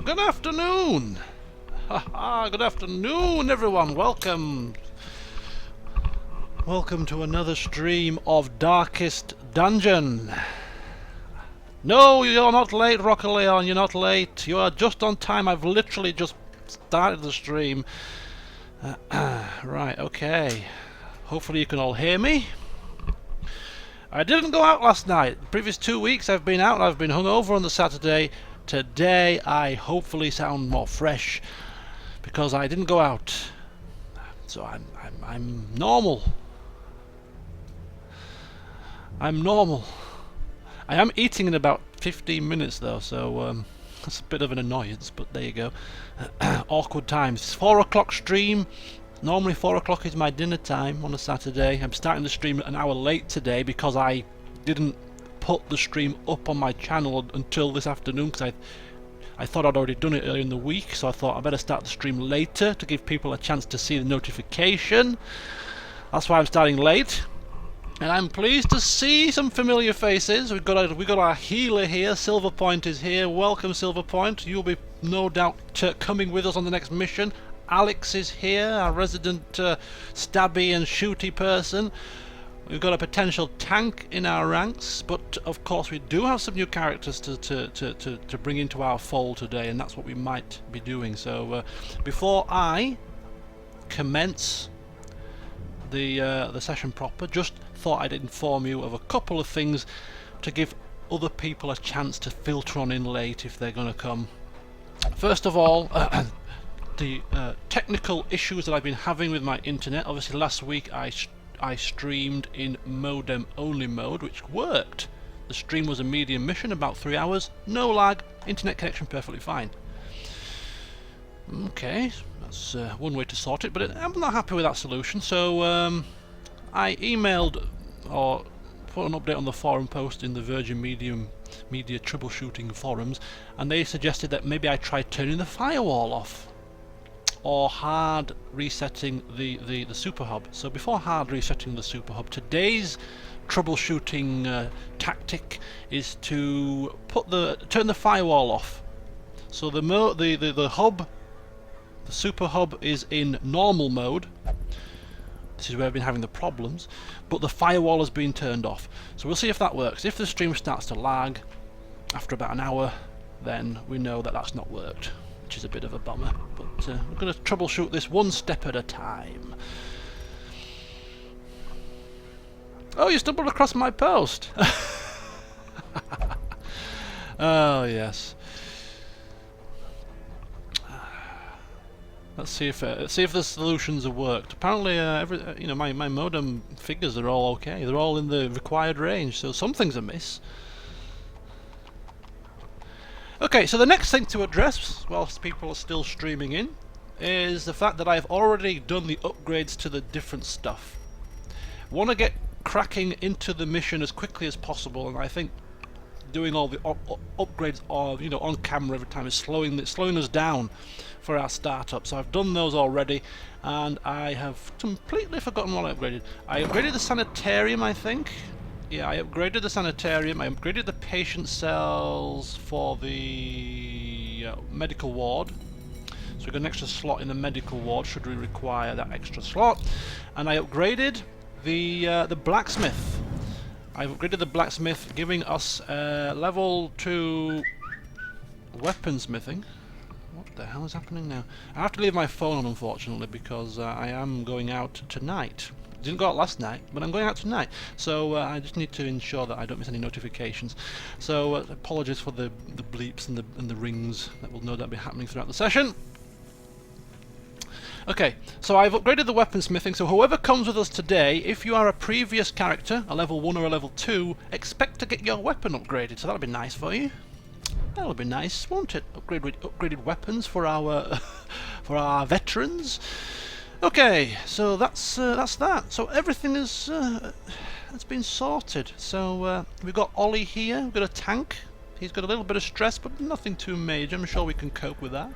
Good afternoon! Haha, good afternoon everyone, welcome! Welcome to another stream of Darkest Dungeon. No, you're not late, Rockaleon, you're not late. You are just on time, I've literally just started the stream. Right, okay. Hopefully you can all hear me. I didn't go out last night. The previous 2 weeks I've been out and I've been hungover on the Saturday. Today I hopefully sound more fresh because I didn't go out. So I'm normal. I'm normal. I am eating in about 15 minutes though, so that's a bit of an annoyance, but there you go. Awkward times. It's 4 o'clock stream. Normally 4 o'clock is my dinner time on a Saturday. I'm starting the stream an hour late today because I didn't put the stream up on my channel until this afternoon because I thought I'd already done it earlier in the week, so I thought I better start the stream later to give people a chance to see the notification. That's why I'm starting late. And I'm pleased to see some familiar faces. We've got our healer here. Silverpoint is here. Welcome, Silverpoint. You'll be no doubt coming with us on the next mission. Alex is here, our resident stabby and shooty person. We've got a potential tank in our ranks, but of course we do have some new characters to bring into our fold today, and that's what we might be doing. So before I commence the session proper, just thought I'd inform you of a couple of things to give other people a chance to filter on in late if they're going to come. First of all, the technical issues that I've been having with my internet. Obviously last week I streamed in modem only mode, which worked. The stream was a medium mission, about 3 hours, no lag, internet connection perfectly fine. Okay, that's one way to sort it, but I'm not happy with that solution, so I emailed or put an update on the forum post in the Virgin Media troubleshooting forums, and they suggested that maybe I try turning the firewall off or hard resetting the super hub. So before hard resetting the super hub, today's troubleshooting tactic is to turn the firewall off. So the hub, the super hub, is in normal mode. This is where I've been having the problems, but the firewall has been turned off. So we'll see if that works. If the stream starts to lag after about an hour, then we know that that's not worked, which is a bit of a bummer. But we're going to troubleshoot this one step at a time. Oh, you stumbled across my post! Oh yes. Let's see if the solutions have worked. Apparently, my modem figures are all okay. They're all in the required range, so something's amiss. Okay, so the next thing to address, whilst people are still streaming in, is the fact that I've already done the upgrades to the different stuff. Want to get cracking into the mission as quickly as possible, and I think doing all the upgrades on camera every time is slowing us down for our startup. So I've done those already, and I have completely forgotten what I upgraded. I upgraded the sanitarium, I think. Yeah, I upgraded the sanitarium. I upgraded the patient cells for the medical ward. So we've got an extra slot in the medical ward should we require that extra slot. And I upgraded the blacksmith. I've upgraded the blacksmith, giving us level 2 weaponsmithing. What the hell is happening now? I have to leave my phone on, unfortunately, because I am going out tonight. Didn't go out last night, but I'm going out tonight. So I just need to ensure that I don't miss any notifications. So apologies for the bleeps and the rings that will no doubt be happening throughout the session. Okay, so I've upgraded the weaponsmithing, so whoever comes with us today, if you are a previous character, a level 1 or a level 2, expect to get your weapon upgraded, so that'll be nice for you. That'll be nice, won't it? Upgraded weapons for our for our veterans. Okay, so that's that. So everything has been sorted. So we've got Ollie here, we've got a tank. He's got a little bit of stress, but nothing too major. I'm sure we can cope with that.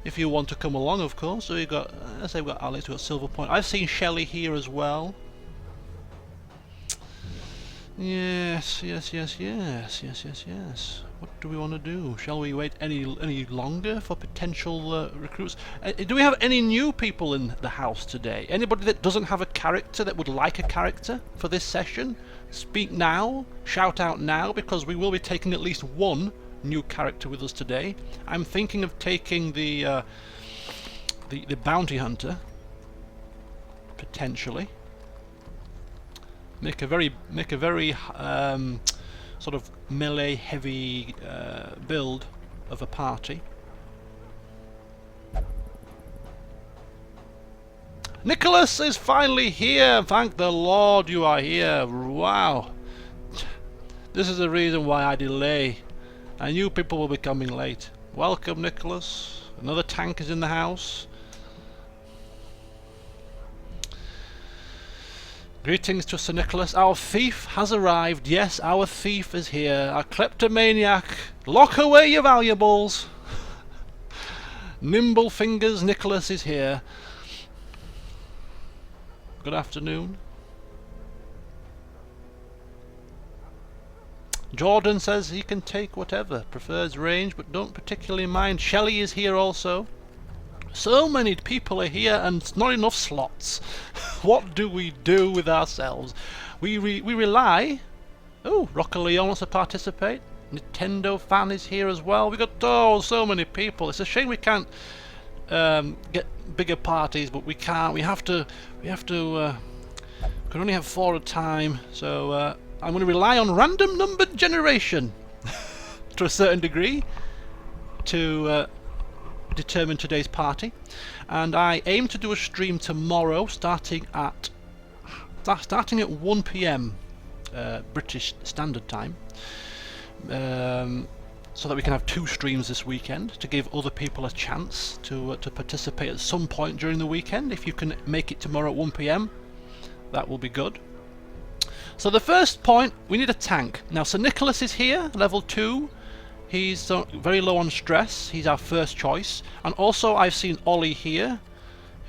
If you want to come along, of course. So we've got, let's say we've got Alex, we've got Silverpoint. I've seen Shelley here as well. Yes, yes, yes, yes, yes, yes, yes. What do we want to do? Shall we wait any longer for potential recruits? Do we have any new people in the house today? Anybody that doesn't have a character that would like a character for this session? Speak now, shout out now, because we will be taking at least one new character with us today. I'm thinking of taking the bounty hunter, potentially. Make a very sort of melee heavy build of a party. Nicholas is finally here! Thank the Lord you are here! Wow! This is the reason why I delay. I knew people will be coming late. Welcome, Nicholas. Another tank is in the house. Greetings to Sir Nicholas. Our thief has arrived. Yes, our thief is here. Our kleptomaniac. Lock away your valuables. Nimble Fingers Nicholas is here. Good afternoon. Jordan says he can take whatever. Prefers range but don't particularly mind. Shelley is here also. So many people are here and not enough slots. What do we do with ourselves? We rely... Oh, Rocco Leon wants to participate. Nintendo fan is here as well. We got so many people. It's a shame we can't get bigger parties, but we can't. We have to. We can only have 4 at a time. So I'm going to rely on random numbered generation to a certain degree to determine today's party, and I aim to do a stream tomorrow starting at 1 PM British Standard Time, so that we can have 2 streams this weekend to give other people a chance to participate at some point during the weekend. If you can make it tomorrow at 1 PM, that will be good. So the first point, we need a tank. Now Sir Nicholas is here, level 2. He's very low on stress. He's our first choice. And also I've seen Ollie here,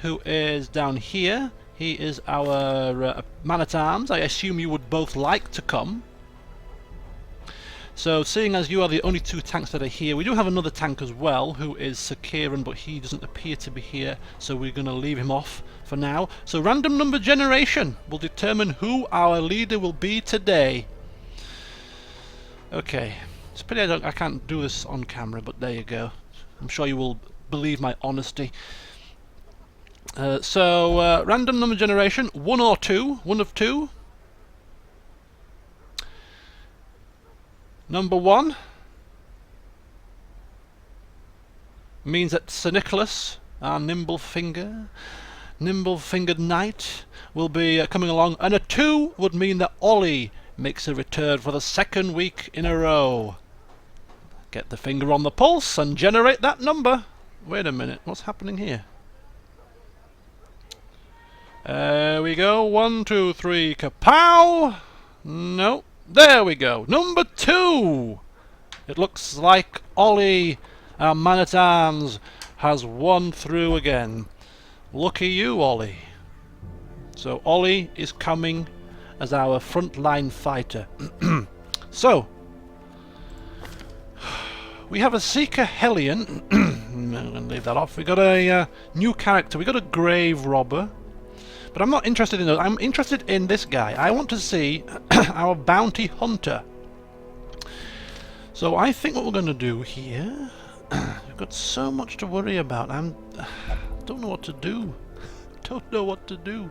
who is down here. He is our man-at-arms. I assume you would both like to come. So seeing as you are the only 2 tanks that are here, we do have another tank as well, who is Sir Kieran, but he doesn't appear to be here, so we're going to leave him off for now. So random number generation will determine who our leader will be today. Okay. It's a pity I can't do this on camera, but there you go. I'm sure you will believe my honesty. So random number generation, 1 or 2, 1 of 2. Number 1 means that Sir Nicholas, our nimble-fingered knight, will be coming along, and a 2 would mean that Ollie makes a return for the 2nd week in a row. Get the finger on the pulse and generate that number. Wait a minute, what's happening here? There we go, 1, 2, 3, kapow! No, there we go, number 2! It looks like Ollie, our man-at-arms, has won through again. Lucky you, Ollie. So Ollie is coming as our frontline fighter. So, we have a Seeker Hellion. I'm going to leave that off. We got a new character. We got a Grave Robber. But I'm not interested in those. I'm interested in this guy. I want to see our Bounty Hunter. So I think what we're going to do here... We've got so much to worry about. I don't know what to do. Don't know what to do.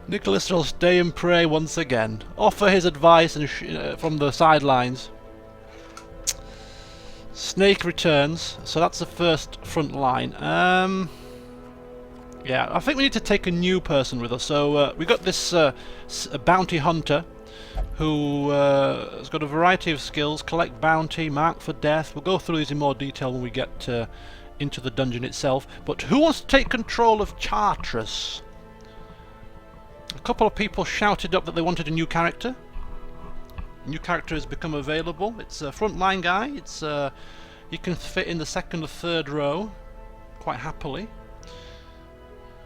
Nicholas will stay and pray once again. Offer his advice and from the sidelines. Snake returns, so that's the first front line. Yeah, I think we need to take a new person with us. So we got this bounty hunter who has got a variety of skills: collect bounty, mark for death. We'll go through these in more detail when we get into the dungeon itself. But who wants to take control of Chartres? A couple of people shouted up that they wanted a new character. New character has become available. It's a frontline guy. It's he can fit in the 2nd or 3rd row quite happily.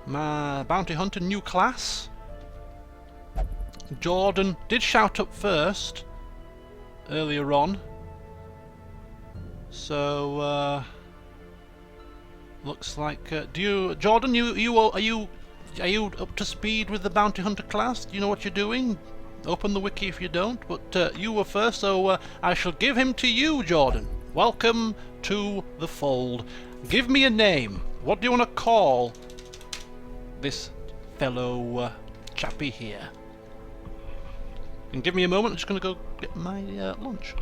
Bounty hunter, new class. Jordan did shout up first earlier on. So looks like Jordan, are you up to speed with the bounty hunter class? Do you know what you're doing? Open the wiki if you don't, but you were first, so I shall give him to you, Jordan. Welcome to the fold. Give me a name. What do you want to call this fellow chappie here? And give me a moment, I'm just going to go get my lunch.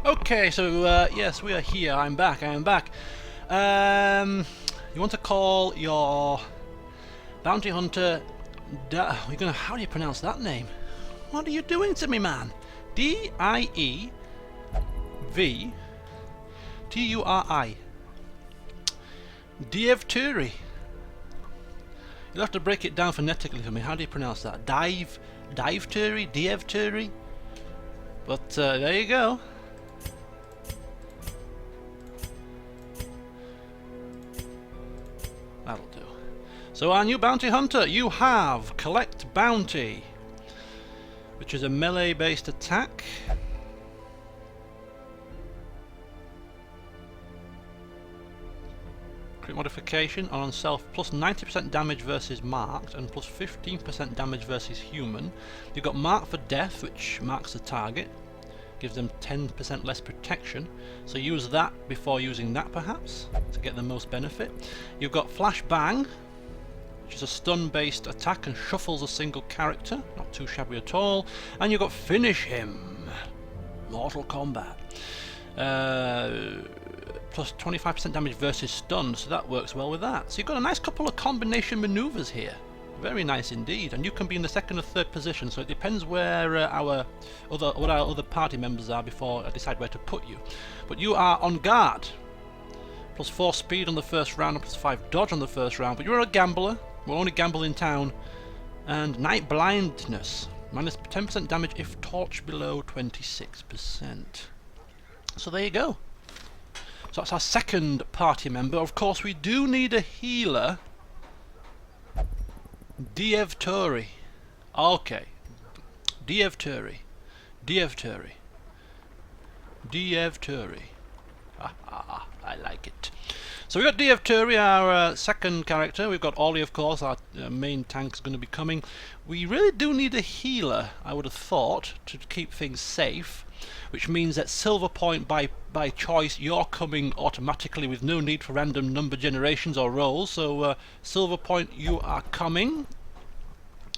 Okay, so yes, we are here. I'm back. You want to call your bounty hunter? How do you pronounce that name? What are you doing to me, man? Dievturi. Dievturi. You'll have to break it down phonetically for me. How do you pronounce that? Dievturi. But there you go. That'll do. So our new bounty hunter, you have Collect Bounty, which is a melee-based attack. Crit modification on self plus 90% damage versus marked and plus 15% damage versus human. You've got Mark for Death, which marks the target. Gives them 10% less protection, so use that before using that perhaps to get the most benefit. You've got Flash Bang, which is a stun based attack and shuffles a single character, not too shabby at all. And you've got Finish Him, Mortal Kombat, plus 25% damage versus stun, so that works well with that. So you've got a nice couple of combination maneuvers here. Very nice indeed, and you can be in the second or third position, so it depends where our other party members are before I decide where to put you. But you are on guard. Plus 4 speed on the first round and plus 5 dodge on the first round, but you're a gambler. We'll only gamble in town. And Night Blindness. Minus 10% damage if torch below 26%. So there you go. So that's our second party member. Of course we do need a healer. Dievturi. Okay. Dievturi. I like it. So we've got Dievturi, our second character. We've got Ollie, of course, our main tank is going to be coming. We really do need a healer, I would have thought, to keep things safe, which means that Silver Point by choice, you're coming automatically with no need for random number generations or rolls. So Silver Point, you are coming.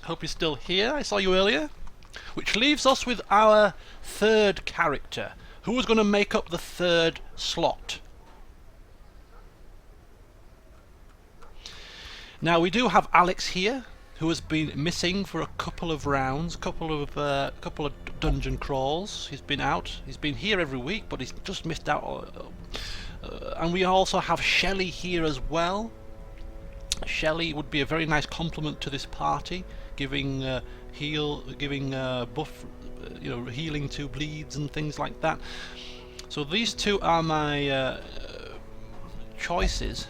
Hope you're still here. I saw you earlier. Which leaves us with our third character. Who is going to make up the third slot? Now we do have Alex here, who has been missing for a couple of rounds, couple of dungeon crawls. He's been out. He's been here every week, but he's just missed out. And we also have Shelley here as well. Shelley would be a very nice complement to this party, giving buff, healing to bleeds and things like that. So these two are my choices.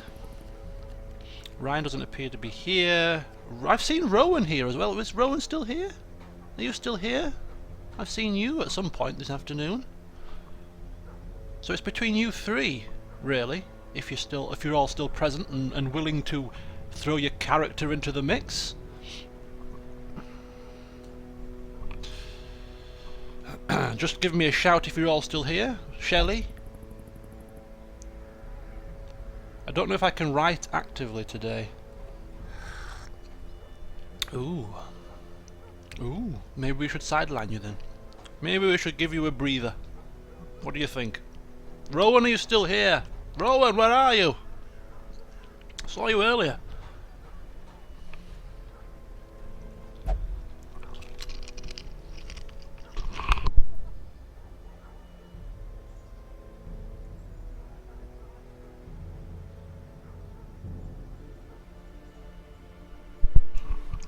Ryan doesn't appear to be here. I've seen Rowan here as well. Is Rowan still here? Are you still here? I've seen you at some point this afternoon. So it's between you three, really, if you're all still present and willing to throw your character into the mix. Just give me a shout if you're all still here. Shelley? I don't know if I can write actively today. Ooh, maybe we should sideline you then. Maybe we should give you a breather. What do you think? Rowan, are you still here? Rowan, where are you? I saw you earlier.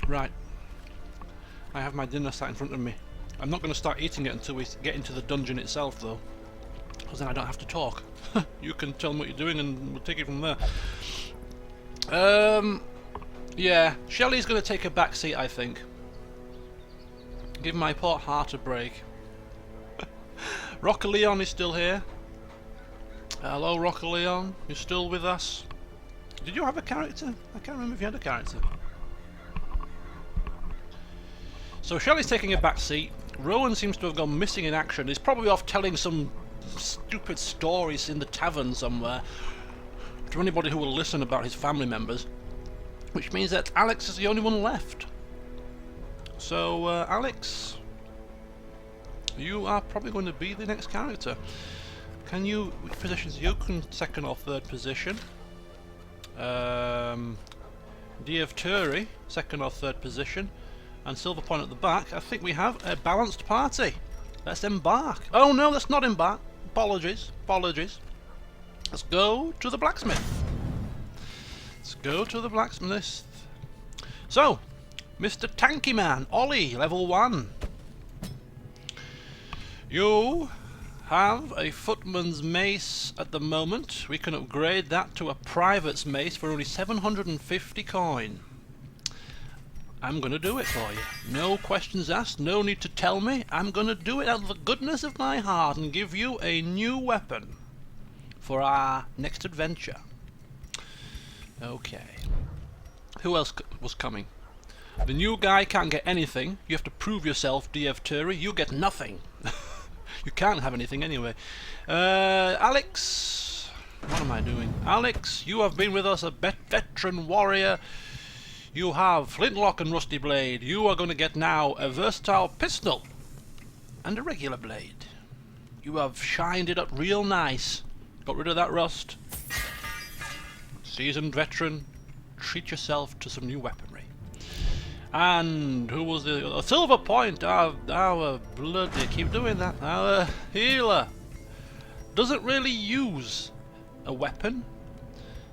Right. I have my dinner sat in front of me. I'm not going to start eating it until we get into the dungeon itself, though, because then I don't have to talk. You can tell me what you're doing and we'll take it from there. Yeah, Shelley's going to take a back seat, I think. Give my poor heart a break. Rocker Leon is still here. Hello, Rocker Leon. You still with us? Did you have a character? I can't remember if you had a character. So Shelley's taking a back seat. Rowan seems to have gone missing in action. He's probably off telling some stupid stories in the tavern somewhere to anybody who will listen about his family members. Which means that Alex is the only one left. So, Alex, you are probably going to be the next character. Can you, which positions you can second or third position? Diev Turi, second or third position. And Silver Point at the back. I think we have a balanced party. Let's embark. Oh no, let's not embark. Apologies, apologies. Let's go to the blacksmith. Let's go to the blacksmith. So, Mr. Tanky Man, Ollie, level 1. You have a footman's mace at the moment. We can upgrade that to a private's mace for only 750 coin. I'm gonna do it for you. No questions asked, no need to tell me. I'm gonna do it out of the goodness of my heart and give you a new weapon for our next adventure. Okay. Who else was coming? The new guy can't get anything. You have to prove yourself, DF Turi. You get nothing. You can't have anything anyway. Alex, what am I doing? Alex, you have been with us, a veteran warrior. You have Flintlock and Rusty Blade. You are going to get now a versatile pistol and a regular blade. You have shined it up real nice. Got rid of that rust. Seasoned veteran, treat yourself to some new weaponry. And who was the Silver Point? Our bloody, keep doing that. Our healer doesn't really use a weapon.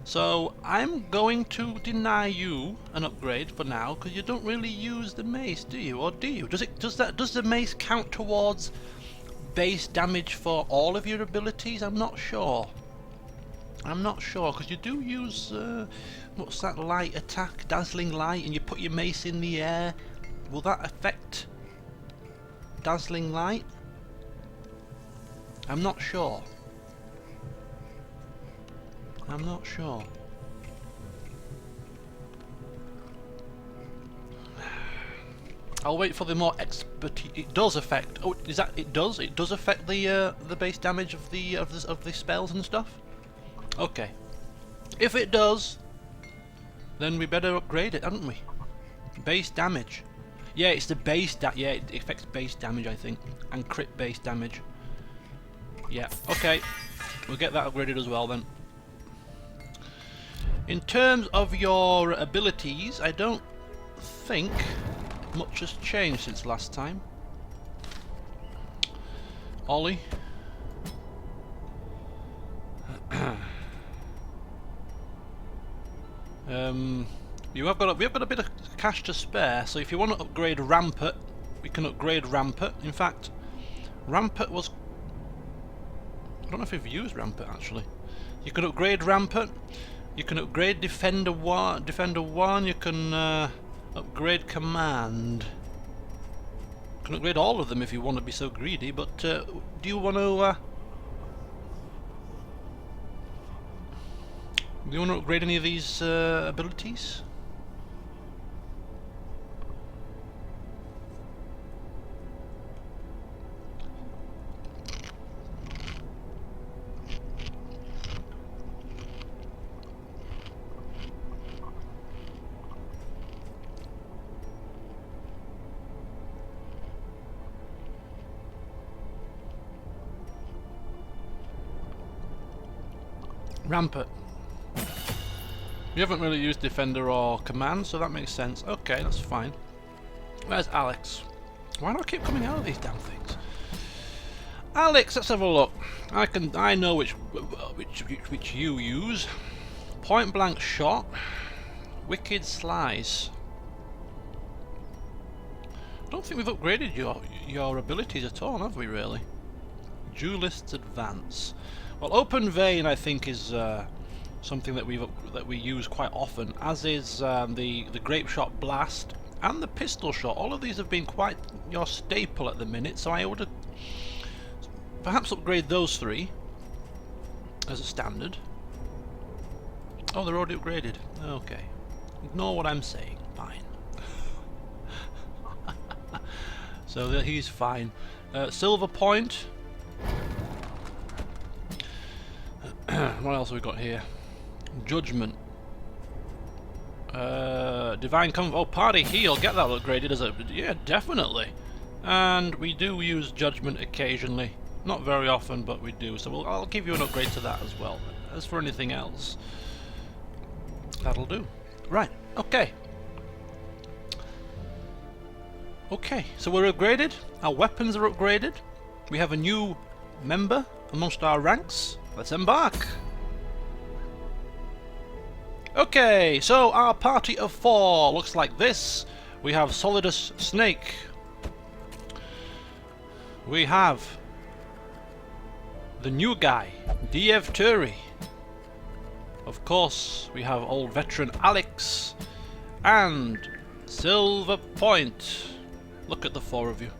So I'm going to deny you an upgrade for now because you don't really use the mace, do you? Or do you? Does the mace count towards base damage for all of your abilities? I'm not sure. I'm not sure because you do use what's that light attack, dazzling light, and you put your mace in the air. Will that affect dazzling light? I'm not sure. I'm not sure. I'll wait for the more expertise. It does affect. Oh, is that? It does. It does affect the base damage of the spells and stuff. Okay. If it does, then we better upgrade it, hadn't we? Base damage. Yeah, it's the base yeah, it affects base damage, I think, and crit base damage. Yeah. Okay. We'll get that upgraded as well then. In terms of your abilities, I don't think much has changed since last time. Ollie. We have got a bit of cash to spare, so if you want to upgrade Rampart, we can upgrade Rampart. In fact, Rampart was... I don't know if we've used Rampart actually. You can upgrade Rampart. You can upgrade Defender 1, you can upgrade Command. You can upgrade all of them if you want to be so greedy, but do you want to upgrade any of these abilities? Rampart. You haven't really used Defender or Command, so that makes sense. Okay, that's fine. Where's Alex? Why do I keep coming out of these damn things? Alex, let's have a look. I know which you use. Point blank shot. Wicked slice. I don't think we've upgraded your abilities at all, have we really? Duelist's advance. Well, open vein I think is something that we use quite often, as is the grape shot blast and the pistol shot. All of these have been quite your staple at the minute, so I would perhaps upgrade those three as a standard. Oh, they're already upgraded. Okay. Ignore what I'm saying. Fine. So he's fine. Silver point. What else have we got here? Judgment. Divine Comfort. Oh, party heal. Get that upgraded as a... Yeah, definitely. And we do use Judgment occasionally. Not very often, but we do. So I'll give you an upgrade to that as well. As for anything else, that'll do. Right. Okay. Okay. So we're upgraded. Our weapons are upgraded. We have a new member amongst our ranks. Let's embark. Okay. So our party of 4 looks like this. We have Solidus Snake. We have the new guy, Diev Turi. Of course, we have old veteran Alex and Silver Point. Look at the 4 of you.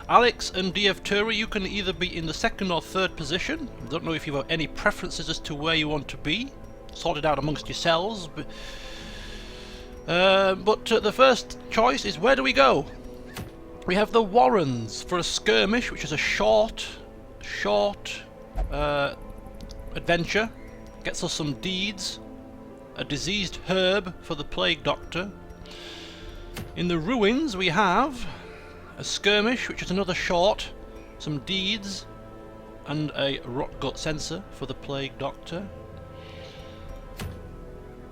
Alex and Diev Turi, you can either be in the 2nd or 3rd position. I don't know if you have any preferences as to where you want to be. Sort it out amongst yourselves. But the first choice is, where do we go? We have the Warrens for a skirmish, which is a short adventure. Gets us some deeds. A diseased herb for the Plague Doctor. In the ruins we have a skirmish, which is another short, some deeds, and a rot gut sensor for the Plague Doctor.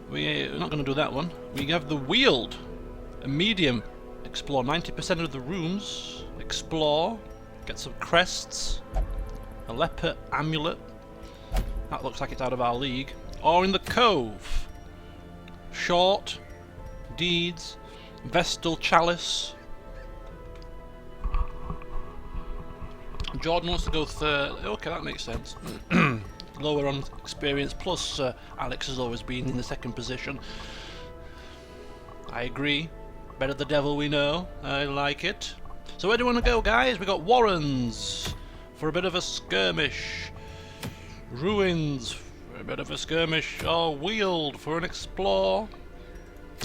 We're not going to do that one. We have the Weald, a medium. Explore 90% of the rooms. Explore. Get some crests. A leper amulet. That looks like it's out of our league. Or in the Cove. Short. Deeds. Vestal Chalice. Jordan wants to go 3rd. Okay, that makes sense. Lower on experience. Plus, Alex has always been in the 2nd position. I agree. Better the devil we know. I like it. So where do we want to go, guys? We got Warrens for a bit of a skirmish. Ruins for a bit of a skirmish. Or Weald for an explore.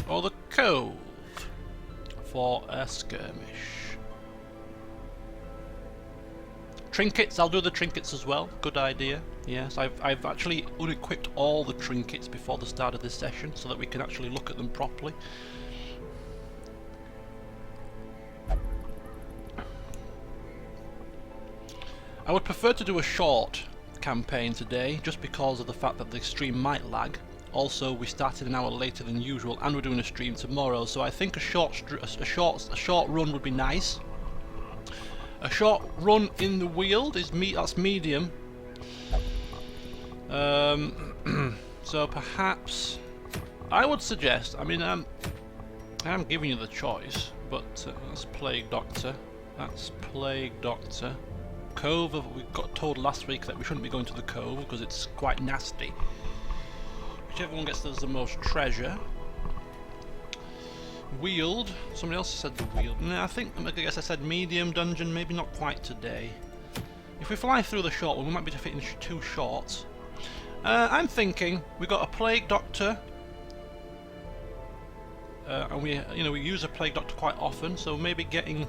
Or the Cove for a skirmish. Trinkets, I'll do the trinkets as well. Good idea. Yes, I've actually unequipped all the trinkets before the start of this session so that we can actually look at them properly. I would prefer to do a short campaign today, just because of the fact that the stream might lag. Also, we started an hour later than usual, and we're doing a stream tomorrow, so I think a short run would be nice. A short run in the Weald is that's medium. So perhaps I would suggest. I mean, I'm giving you the choice, but that's Plague Doctor. That's Plague Doctor. Cove, we got told last week that we shouldn't be going to the Cove because it's quite nasty. Whichever one gets us the most treasure. Weald. Somebody else said the Weald. No, I guess I said medium dungeon. Maybe not quite today. If we fly through the short one, we might be defeating 2 shorts. I'm thinking we got a Plague Doctor, and we use a Plague Doctor quite often, so maybe getting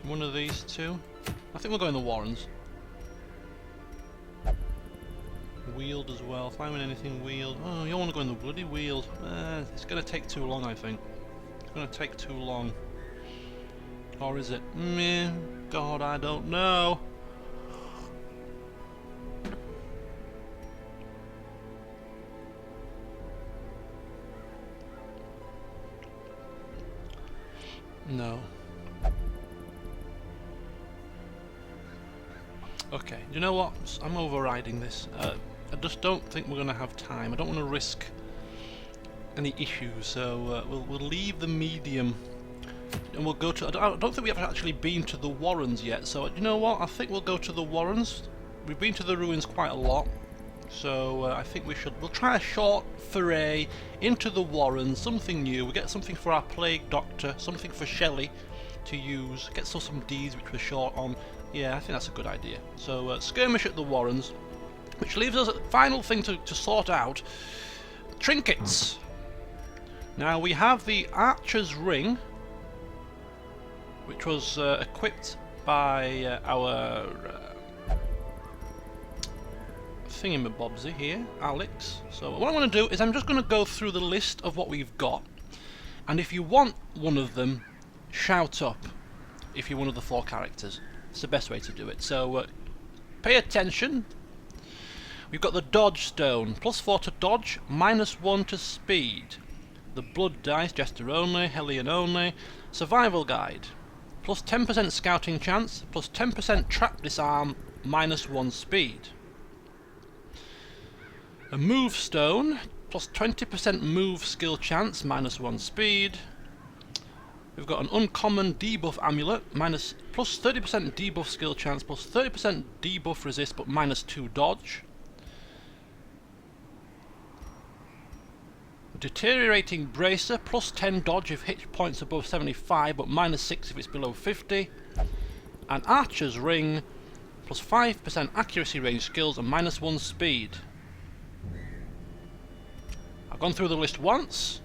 one of these 2. I think we'll go in the Warrens. Weald as well. Flying anything Weald. Oh, you don't want to go in the bloody Weald. It's going to take too long, I think. It's going to take too long. Or is it? Meh. God, I don't know. No. Okay, you know what? I'm overriding this. I just don't think we're going to have time. I don't want to risk any issues, so we'll leave the medium and we'll go to... I don't think we have actually been to the Warrens yet, so you know what? I think we'll go to the Warrens. We've been to the ruins quite a lot, so I think we'll try a short foray into the Warrens, something new. We'll get something for our Plague Doctor, something for Shelley to use, get some deeds which we're short on. Yeah, I think that's a good idea. So skirmish at the Warrens, which leaves us a final thing to sort out. Trinkets. Now we have the Archer's Ring, which was equipped by our thingamabobsy here, Alex. So what I'm going to do is I'm just going to go through the list of what we've got, and if you want one of them, shout up if you're one of the 4 characters. It's the best way to do it. So pay attention. We've got the Dodge Stone, +4 to dodge, -1 to speed. The Blood Dice, Jester only, Hellion only. Survival Guide, +10% scouting chance, +10% trap disarm, -1 speed. A Move Stone, +20% move skill chance, -1 speed. We've got an uncommon debuff amulet, +30% debuff skill chance, +30% debuff resist, but -2 dodge. Deteriorating bracer, +10 dodge if hit points above 75, but -6 if it's below 50. An Archer's Ring, +5% accuracy range skills and -1 speed. I've gone through the list once.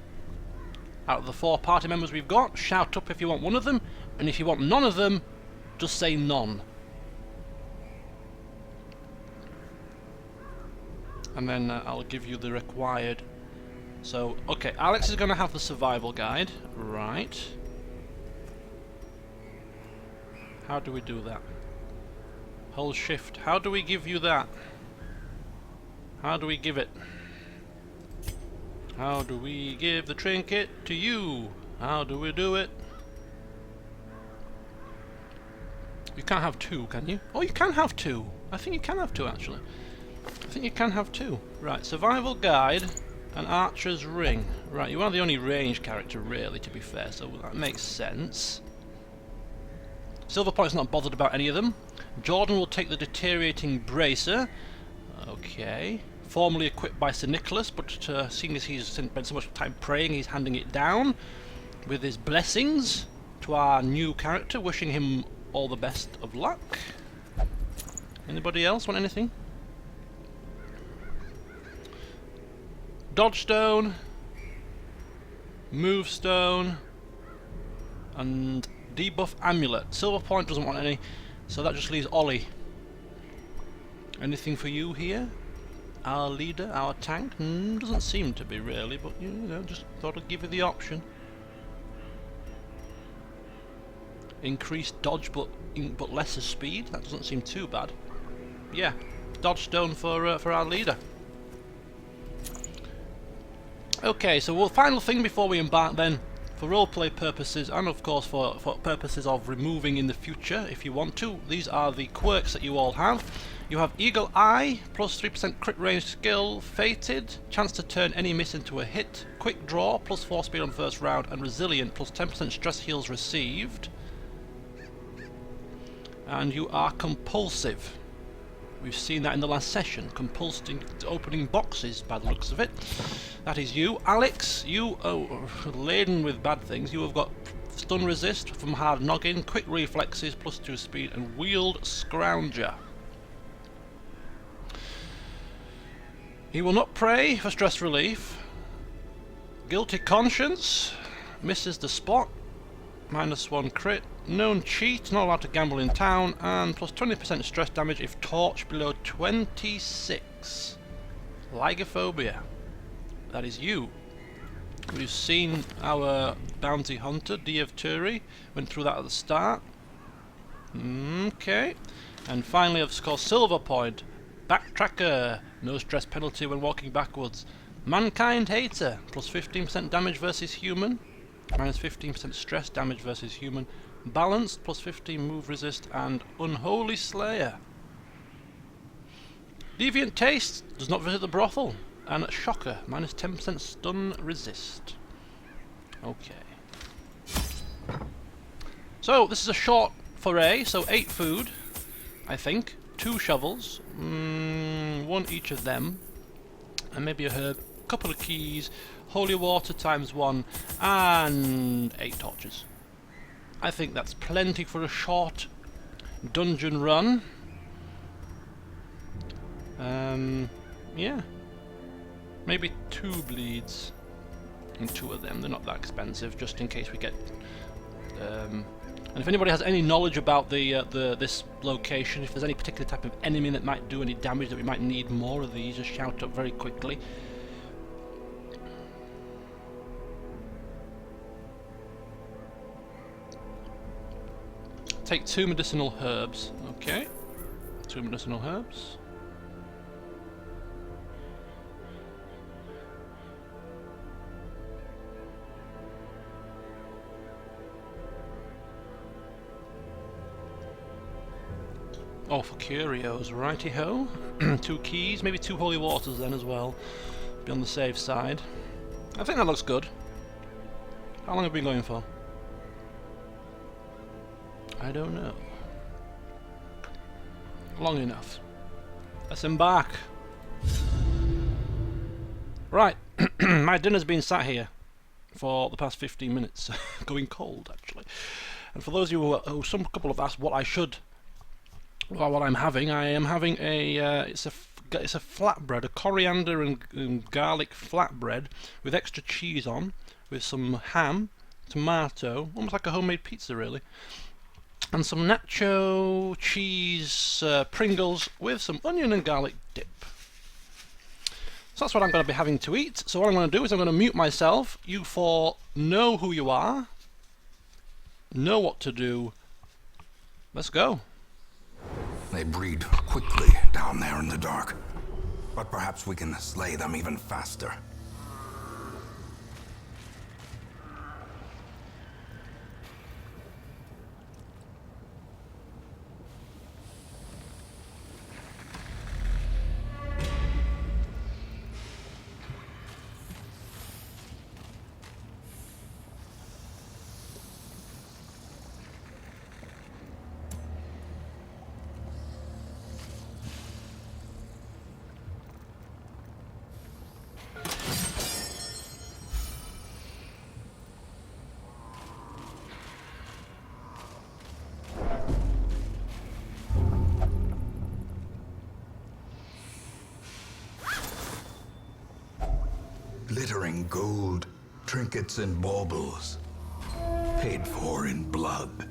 Out of the 4 party members we've got, shout up if you want one of them, and if you want none of them, just say none. And then I'll give you the required. So, okay, Alex is going to have the survival guide, right. How do we do that? Hold shift. How do we give you that? How do we give it? How do we give the trinket to you? How do we do it? You can't have 2, can you? Oh, you can have 2. I think you can have 2, actually. I think you can have 2. Right, survival guide and Archer's Ring. Right, you are the only ranged character, really, to be fair, so that makes sense. Silverpoint's not bothered about any of them. Jordan will take the Deteriorating Bracer. Okay. Formerly equipped by Sir Nicholas, but seeing as he's spent so much time praying, he's handing it down with his blessings to our new character, wishing him all the best of luck. Anybody else want anything? Dodge Stone, Move Stone, and Debuff Amulet. Silverpoint doesn't want any, so that just leaves Ollie. Anything for you here? Our leader, our tank? Doesn't seem to be really, but you know, just thought I'd give you the option. Increased dodge, but lesser speed. That doesn't seem too bad. Yeah, Dodge Stone for our leader. Okay, so final thing before we embark then, for roleplay purposes, and of course for purposes of removing in the future, if you want to, these are the quirks that you all have. You have Eagle Eye, +3% crit range skill, Fated, chance to turn any miss into a hit, Quick Draw, +4 speed on first round, and Resilient, +10% stress heals received. And you are Compulsive. We've seen that in the last session, compulsing opening boxes by the looks of it. That is you. Alex, you are laden with bad things. You have got Stun Resist from Hard Noggin, Quick Reflexes, +2 speed, and Wield Scrounger. He will not pray for stress relief. Guilty Conscience, misses the spot, -1 crit. Known cheat, not allowed to gamble in town, and +20% stress damage if torch below 26. Lygophobia. That is you. We've seen our bounty hunter, D.F. Turi, went through that at the start. Okay. And finally, of course, Silverpoint. Backtracker, no stress penalty when walking backwards. Mankind Hater, +15% damage versus human. Minus 15% stress damage versus human. Balanced, plus 15 move resist, and Unholy Slayer. Deviant Taste, does not visit the brothel. And Shocker, minus 10% stun resist. Okay. So, this is a short foray, so 8 food, I think. 2 shovels, 1 each of them. And maybe a herb, couple of keys, holy water times 1, and 8 torches. I think that's plenty for a short dungeon run. Yeah. Maybe 2 bleeds. And 2 of them, they're not that expensive, just in case we get... and if anybody has any knowledge about this location, if there's any particular type of enemy that might do any damage that we might need more of these, just shout up very quickly. Take 2 medicinal herbs. Okay. 2 medicinal herbs. Oh, for curios, righty-ho. 2 keys, maybe 2 holy waters then as well. Be on the safe side. I think that looks good. How long have we been going for? I don't know. Long enough. Let's embark. Right, my dinner's been sat here for the past 15 minutes. Going cold, actually. And for those of you who some couple have asked what I should... Well, what I'm having, I am having a it's a flatbread, a coriander and garlic flatbread with extra cheese on, with some ham, tomato, almost like a homemade pizza really, and some nacho cheese Pringles with some onion and garlic dip. So that's what I'm going to be having to eat. So what I'm going to do is I'm going to mute myself. You four know who you are, know what to do. Let's go. They breed quickly down there in the dark, but perhaps we can slay them even faster. Glittering gold, trinkets and baubles, paid for in blood.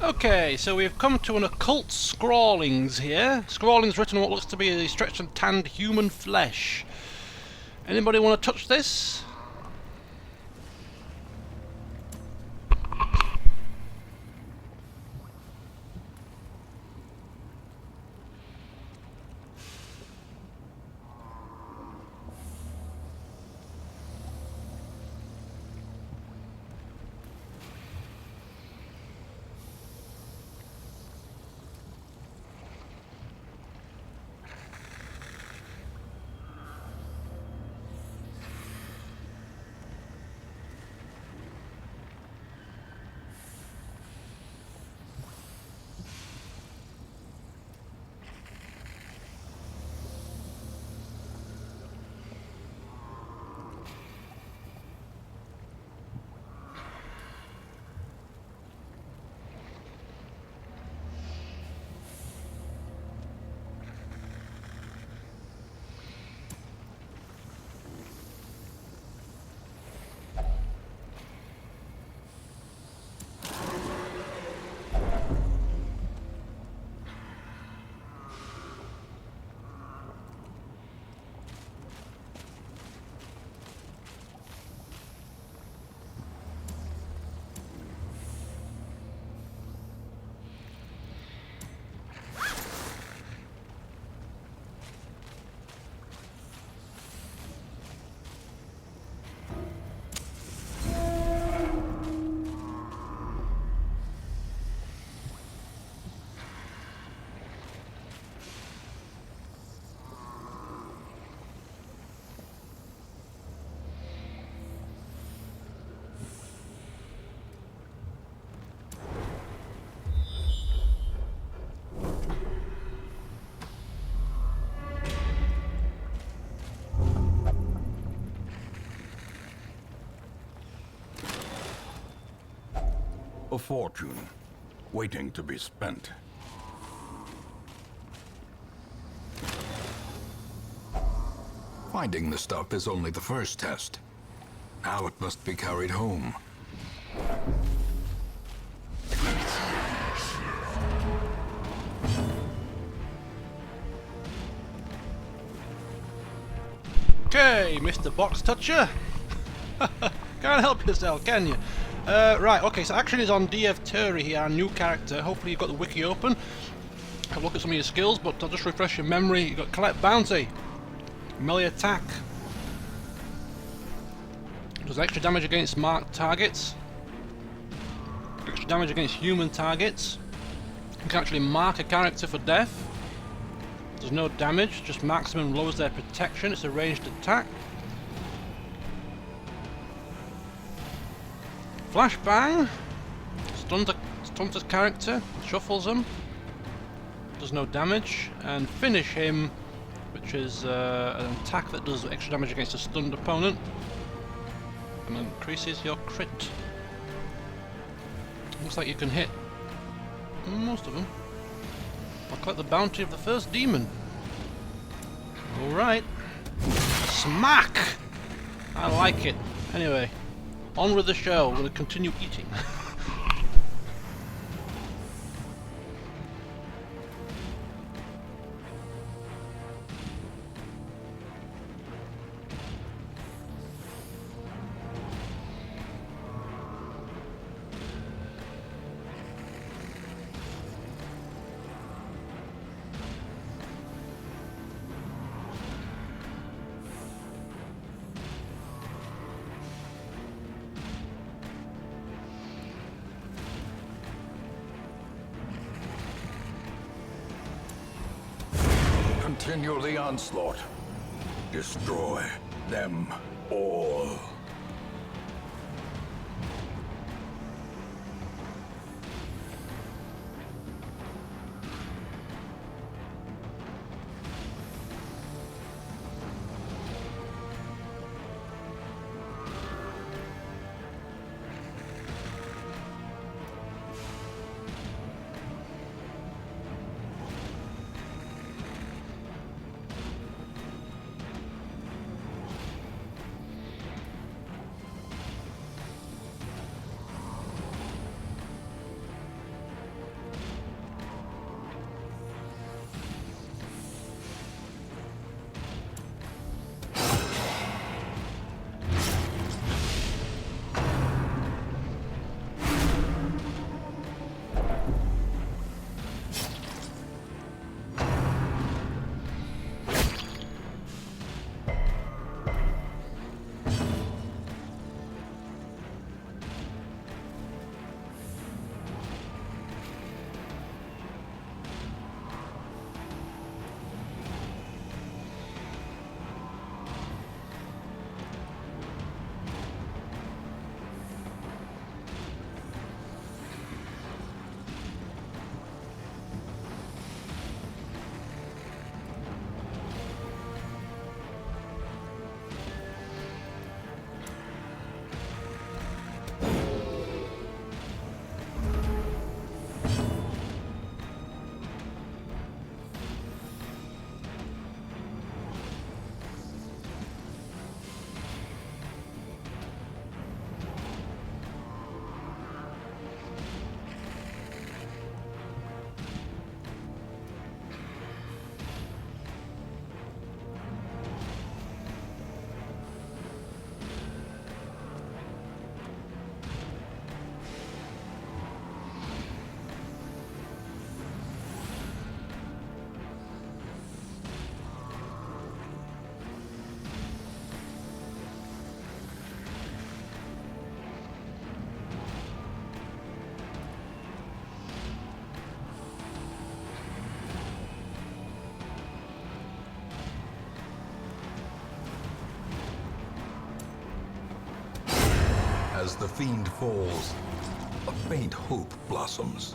Okay, so we've come to an occult scrawlings here. Scrawlings written on what looks to be a stretched and tanned human flesh. Anybody want to touch this? A fortune, waiting to be spent. Finding the stuff is only the first test. Now it must be carried home. Okay, Mr. Box Toucher. Can't help yourself, can you? Right, okay, so action is on DF Turi here, our new character. Hopefully you've got the wiki open. Have a look at some of your skills, but I'll just refresh your memory. You've got Collect Bounty, Melee Attack, does extra damage against marked targets, extra damage against human targets. You can actually mark a character for death. Does no damage, just maximum lowers their protection. It's a ranged attack. Flashbang stuns a character, shuffles them, does no damage, and finish him, which is an attack that does extra damage against a stunned opponent and increases your crit. Looks like you can hit most of them. I'll collect the bounty of the first demon. Alright. Smack! I like it. Anyway, on with the show. We're going to continue eating. Continue the onslaught. Destroy them all. As the fiend falls, a faint hope blossoms.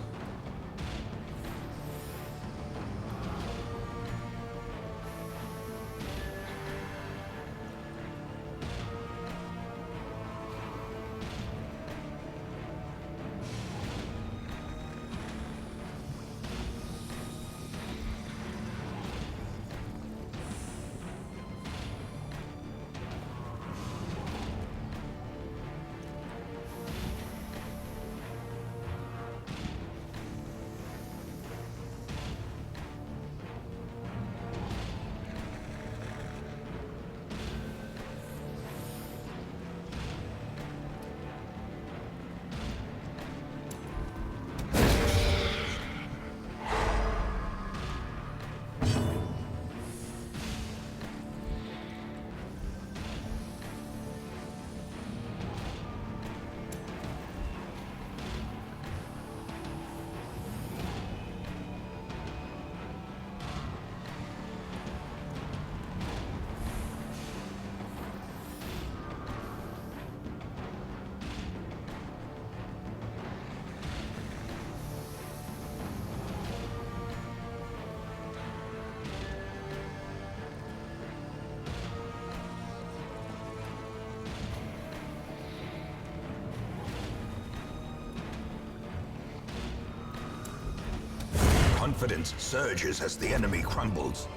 confidence surges as the enemy crumbles.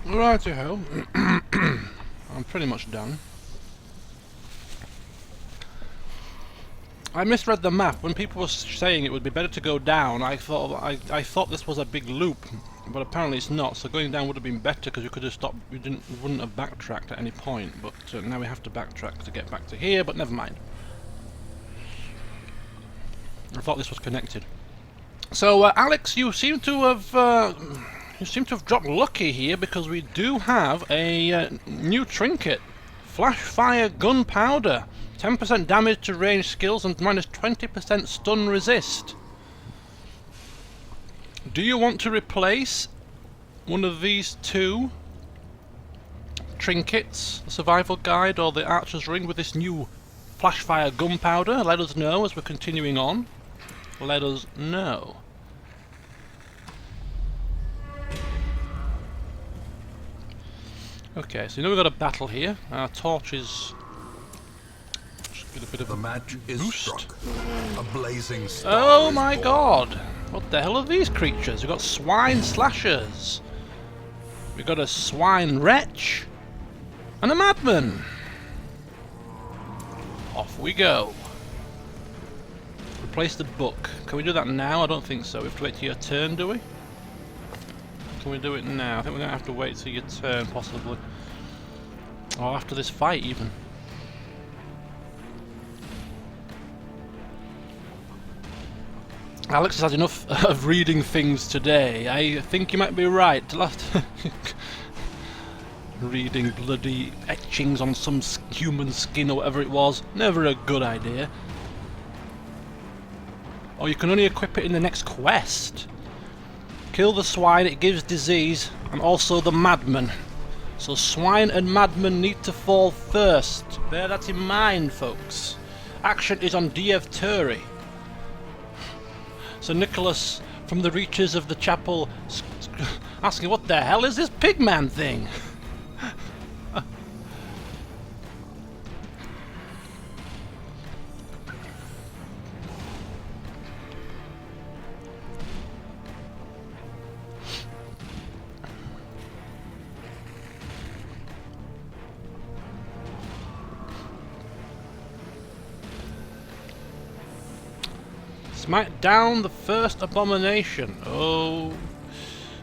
Righty-ho. I'm pretty much done. I misread the map. When people were saying it would be better to go down, I thought this was a big loop, but apparently it's not. So going down would have been better because you could have stopped. We wouldn't have backtracked at any point. But now we have to backtrack to get back to here. But never mind. I thought this was connected. So Alex, you seem to have. You seem to have dropped lucky here because we do have a new trinket. Flash fire gunpowder. 10% damage to range skills and minus 20% stun resist. Do you want to replace one of these two trinkets, the survival guide or the archer's ring, with this new flash fire gunpowder? Let us know as we're continuing on. Let us know. Okay, so you know we've got a battle here. Our torches get a bit of The match is boost. struck. A blazing star Oh is my born. god! What the hell are these creatures? We've got swine slashers. We've got a swine wretch. And a madman. Off we go. Replace the book. Can we do that now? I don't think so. We have to wait till your turn, do we? Can we do it now? I think we're going to have to wait till your turn, possibly. Or after this fight, even. Alex has had enough of reading things today. I think you might be right. Reading bloody etchings on some human skin or whatever it was. Never a good idea. Or you can only equip it in the next quest. Kill the swine, it gives disease, and also the madman. So swine and madman need to fall first. Bear that in mind, folks. Action is on Diev Turi. So Nicholas, from the reaches of the chapel, asking, what the hell is this pigman thing? Smite down the first abomination. Oh,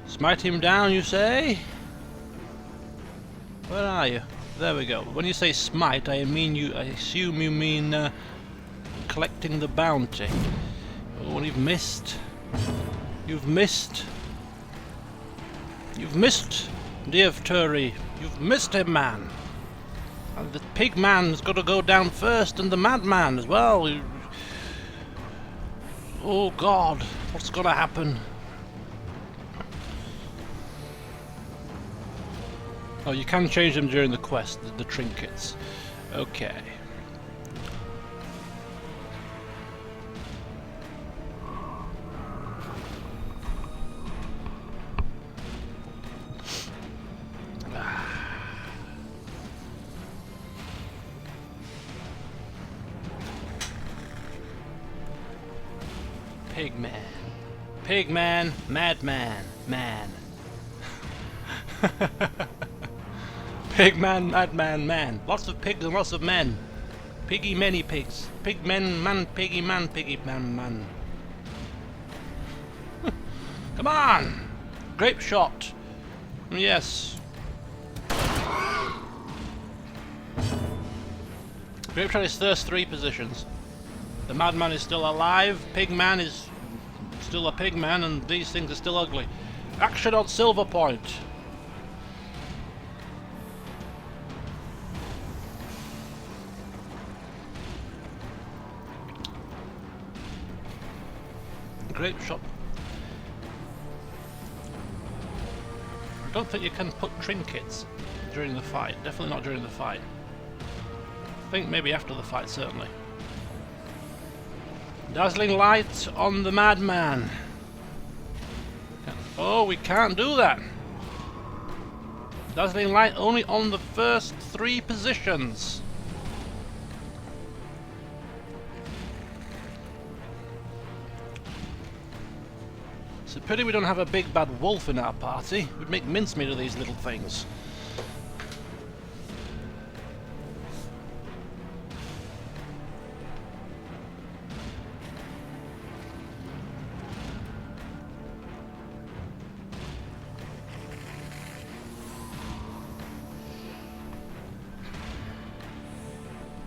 smite him down, you say? Where are you? There we go. When you say smite, I assume you mean collecting the bounty. Oh, you've missed. You've missed. You've missed, Diev Turi. You've missed him, man. And the pig man's got to go down first, and the madman as well. Oh god, what's gonna happen? Oh, you can change them during the quest, the trinkets. Okay. Pigman. Pigman, madman, man. Pig man, madman, man. Lots of pigs and lots of men. Piggy many pigs. Pig men, man, piggy man, man. Come on! Grape shot. Yes. Grape shot is first 3 positions. The madman is still alive. Pigman is still a pigman, and these things are still ugly. Action on Silver Point. Grape shot. I don't think you can put trinkets during the fight. Definitely not during the fight. I think maybe after the fight, certainly. Dazzling light on the madman. Oh, we can't do that. Dazzling light only on the first 3 positions. It's a pity we don't have a big bad wolf in our party. We'd make mincemeat of these little things.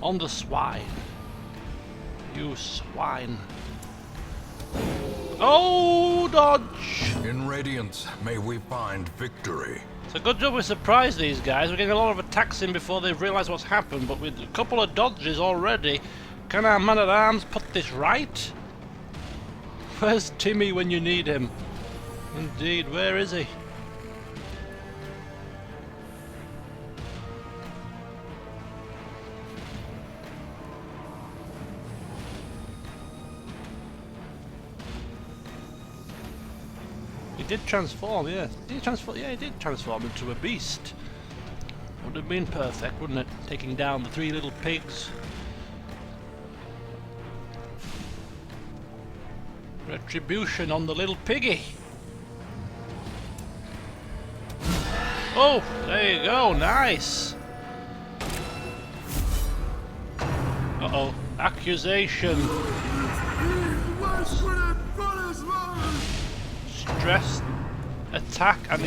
On the swine. You swine. Oh, dodge! In Radiance, may we find victory. It's a good job we surprised these guys. We're getting a lot of attacks in before they've realised what's happened, but with a couple of dodges already, can our man-at-arms put this right? Where's Timmy when you need him? Indeed, where is he? He did transform, yeah. Did he transform? Yeah, he did transform into a beast. Would have been perfect, wouldn't it? Taking down the 3 little pigs. Retribution on the little piggy. Oh, there you go, nice. Uh-oh, accusation. Stress attack and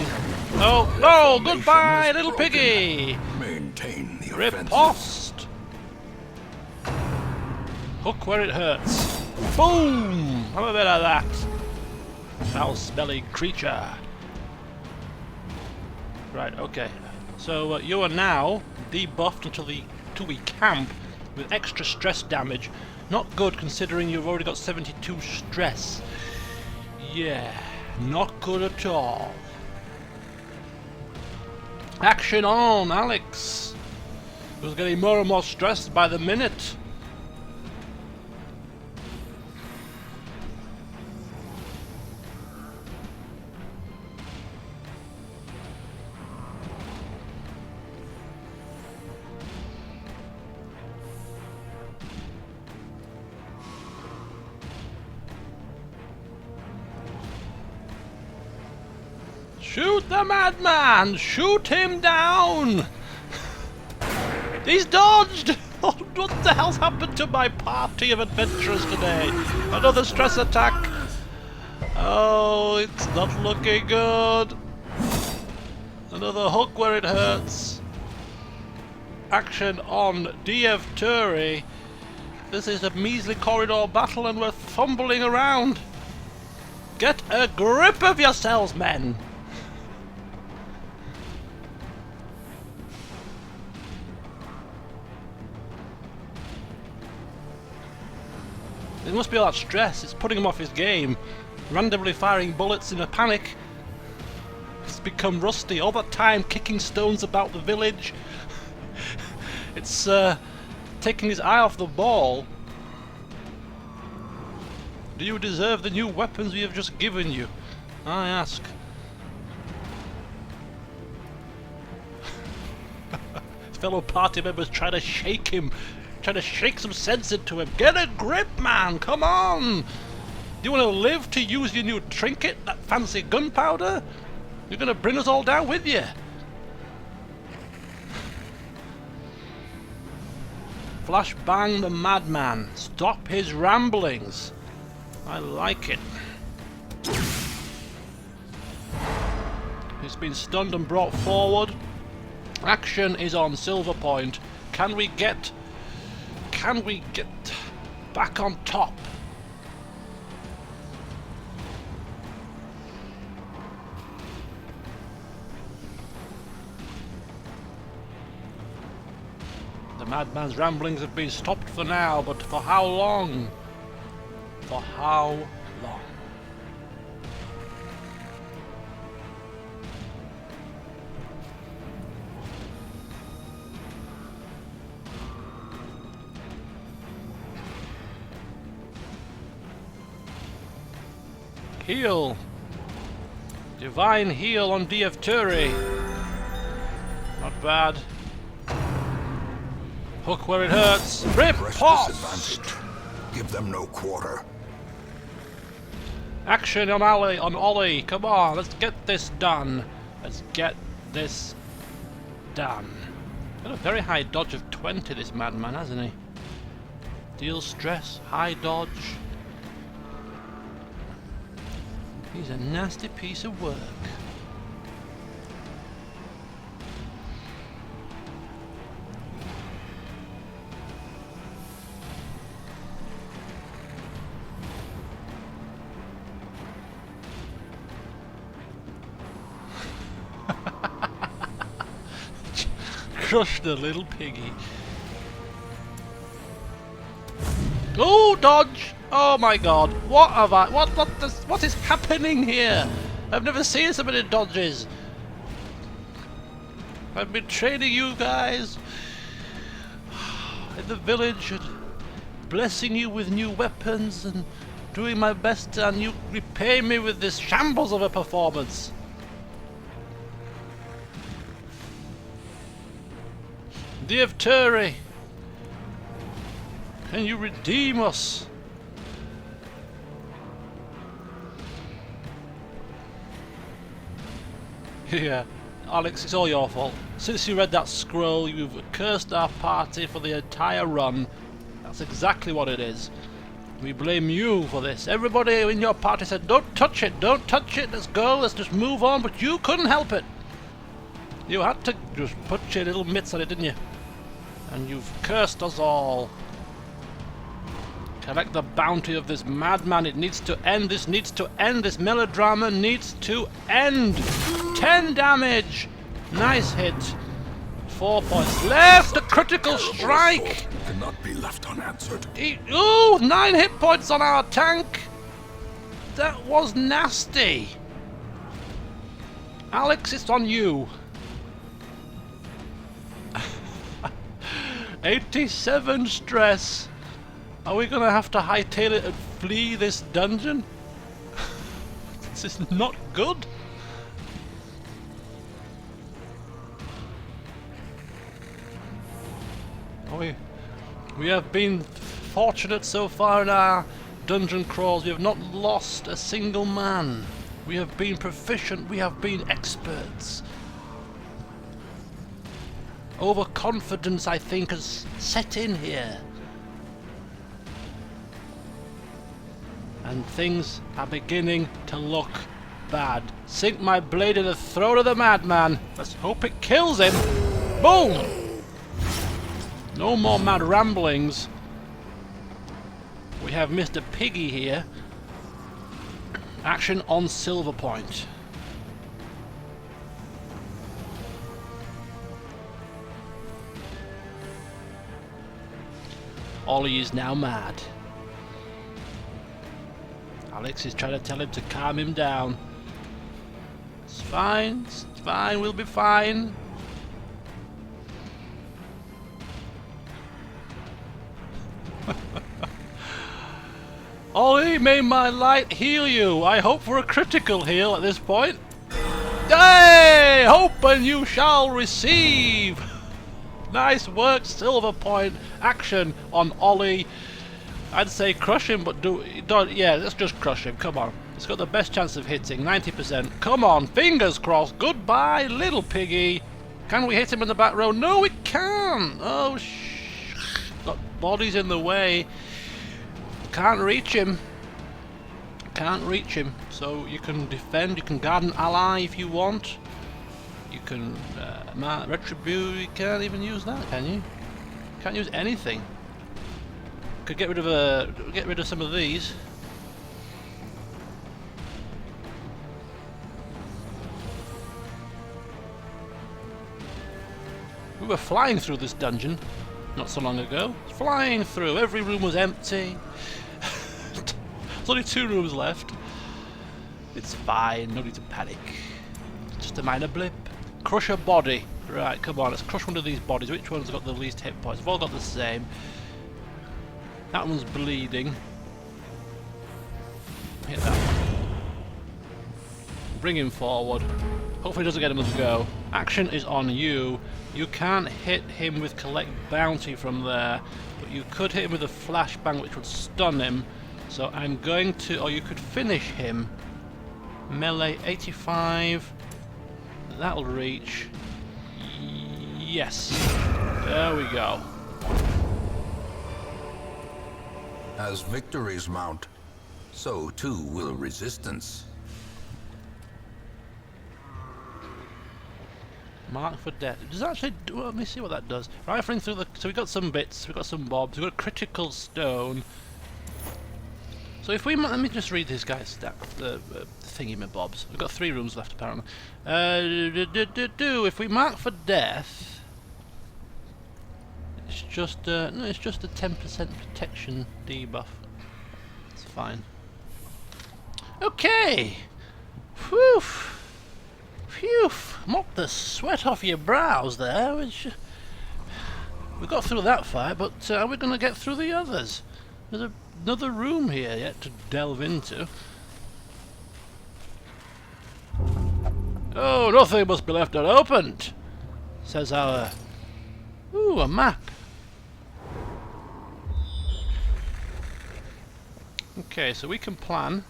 oh no, goodbye little piggy. Maintain the Riposte. Hook where it hurts. Boom! Have a bit of that. Foul smelly creature. Right, okay. So you are now debuffed until we camp with extra stress damage. Not good considering you've already got 72 stress. Yeah. Not good at all. Action on, Alex! He was getting more and more stressed by the minute. Shoot the madman! Shoot him down! He's dodged! Oh, what the hell's happened to my party of adventurers today? Another stress attack! Oh, it's not looking good! Another hook where it hurts. Action on DF Turi. This is a measly corridor battle and we're fumbling around. Get a grip of yourselves, men! It must be all that stress, it's putting him off his game. Randomly firing bullets in a panic. It's become rusty, all that time kicking stones about the village. It's taking his eye off the ball. Do you deserve the new weapons we have just given you? I ask. His fellow party members try to shake him. Trying to shake some sense into him. Get a grip, man! Come on! Do you want to live to use your new trinket, that fancy gunpowder? You're gonna bring us all down with you. Flashbang the madman. Stop his ramblings. I like it. He's been stunned and brought forward. Action is on Silver Point. Can we get back on top? The madman's ramblings have been stopped for now, but for how long? For how long? Heal. Divine heal on DF Turi. Not bad. Hook where it hurts. Rip Press disadvantage. Give them no quarter. Action on Ollie. Come on, let's get this done. Let's get this done. Got a very high dodge of 20, this madman, hasn't he? Deals stress, high dodge. He's a nasty piece of work. Crushed the little piggy. Oh, dodge! Oh my god, what have I... What is happening here? I've never seen so many dodges. I've been training you guys in the village and blessing you with new weapons and doing my best, and you repay me with this shambles of a performance. DF Turi, can you redeem us? Yeah, Alex, it's all your fault. Since you read that scroll, you've cursed our party for the entire run. That's exactly what it is. We blame you for this. Everybody in your party said, don't touch it, let's go, let's just move on, but you couldn't help it. You had to just put your little mitts on it, didn't you? And you've cursed us all. Collect the bounty of this madman. It needs to end. This needs to end. This melodrama needs to end. 10 damage. Nice hit. 4 points left. A critical strike. Cannot be left unanswered. Ooh, 9 hit points on our tank. That was nasty. Alex, it's on you. 87 stress. Are we gonna have to hightail it and flee this dungeon? This is not good. We have been fortunate so far in our dungeon crawls. We have not lost a single man. We have been proficient. We have been experts. Overconfidence, I think, has set in here. And things are beginning to look bad. Sink my blade in the throat of the madman. Let's hope it kills him. Boom! No more mad ramblings. We have Mr. Piggy here. Action on Silver Point. Ollie is now mad. Alex is trying to tell him to calm him down. It's fine, we'll be fine. Ollie, may my light heal you. I hope for a critical heal at this point. Hey! Hope and you shall receive. Nice work, Silver Point. Action on Ollie. I'd say crush him, but don't. Yeah, let's just crush him. Come on, It's got the best chance of hitting, 90%. Come on, fingers crossed. Goodbye, little piggy. Can we hit him in the back row? No, we can't. Oh, got bodies in the way. Can't reach him. Can't reach him. So you can defend, you can guard an ally if you want. You can retribute. You can't even use that, can you? Can't use anything. Could get rid of some of these. We were flying through this dungeon not so long ago. Flying through. Every room was empty. There's only 2 rooms left. It's fine. No need to panic. Just a minor blip. Crush a body. Right, come on. Let's crush one of these bodies. Which one's got the least hit points? We've all got the same. That one's bleeding. Hit that one. Bring him forward. Hopefully he doesn't get another go. Action is on you. You can't hit him with collect bounty from there, but you could hit him with a flashbang which would stun him. So I'm going to, or you could finish him. Melee 85. That'll reach. Yes. There we go. As victories mount, so too will resistance. Mark for death. Does that actually do, let me see what that does. Rifling through the, so we got some bits, we got some bobs, we got a critical stone. So if we, let me just read this guy's stat, the thingy-mabobs. We've got 3 rooms left apparently. If we mark for death, it's just no, it's just a 10% protection debuff. It's fine. Okay. Whew. Phew! Mopped the sweat off your brows there. We got through that fight, but are we going to get through the others? There's another room here yet to delve into. Oh, nothing must be left unopened, says our... Ooh, a map. Okay, so we can plan.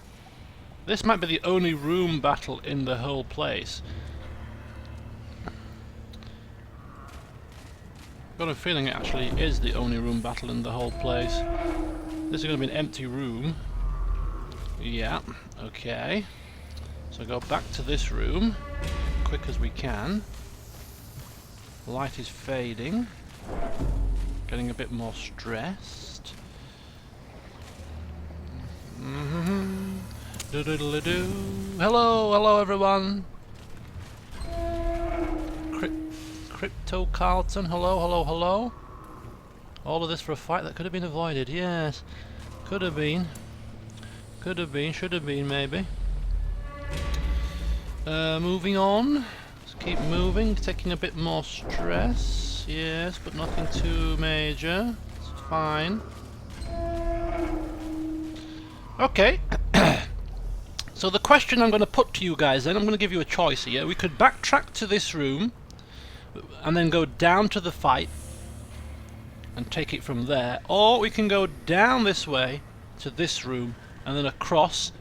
This might be the only room battle in the whole place. Got a feeling it actually is the only room battle in the whole place. This is going to be an empty room. Yeah, okay. So go back to this room, quick as we can. Light is fading. Getting a bit more stressed. Do-do-do-do-do. Hello everyone. Crypto Carlton, hello. All of this for a fight that could have been avoided, yes. Could have been, should have been maybe. Moving on. Let's keep moving, taking a bit more stress, yes, but nothing too major. It's fine. Okay. So the question I'm going to put to you guys then, I'm going to give you a choice here. We could backtrack to this room and then go down to the fight and take it from there, or we can go down this way to this room and then across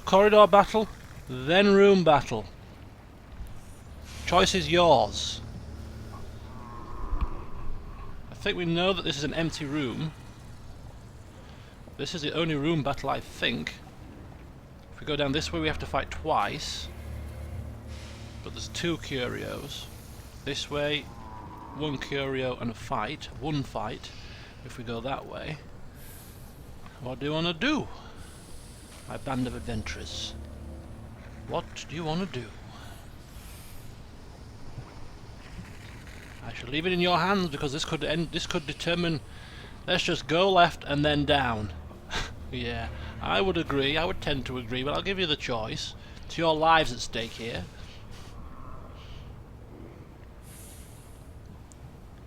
corridor battle, then room battle. Choice is yours. I think we know that this is an empty room. This is the only room battle, I think. If we go down this way we have to fight twice, but there's 2 curios. This way, 1 curio and a fight, 1 fight. If we go that way, what do you want to do, my band of adventurers? What do you want to do? I shall leave it in your hands because this could end. This could determine. Let's just go left and then down. Yeah, I would agree. I would tend to agree, but I'll give you the choice. It's your lives at stake here.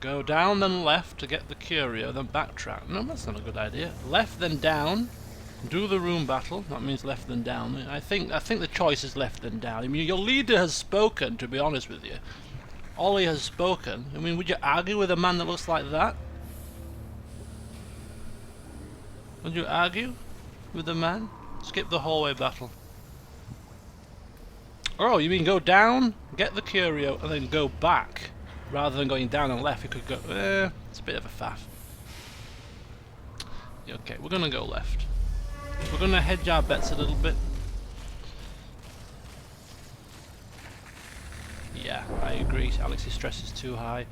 Go down then left to get the curio, then backtrack. No, that's not a good idea. Left then down. Do the room battle. That means left then down. I think the choice is left then down. I mean, your leader has spoken. To be honest with you, Ollie has spoken. I mean, would you argue with a man that looks like that? Would you argue with a man Skip the hallway battle. Oh, you mean go down, get the curio, and then go back? Rather than going down and left, you could go... it's a bit of a faff. Okay, we're going to go left. We're going to hedge our bets a little bit. Yeah, I agree. Alex's stress is too high.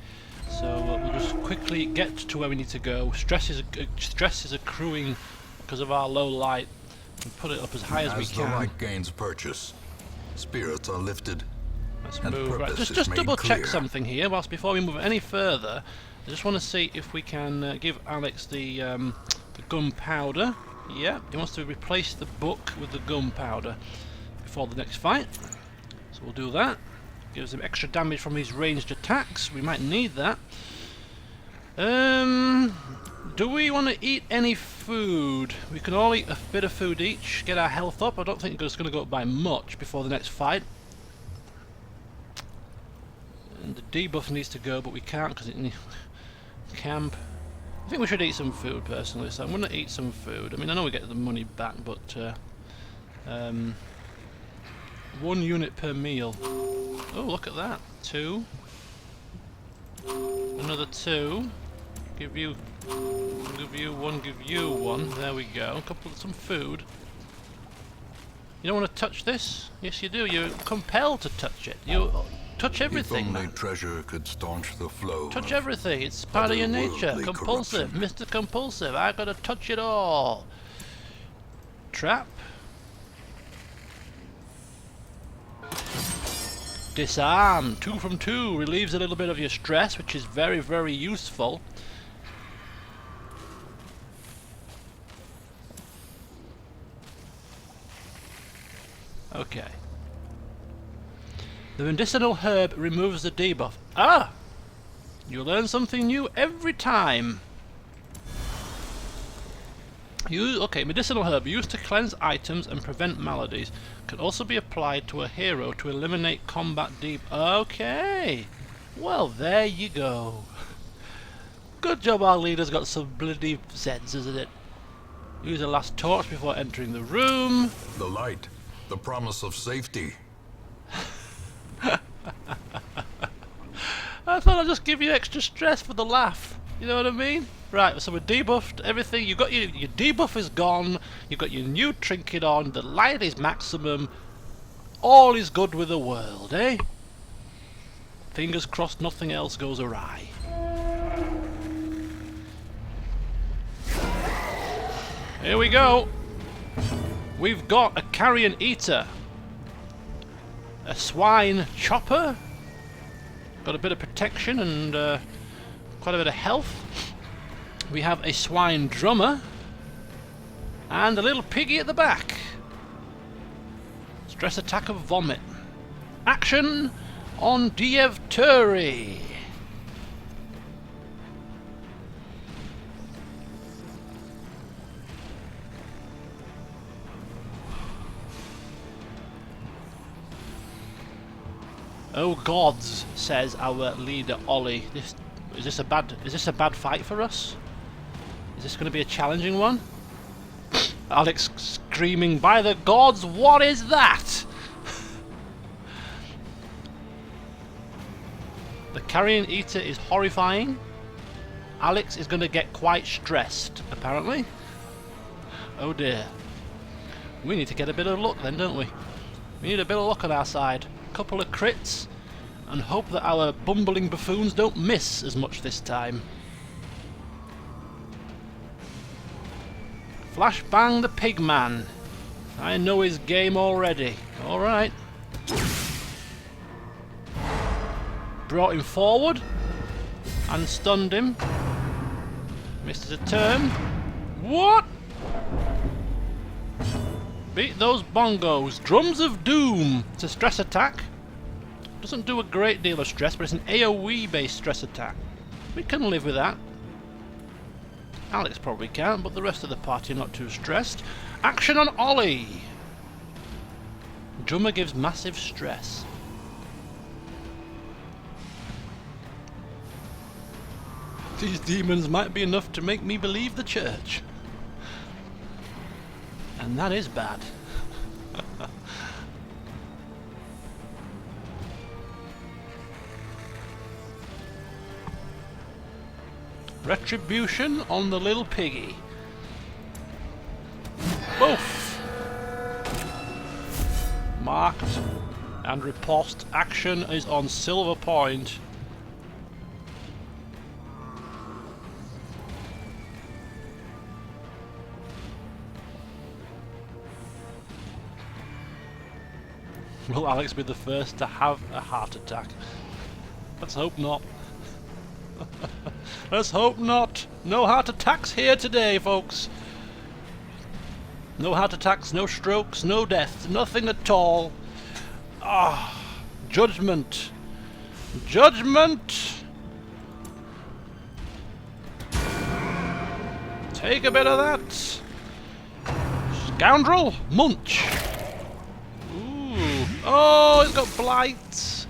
So we'll just quickly get to where we need to go. Stress is accruing because of our low light. And put it up as high as we As can. the light gains purchase, spirits are lifted. Let's and move. Right, purpose just is double made check clear. something here. Whilst before we move any further, I just want to see if we can give Alex the gunpowder. Yeah, he wants to replace the book with the gunpowder before the next fight. So we'll do that. Gives him extra damage from his ranged attacks. We might need that. Do we want to eat any food? We can all eat a bit of food each, get our health up. I don't think it's going to go up by much before the next fight. And the debuff needs to go, but we can't because it camp. I think we should eat some food personally, so I'm going to eat some food. I mean, I know we get the money back, but 1 unit per meal. Oh, look at that. 2. Another 2. Give you 1, give you 1. There we go. Some food. You don't want to touch this? Yes, you do. You're compelled to touch it. You touch everything. If only treasure could staunch the flow. Touch everything. It's part of your nature. Otherworldly Compulsive. corruption. Mr. Compulsive. I gotta touch it all. Trap. Disarm. 2 from 2. Relieves a little bit of your stress, which is very, very useful. Okay. The medicinal herb removes the debuff. Ah! You learn something new every time. Okay, medicinal herb used to cleanse items and prevent maladies. Can also be applied to a hero to eliminate combat Okay. Well, there you go. Good job our leader's got some bloody sense, isn't it? Use a last torch before entering the room. The light, the promise of safety. I thought I'd just give you extra stress for the laugh. You know what I mean? Right, so we're debuffed, everything. You've got your debuff is gone. You've got your new trinket on. The light is maximum. All is good with the world, eh? Fingers crossed nothing else goes awry. Here we go. We've got a carrion eater. A swine chopper. Got a bit of protection and quite a bit of health. We have a swine drummer. And a little piggy at the back. Stress attack of vomit. Action on Diev Turi. Oh gods, says our leader Ollie. Is this a bad fight for us? Is this going to be a challenging one? Alex screaming, by the gods, what is that? The carrion eater is horrifying. Alex is going to get quite stressed, apparently. Oh dear. We need to get a bit of luck then, don't we? We need a bit of luck on our side. Couple of crits and hope that our bumbling buffoons don't miss as much this time. Flashbang the Pigman. I know his game already. Alright. Brought him forward and stunned him. Missed a turn. What? Beat those bongos. Drums of Doom. It's a stress attack. Doesn't do a great deal of stress, but it's an AoE based stress attack. We can live with that. Alex probably can't, but the rest of the party are not too stressed. Action on Ollie. Drummer gives massive stress. These demons might be enough to make me believe the church. And that is bad. Retribution on the little piggy. Boof! Marked and riposte. Action is on Silver Point. Will Alex be the first to have a heart attack? Let's hope not. Let's hope not. No heart attacks here today, folks. No heart attacks, no strokes, no deaths, nothing at all. Ah, judgment. Judgment. Take a bit of that. Scoundrel, munch. Ooh. Oh, he's got blights.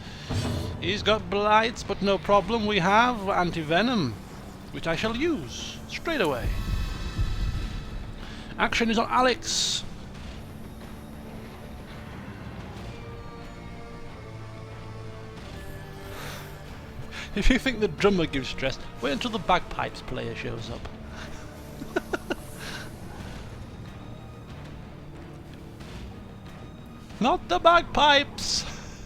He's got blights, but no problem. We have anti-venom, which I shall use straight away. Action is on Alex. If you think the drummer gives stress, wait until the bagpipes player shows up. Not the bagpipes!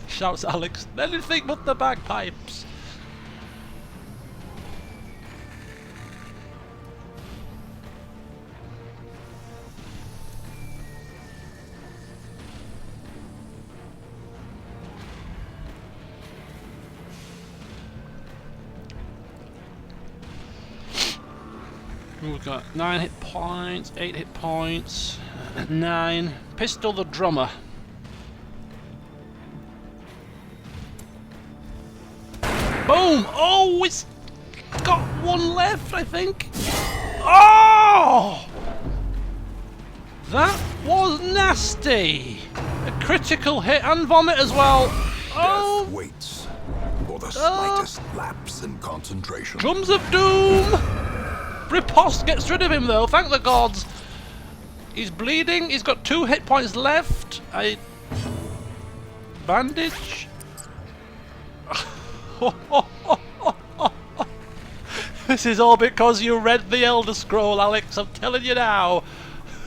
Shouts Alex. Anything but the bagpipes. We've got 9 hit points, 8 hit points, 9. Pistol the drummer. Boom! Oh, it's got 1 left, I think. Oh! That was nasty. A critical hit and vomit as well. Oh! Death waits for the slightest lapse in concentration. Drums of doom! Riposte gets rid of him though, thank the gods. He's bleeding, he's got 2 hit points left. Bandage. This is all because you read the Elder Scroll, Alex, I'm telling you now.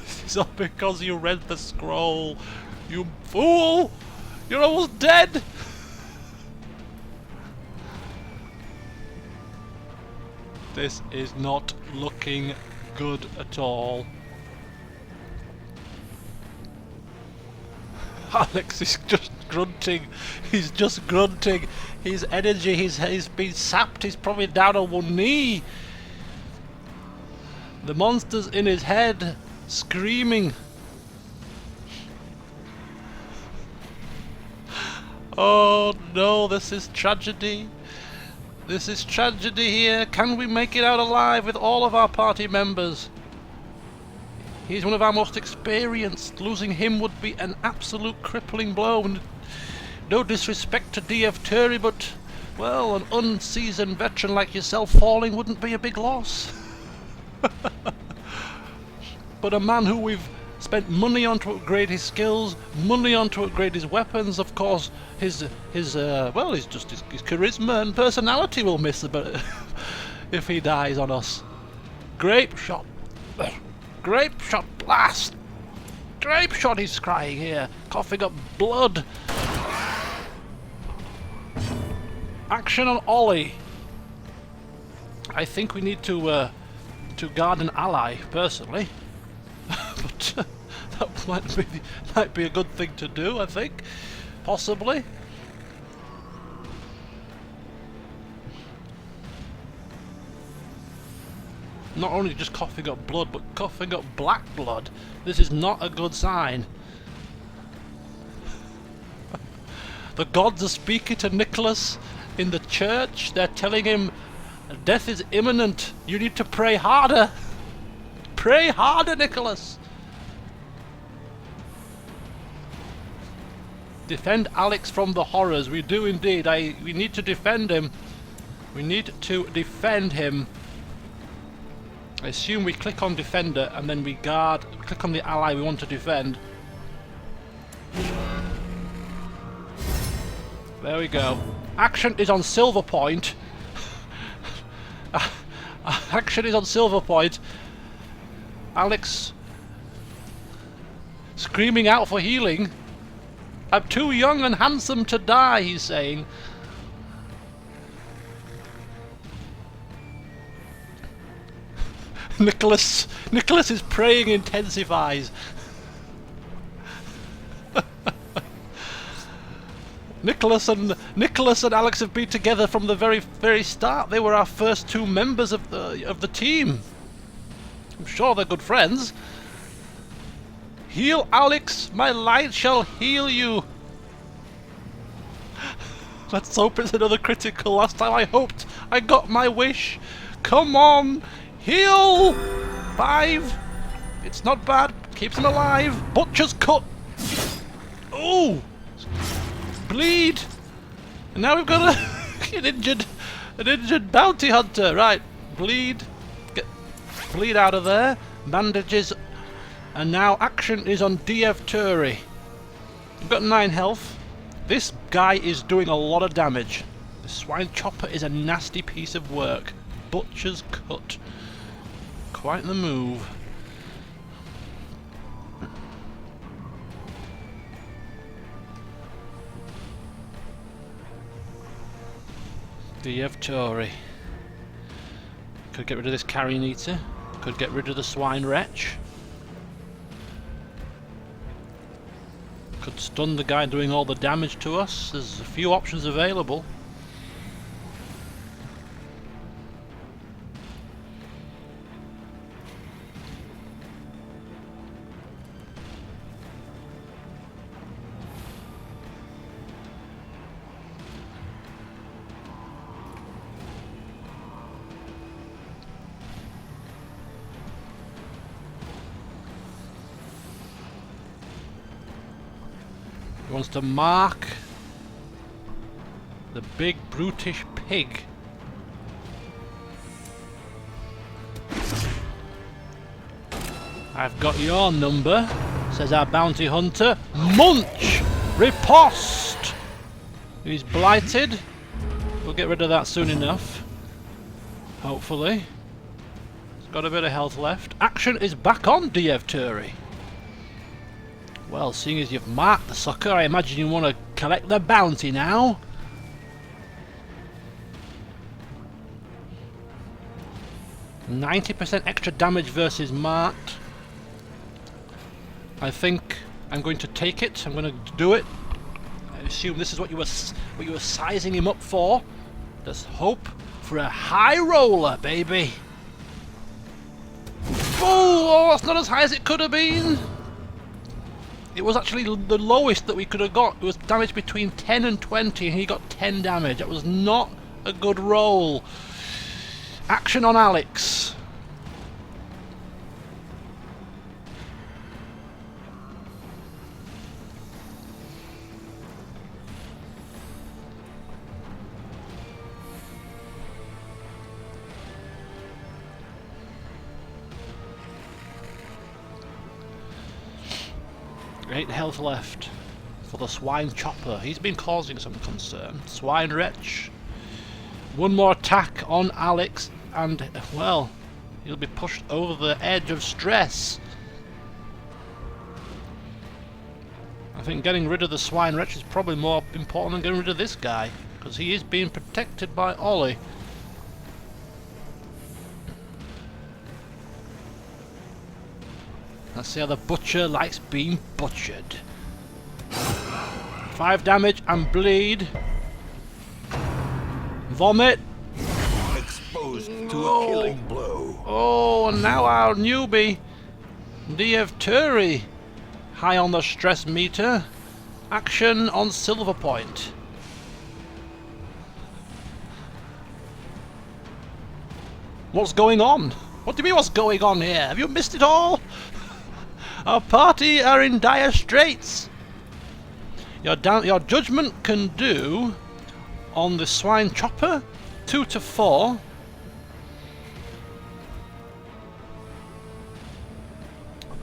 This is all because you read the scroll. You fool! You're almost dead! This is not looking good at all. Alex is just grunting. He's just grunting. His energy, he's been sapped. He's probably down on 1 knee. The monster's in his head, screaming. Oh no, this is tragedy. This is tragedy here. Can we make it out alive with all of our party members? He's one of our most experienced. Losing him would be an absolute crippling blow. And no disrespect to D.F. Turry, but, well, an unseasoned veteran like yourself falling wouldn't be a big loss. But a man who we've spent money on to upgrade his skills, money on to upgrade his weapons, of course, his charisma and personality will miss a bit if he dies on us. Grape shot. Grape shot blast. Grape shot, he's crying here, coughing up blood. Action on Ollie. I think we need to guard an ally, personally. But that might be a good thing to do, I think. Possibly. Not only just coughing up blood, but coughing up black blood. This is not a good sign. The gods are speaking to Nicholas in the church. They're telling him death is imminent. You need to pray harder. Pray harder, Nicholas. Defend Alex from the horrors. We do indeed. We need to defend him. We need to defend him. I assume we click on defender and then we click on the ally we want to defend. There we go. Action is on Silver Point. Action is on Silver Point. Alex screaming out for healing. I'm too young and handsome to die, he's saying. Nicholas's praying intensifies. Nicholas and Alex have been together from the very start. They were our first two members of the team. I'm sure they're good friends. Heal, Alex, my light shall heal you. Let's hope it's another critical. Last time I hoped I got my wish. Come on, heal. 5. It's not bad. Keeps him alive. Butcher's cut. Ooh. Bleed. And now we've got an injured bounty hunter. Right. Bleed. Get bleed out of there. Bandages. And now action is on DF Turi. We've got 9 health. This guy is doing a lot of damage. The swine chopper is a nasty piece of work. Butcher's cut. Quite the move. DF Turi. Could get rid of this carrion eater. Could get rid of the swine wretch. Could stun the guy doing all the damage to us. There's a few options available. He wants to mark the big brutish pig. I've got your number, says our bounty hunter. Munch! Riposte! He's blighted. We'll get rid of that soon enough. Hopefully. He's got a bit of health left. Action is back on DF Turi. Well, seeing as you've marked the sucker, I imagine you want to collect the bounty now. %90 extra damage versus marked. I think I'm going to take it. I'm going to do it. I assume this is what you were sizing him up for. Let's hope for a high roller, baby. Oh, that's not as high as it could have been. It was actually the lowest that we could have got. It was damage between 10 and 20 and he got 10 damage. That was not a good roll. Action on Alex. Eight health left for the swine chopper. He's been causing some concern. Swine wretch. One more attack on Alex and, well, he'll be pushed over the edge of stress. I think getting rid of the swine wretch is probably more important than getting rid of this guy, because he is being protected by Ollie. Let's see how the butcher likes being butchered. 5 damage and bleed. Vomit. Exposed to a killing blow. Oh, and now our newbie, DF Turi, high on the stress meter. Action on Silver Point. What's going on? What do you mean what's going on here? Have you missed it all? Our party are in dire straits. Your judgment can do on the swine chopper 2 to 4.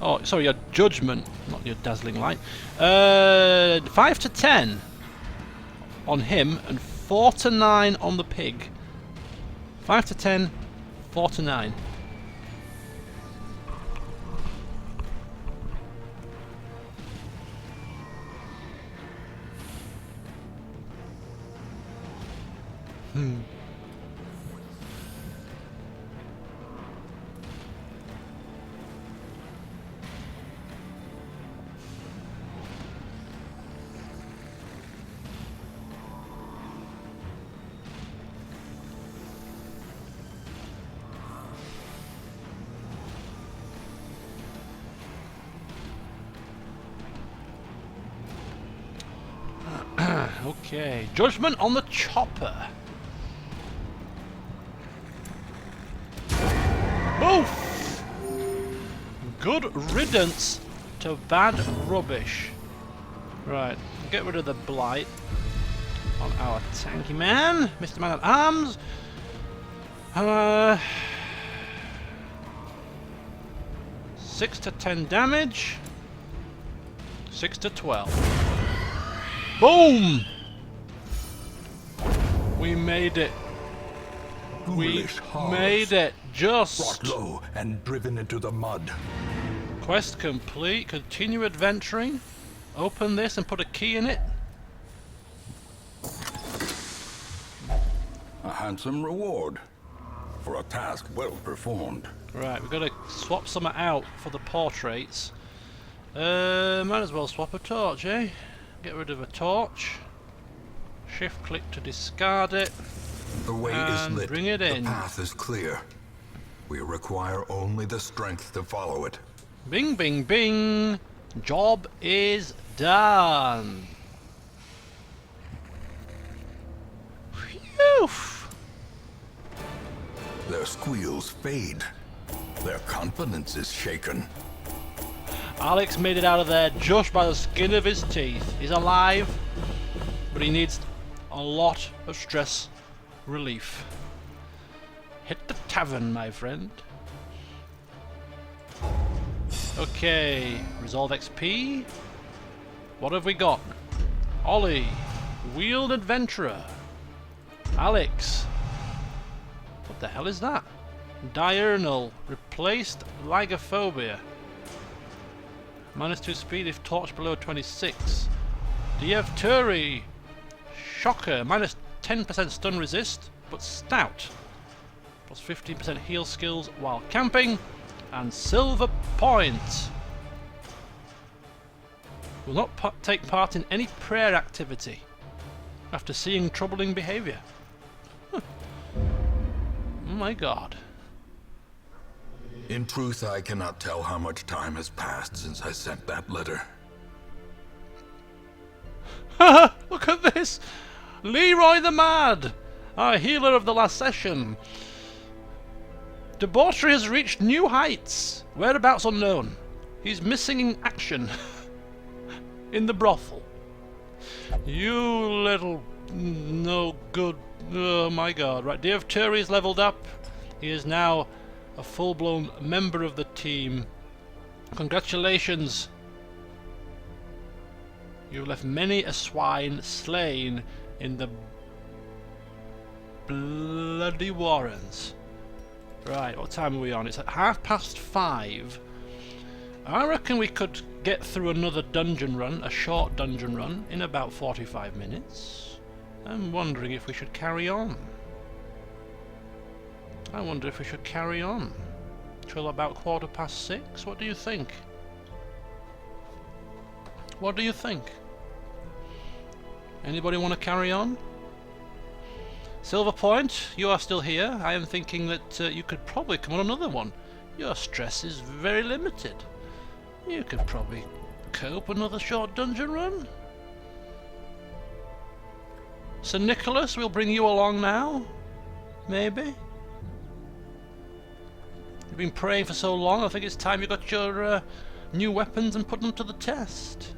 Oh, sorry, your judgment, not your dazzling light. 5 to 10 on him, and 4 to 9 on the pig. 5 to 10, 4 to 9. Okay, judgment on the chopper. Oof! Good riddance to bad rubbish. Right, get rid of the blight on our tanky man, Mr. Man at Arms. 6 to 10 damage. 6 to 12. Boom! We made it. We made it. Just. Brought low and driven into the mud. Quest complete. Continue adventuring. Open this and put a key in it. A handsome reward for a task well performed. Right, we've got to swap some out for the portraits. Might as well swap a torch, eh? Get rid of a torch. Shift click to discard it. The way And is lit. bring it in. The path is clear. We require only the strength to follow it. Bing, bing, bing. Job is done. Phew. Their squeals fade. Their confidence is shaken. Alex made it out of there just by the skin of his teeth. He's alive, but he needs a lot of stress relief. Hit the tavern, my friend. Okay, resolve XP. What have we got? Ollie, wheeled adventurer. Alex. What the hell is that? Diurnal, replaced Lygophobia. -2 speed if torch below 26. DF Turi, Shocker, -10% stun resist, but stout. +15% heal skills while camping. And Silver Point. Will not take part in any prayer activity after seeing troubling behaviour. Huh. Oh my god. In truth, I cannot tell how much time has passed since I sent that letter. Look at this! Leroy the Mad! Our healer of the last session. Debauchery has reached new heights. Whereabouts unknown. He's missing in action. In the brothel. You little no good. Oh my god. Right, DF Turi is leveled up. He is now a full-blown member of the team. Congratulations. You left many a swine slain in the bloody warrens. Right, what time are we on? It's at 5:30. I reckon we could get through another dungeon run, a short dungeon run, in about 45 minutes. I'm wondering if we should carry on. I wonder if we should carry on till about 6:15. What do you think? What do you think? Anybody want to carry on? Silver Point, you are still here. I am thinking that you could probably come on another one. Your stress is very limited. You could probably cope another short dungeon run. Sir Nicholas, we'll bring you along now. Maybe. You've been praying for so long, I think it's time you got your new weapons and put them to the test.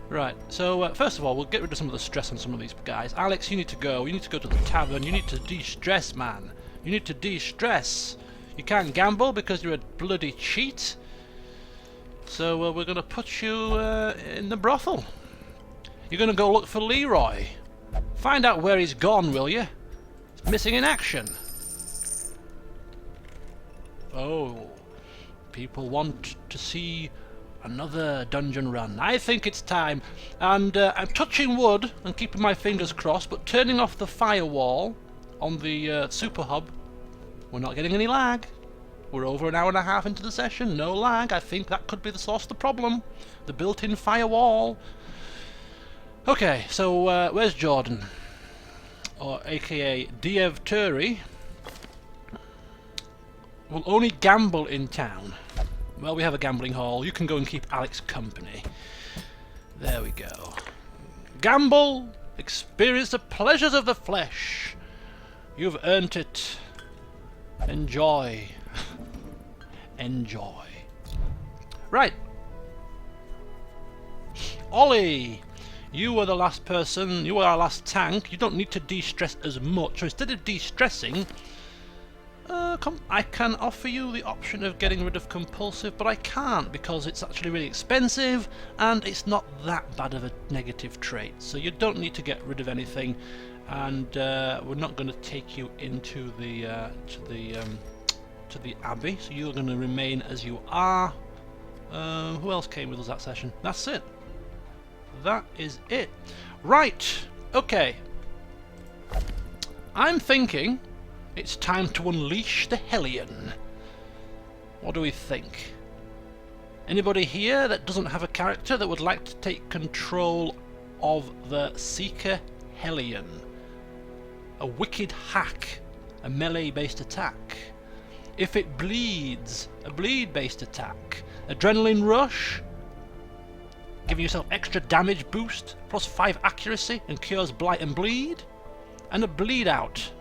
Right, so first of all, we'll get rid of some of the stress on some of these guys. Alex, you need to go. You need to go to the tavern. You need to de-stress, man. You need to de-stress. You can't gamble because you're a bloody cheat. So we're going to put you in the brothel. You're going to go look for Leroy. Find out where he's gone, will you? He's missing in action. Oh, people want to see another dungeon run. I think it's time. And I'm touching wood and keeping my fingers crossed, but turning off the firewall on the Super Hub, we're not getting any lag. We're over an hour and a half into the session, no lag. I think that could be the source of the problem. The built-in firewall. Okay, so where's Jordan? Or aka Diev Turi. Will only gamble in town. Well, we have a gambling hall. You can go and keep Alex company. There we go. Gamble! Experience the pleasures of the flesh. You've earned it. Enjoy. Enjoy. Right. Ollie! You were the last person, you were our last tank. You don't need to de-stress as much. So instead of de-stressing, I can offer you the option of getting rid of compulsive, but I can't because it's actually really expensive and it's not that bad of a negative trait. So you don't need to get rid of anything, and we're not going to take you into the to the Abbey. So you're going to remain as you are. Who else came with us that session? That's it. That is it. Right. Okay. I'm thinking it's time to unleash the Hellion. What do we think? Anybody here that doesn't have a character that would like to take control of the Seeker Hellion? A wicked hack, a melee-based attack. If it bleeds, a bleed-based attack. Adrenaline rush, giving yourself extra damage boost, plus 5 accuracy and cures blight and bleed. And a bleed out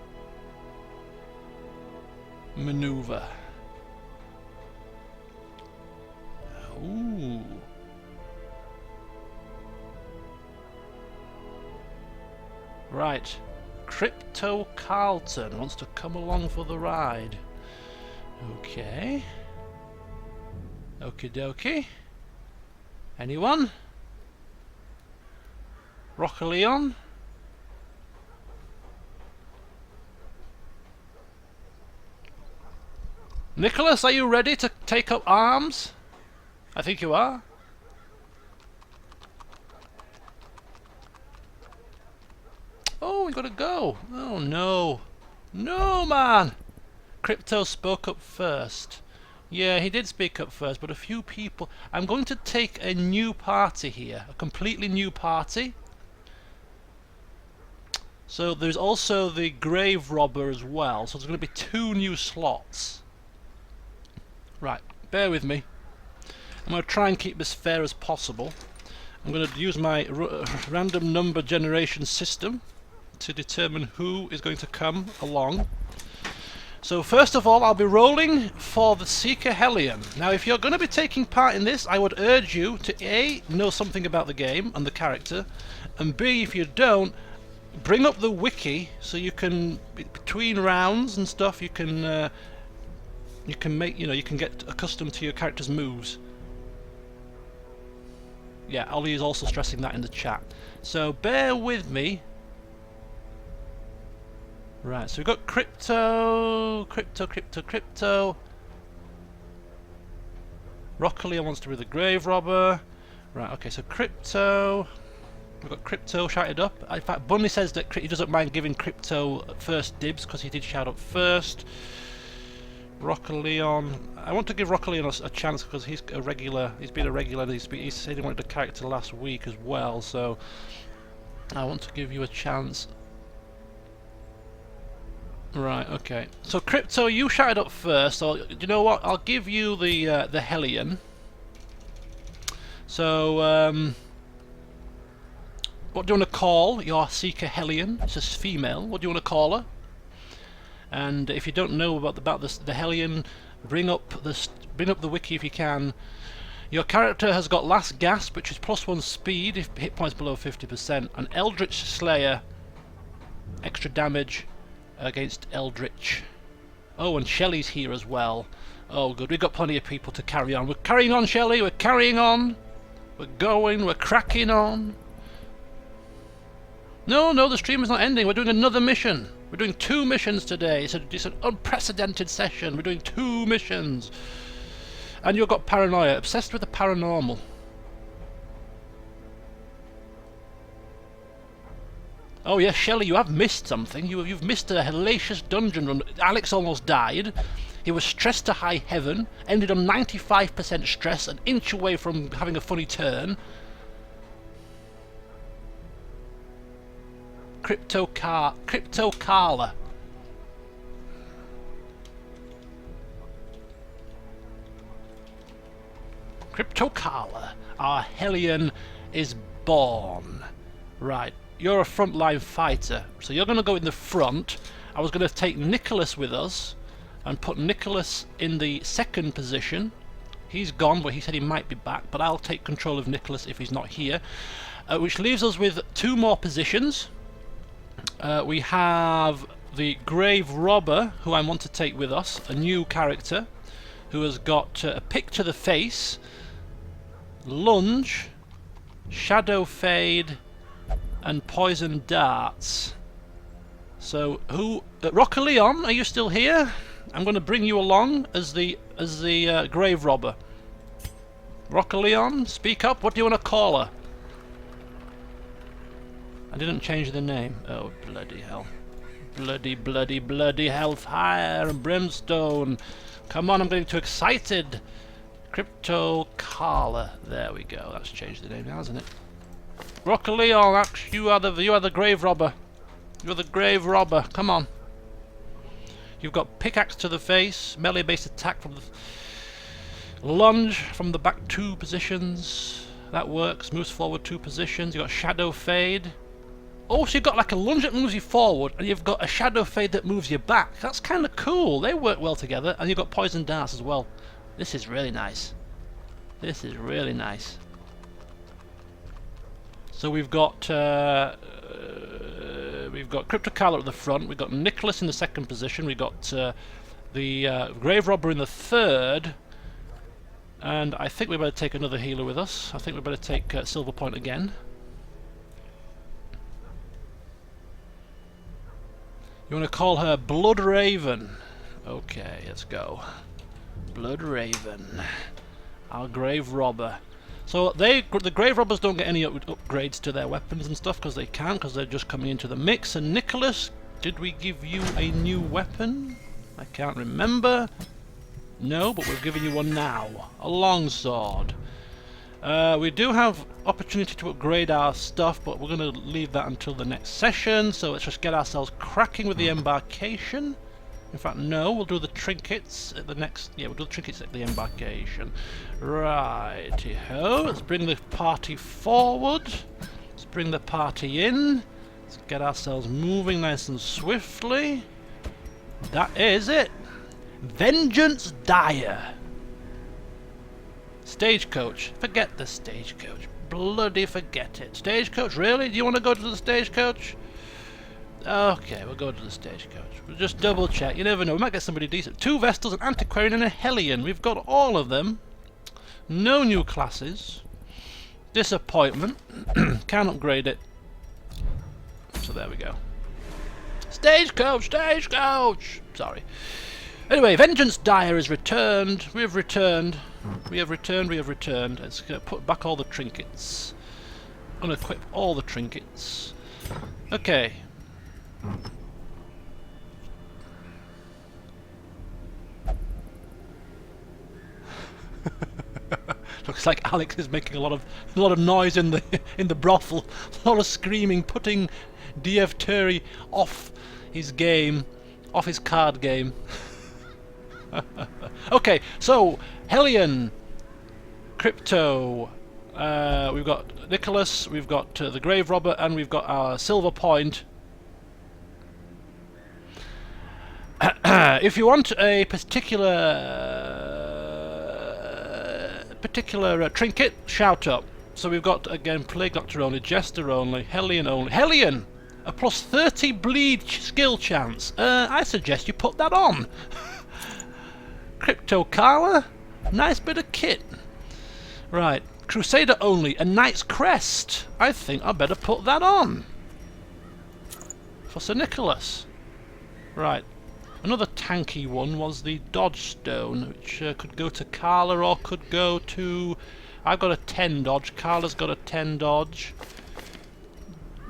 maneuver. Ooh. Right. Crypto Carlton wants to come along for the ride. Okay. Okie dokie. Anyone? Rockaleon? Nicholas, are you ready to take up arms? I think you are. Oh, we gotta go. Oh no. No, man! Crypto spoke up first. Yeah, he did speak up first, but a few people... I'm going to take a new party here. A completely new party. So there's also the Grave Robber as well. So there's going to be 2 new slots. Right, bear with me. I'm going to try and keep this fair as possible. I'm going to use my random number generation system to determine who is going to come along. So first of all, I'll be rolling for the Seeker Hellion. Now, if you're going to be taking part in this, I would urge you to A, know something about the game and the character, and B, if you don't, bring up the wiki so you can, between rounds and stuff, you can make, you can get accustomed to your character's moves. Yeah, Ollie is also stressing that in the chat. So bear with me. Right, so we've got Crypto. Rockaleon wants to be the Grave Robber. Right, okay, so Crypto. We've got Crypto shouted up. In fact, Bunny says that he doesn't mind giving Crypto first dibs because he did shout up first. Rockaleon. I want to give Rockaleon a chance because he's a regular. He's been a regular. He said he wanted a character last week as well, so I want to give you a chance. Right, okay. So Crypto, you shouted up first, so you know what? I'll give you the Hellion. So what do you want to call your Seeker Hellion? It's a female. What do you want to call her? And if you don't know about the Hellion, bring up the wiki if you can. Your character has got Last Gasp, which is +1 speed if hit points below 50%, and Eldritch Slayer, extra damage against Eldritch. Oh, and Shelley's here as well. Oh, good. We've got plenty of people to carry on. We're carrying on, Shelley. We're carrying on. We're going. We're cracking on. No, the stream is not ending. We're doing another mission. We're doing 2 missions today. It's an unprecedented session. We're doing 2 missions. And you've got paranoia. Obsessed with the paranormal. Oh yes, Shelley, you have missed something. You've missed a hellacious dungeon run. Alex almost died. He was stressed to high heaven, ended on 95% stress, an inch away from having a funny turn. Crypto-Carla. Crypto-Carla. Our Hellion is born. Right. You're a frontline fighter, so you're going to go in the front. I was going to take Nicholas with us and put Nicholas in the second position. He's gone, but he said he might be back, but I'll take control of Nicholas if he's not here. Which leaves us with 2 more positions. We have the Grave Robber, who I want to take with us, a new character, who has got a pick to the face, lunge, shadow fade, and poison darts. So who? Rocker Leon, are you still here? I'm going to bring you along as the Grave Robber. Rocker Leon, speak up. What do you want to call her? I didn't change the name. Oh bloody hell! Bloody hellfire and brimstone! Come on, I'm getting too excited. Crypto-Carla. There we go. That's changed the name now, hasn't it? Rocker Leon, you are the Grave Robber. You're the Grave Robber. Come on. You've got pickaxe to the face, melee-based attack from the lunge from the back 2 positions. That works. Moves forward 2 positions. You've got shadow fade. Oh, so you've got like a lunge that moves you forward, and you've got a shadow fade that moves you back. That's kind of cool. They work well together, and you've got poison darts as well. This is really nice. This is really nice. So we've got Crypto-Carla at the front. We've got Nicholas in the second position. We've got the Grave Robber in the third. And I think we better take another healer with us. I think we better take Silver Point again. You want to call her Blood Raven? Okay, let's go. Blood Raven, our Grave Robber. So the Grave Robbers don't get any upgrades to their weapons and stuff because they can't, because they're just coming into the mix. And Nicholas, did we give you a new weapon? I can't remember. No, but we've given you one now. A longsword. We do have opportunity to upgrade our stuff, but we're going to leave that until the next session. So let's just get ourselves cracking with the embarkation. In fact, no, we'll do the trinkets at the next... Yeah, we'll do the trinkets at the embarkation. Righty-ho. Let's bring the party forward. Let's bring the party in. Let's get ourselves moving nice and swiftly. That is it. Vengeance Dire. Stagecoach. Forget the stagecoach. Bloody forget it. Stagecoach, really? Do you want to go to the stagecoach? Okay, we'll go to the stagecoach. We'll just double check. You never know. We might get somebody decent. 2 Vestals, an Antiquarian, and a Hellion. We've got all of them. No new classes. Disappointment. Can't upgrade it. So there we go. Stagecoach! Stagecoach! Sorry. Anyway, Vengeance Dire is returned. We have returned. We have returned. We have returned. Let's put back all the trinkets. Unequip all the trinkets. Okay. Looks like Alex is making a lot of noise in the brothel. A lot of screaming, putting DF Turi off his game, off his card game. Okay, so Hellion, Crypto. We've got Nicholas. We've got the Grave Robber, and we've got our Silver Point. If you want a particular trinket, shout up. So we've got again Plague Doctor only, Jester only, Hellion only. Hellion, a +30 bleed skill chance. I suggest you put that on. Crypto Carla. Nice bit of kit. Right. Crusader only. A Knight's Crest. I think I better put that on. For Sir Nicholas. Right. Another tanky one was the Dodge Stone, which could go to Carla or could go to... I've got a 10 dodge, Carla's got a 10 dodge.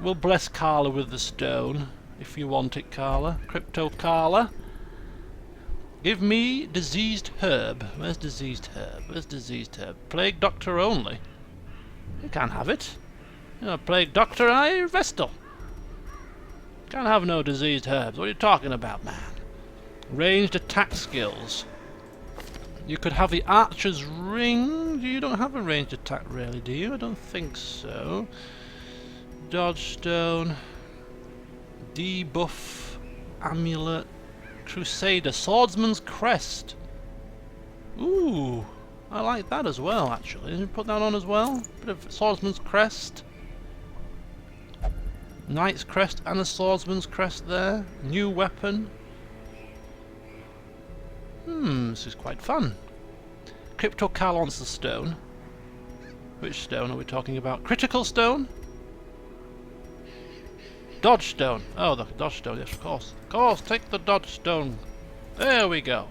We'll bless Carla with the stone, if you want it, Carla. Crypto Carla. Give me Diseased Herb. Where's Diseased Herb? Where's Diseased Herb? Plague Doctor only. You can't have it. You're a Plague Doctor, are you, Vestal? Can't have no Diseased Herbs. What are you talking about, man? Ranged attack skills. You could have the Archer's Ring. You don't have a ranged attack, really, do you? I don't think so. Dodge Stone. Debuff. Amulet. Crusader. Swordsman's Crest. Ooh. I like that as well, actually. Did you put that on as well? Bit of Swordsman's Crest. Knight's Crest and a Swordsman's Crest there. New weapon. This is quite fun. Crypto Carlon's the stone. Which stone are we talking about? Critical Stone? Dodge Stone. Oh, the Dodge Stone, yes, of course. Of course, take the Dodge Stone. There we go.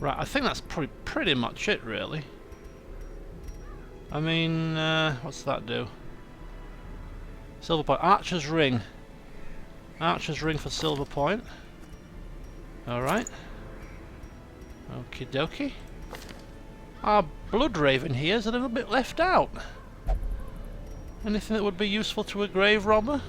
Right, I think that's pretty much it, really. I mean, what's that do? Silver Point. Archer's Ring. Archer's Ring for Silver Point. Alright. Okie dokie. Our Blood Raven here is a little bit left out. Anything that would be useful to a grave robber?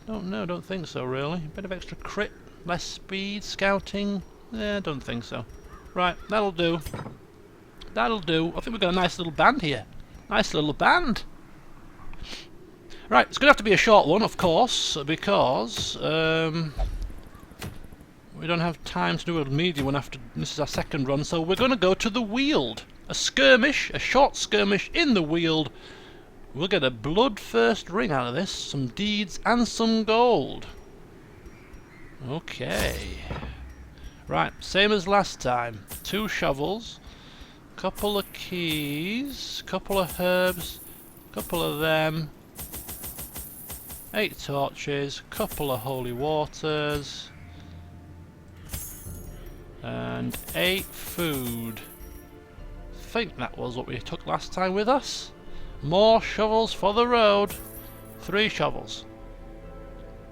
Don't know, don't think so really. A bit of extra crit, less speed, scouting. Yeah, don't think so. Right, that'll do. That'll do. I think we've got a nice little band here. Nice little band. Right, it's going to have to be a short one, of course, because we don't have time to do a medium one after this is our second run, so we're going to go to the Weald. A skirmish, a short skirmish in the Weald. We'll get a blood-first ring out of this, some deeds and some gold. Okay. Right, same as last time. 2 shovels, couple of keys, couple of herbs, couple of them, 8 torches, couple of holy waters, and 8 food. I think that was what we took last time with us. More shovels for the road. 3 shovels.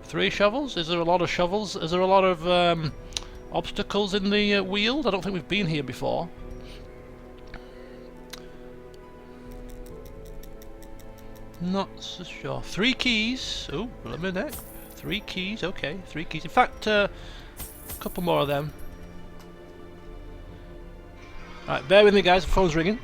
3 shovels? Is there a lot of shovels? Is there a lot of obstacles in the Weald? I don't think we've been here before. Not so sure. 3 keys. Oh, a minute. 3 keys. Okay, 3 keys. In fact, a couple more of them. Right, bear with me, guys. The phone's ringing.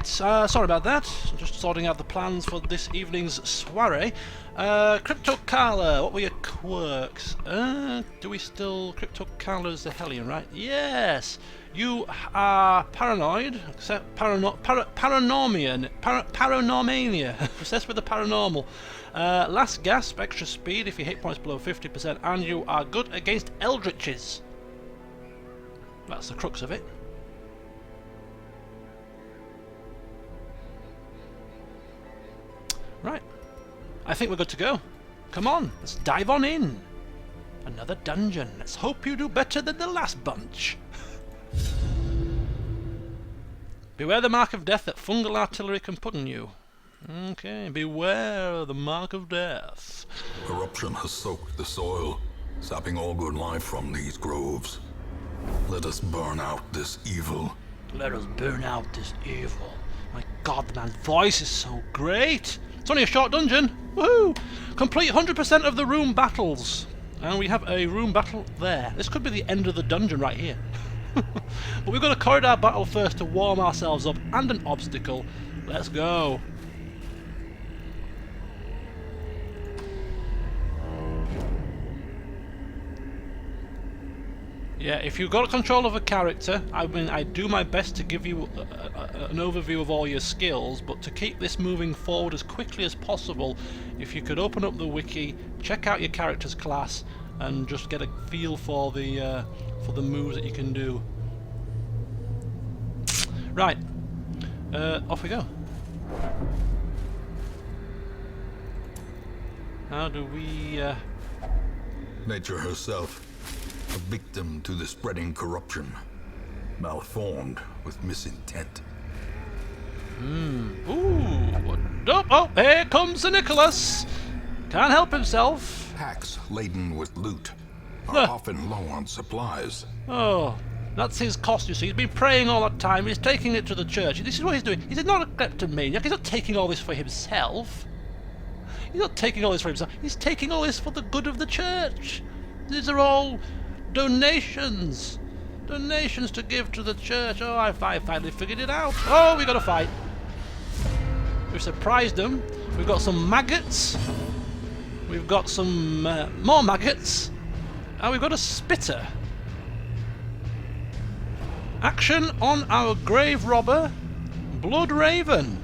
Right, sorry about that. Just sorting out the plans for this evening's soiree. Crypto Carla, what were your quirks? Do we still... Crypto Carla's the Hellion, right? Yes! You are paranoid, paranormania, obsessed with the paranormal. Last gasp, extra speed if your hit points below 50%, and you are good against eldritches. That's the crux of it. Right, I think we're good to go. Come on, let's dive on in. Another dungeon. Let's hope you do better than the last bunch. Beware the mark of death that fungal artillery can put on you. Okay, beware the mark of death. Corruption has soaked the soil, sapping all good life from these groves. Let us burn out this evil. Let us burn out this evil. My god, the man's voice is so great. It's only a short dungeon. Woohoo! Complete 100% of the room battles. And we have a room battle there. This could be the end of the dungeon right here. But we've got a corridor battle first to warm ourselves up and an obstacle. Let's go. Yeah, if you've got control of a character, I mean, I do my best to give you an overview of all your skills, but to keep this moving forward as quickly as possible, if you could open up the wiki, check out your character's class, and just get a feel for the moves that you can do. Right, off we go. How do we... Nature herself, a victim to the spreading corruption, malformed with misintent. Ooh, what up? Oh, here comes Sir Nicholas! Can't help himself. Packs laden with loot are often low on supplies. Oh, that's his cost, you see. He's been praying all that time. He's taking it to the church. This is what he's doing. He's not a kleptomaniac. He's not taking all this for himself. He's not taking all this for himself. He's taking all this for the good of the church. These are all donations. Donations to give to the church. Oh, I finally figured it out. Oh, we got to fight. We've surprised them. We've got some maggots. We've got some more maggots. And we've got a spitter. Action on our grave robber, Blood Raven.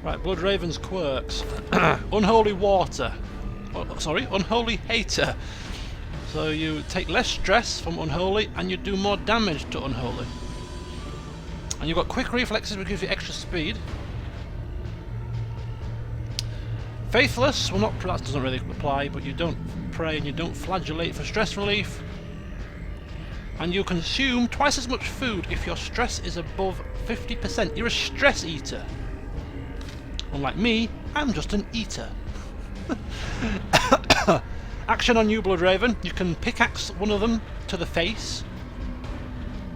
Right, Blood Raven's quirks. Unholy water. Oh, sorry, unholy hater. So you take less stress from unholy and you do more damage to unholy. And you've got quick reflexes which gives you extra speed. Faithless, well, that doesn't really apply, but you don't pray and you don't flagellate for stress relief. And you consume twice as much food if your stress is above 50%. You're a stress eater. Unlike me, I'm just an eater. Action on you, Blood Raven. You can pickaxe one of them to the face.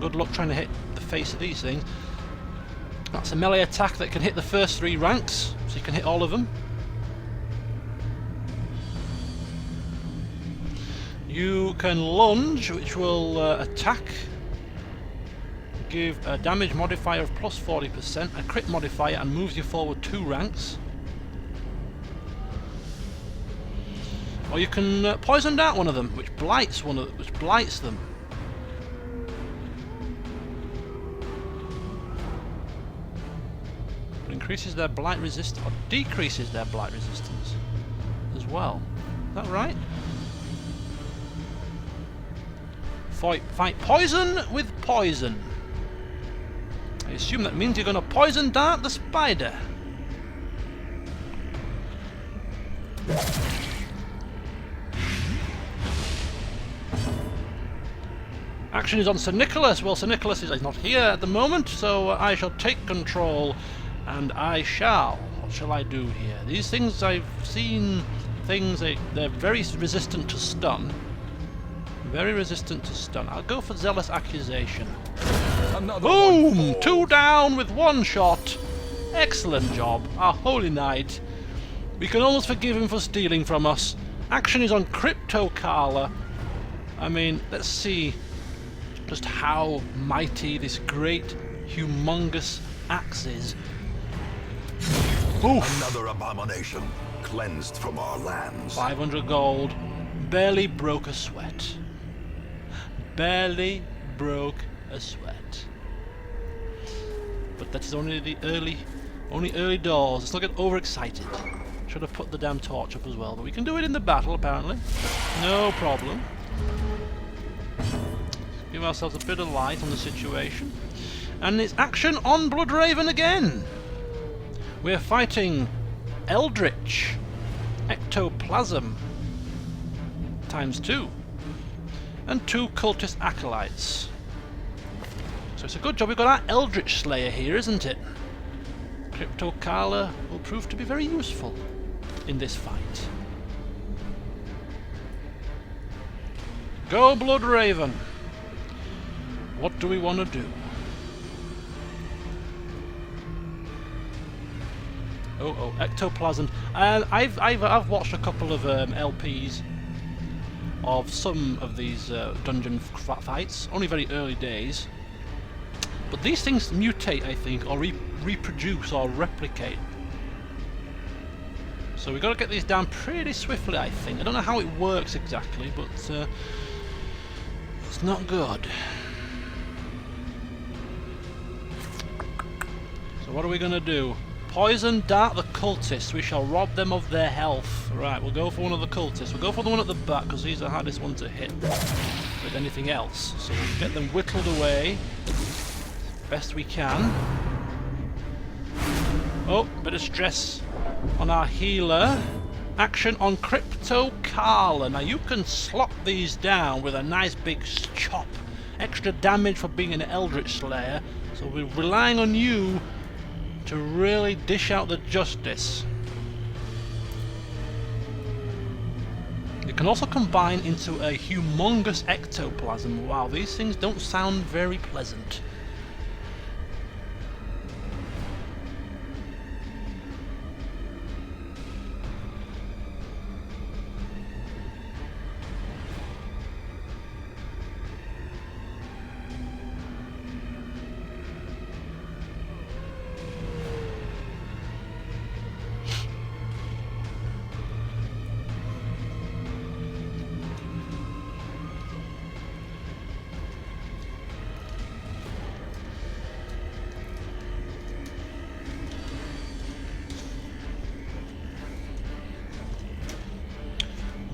Good luck trying to hit the face of these things. That's a melee attack that can hit the first 3 ranks, so you can hit all of them. You can lunge, which will attack, give a damage modifier of plus 40%, a crit modifier, and moves you forward 2 ranks. Or you can poison dart one of them, which blights them. It increases their blight resistance or decreases their blight resistance as well. Is that right? Fight poison with poison. I assume that means you're going to poison dart the spider. Action is on Sir Nicholas. Well, Sir Nicholas is not here at the moment, so I shall take control, and I shall. What shall I do here? These things, I've seen things, they're very resistant to stun. Very resistant to stun. I'll go for Zealous Accusation. Boom! 2 down with 1 shot. Excellent job. Our Holy Knight. We can almost forgive him for stealing from us. Action is on Crypto Carla. I mean, let's see just how mighty this great, humongous axe is. Oof! Another abomination cleansed from our lands. 500 gold. Barely broke a sweat. Barely broke a sweat. But that is only the early doors. Let's not get overexcited. Should have put the damn torch up as well, but we can do it in the battle apparently. No problem. Give ourselves a bit of light on the situation. And it's action on Bloodraven again! We're fighting Eldritch Ectoplasm ×2 and 2 cultist acolytes. So it's a good job we've got our Eldritch Slayer here, isn't it? Crypto Carla will prove to be very useful in this fight. Go Bloodraven! What do we want to do? Oh, Ectoplasm. I've watched a couple of LPs of some of these dungeon fights, only very early days. But these things mutate, I think, or reproduce or replicate. So we've got to get these down pretty swiftly, I think. I don't know how it works exactly, but it's not good. So what are we going to do? Poison dart the cultists. We shall rob them of their health. Right, we'll go for one of the cultists. We'll go for the one at the back because he's the hardest one to hit with anything else. So we'll get them whittled away best we can. Oh, bit of stress on our healer. Action on Crypto Carla. Now you can slot these down with a nice big chop. Extra damage for being an Eldritch Slayer. So we're relying on you to really dish out the justice. It can also combine into a humongous ectoplasm. Wow, these things don't sound very pleasant.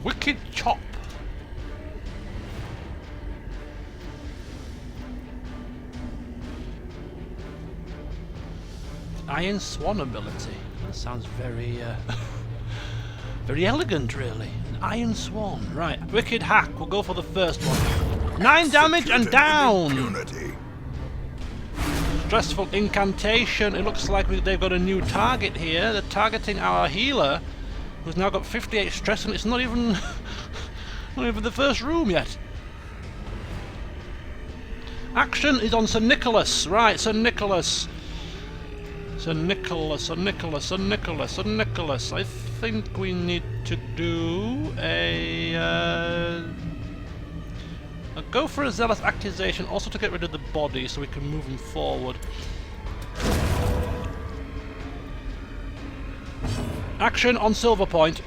Wicked Chop. Iron Swan ability. That sounds very, very elegant, really. An Iron Swan. Right. Wicked Hack. We'll go for the first one. 9 damage and down. Impunity. Stressful incantation. It looks like they've got a new target here. They're targeting our healer, who's now got 58 stress, and it's not even not even the first room yet. Action is on Sir Nicholas. Right, Sir Nicholas. Sir Nicholas, Sir Nicholas, Sir Nicholas, Sir Nicholas. I think we need to do a go for a Zealous Accusation, also to get rid of the body so we can move him forward. Action on Silver Point.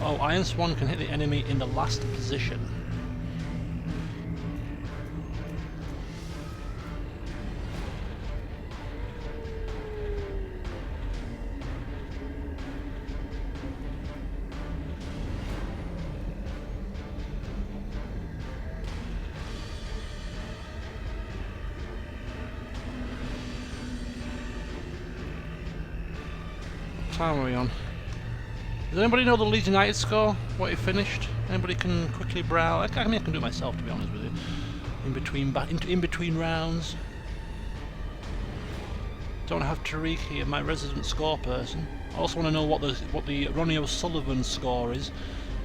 Oh, Iron Swan can hit the enemy in the last position. What time are we on? Does anybody know the Leeds United score? What it finished? Anybody can quickly browse? I mean, I can do it myself, to be honest with you. In between rounds. Don't have Tariq here, my resident score person. I also want to know what the Ronnie O'Sullivan score is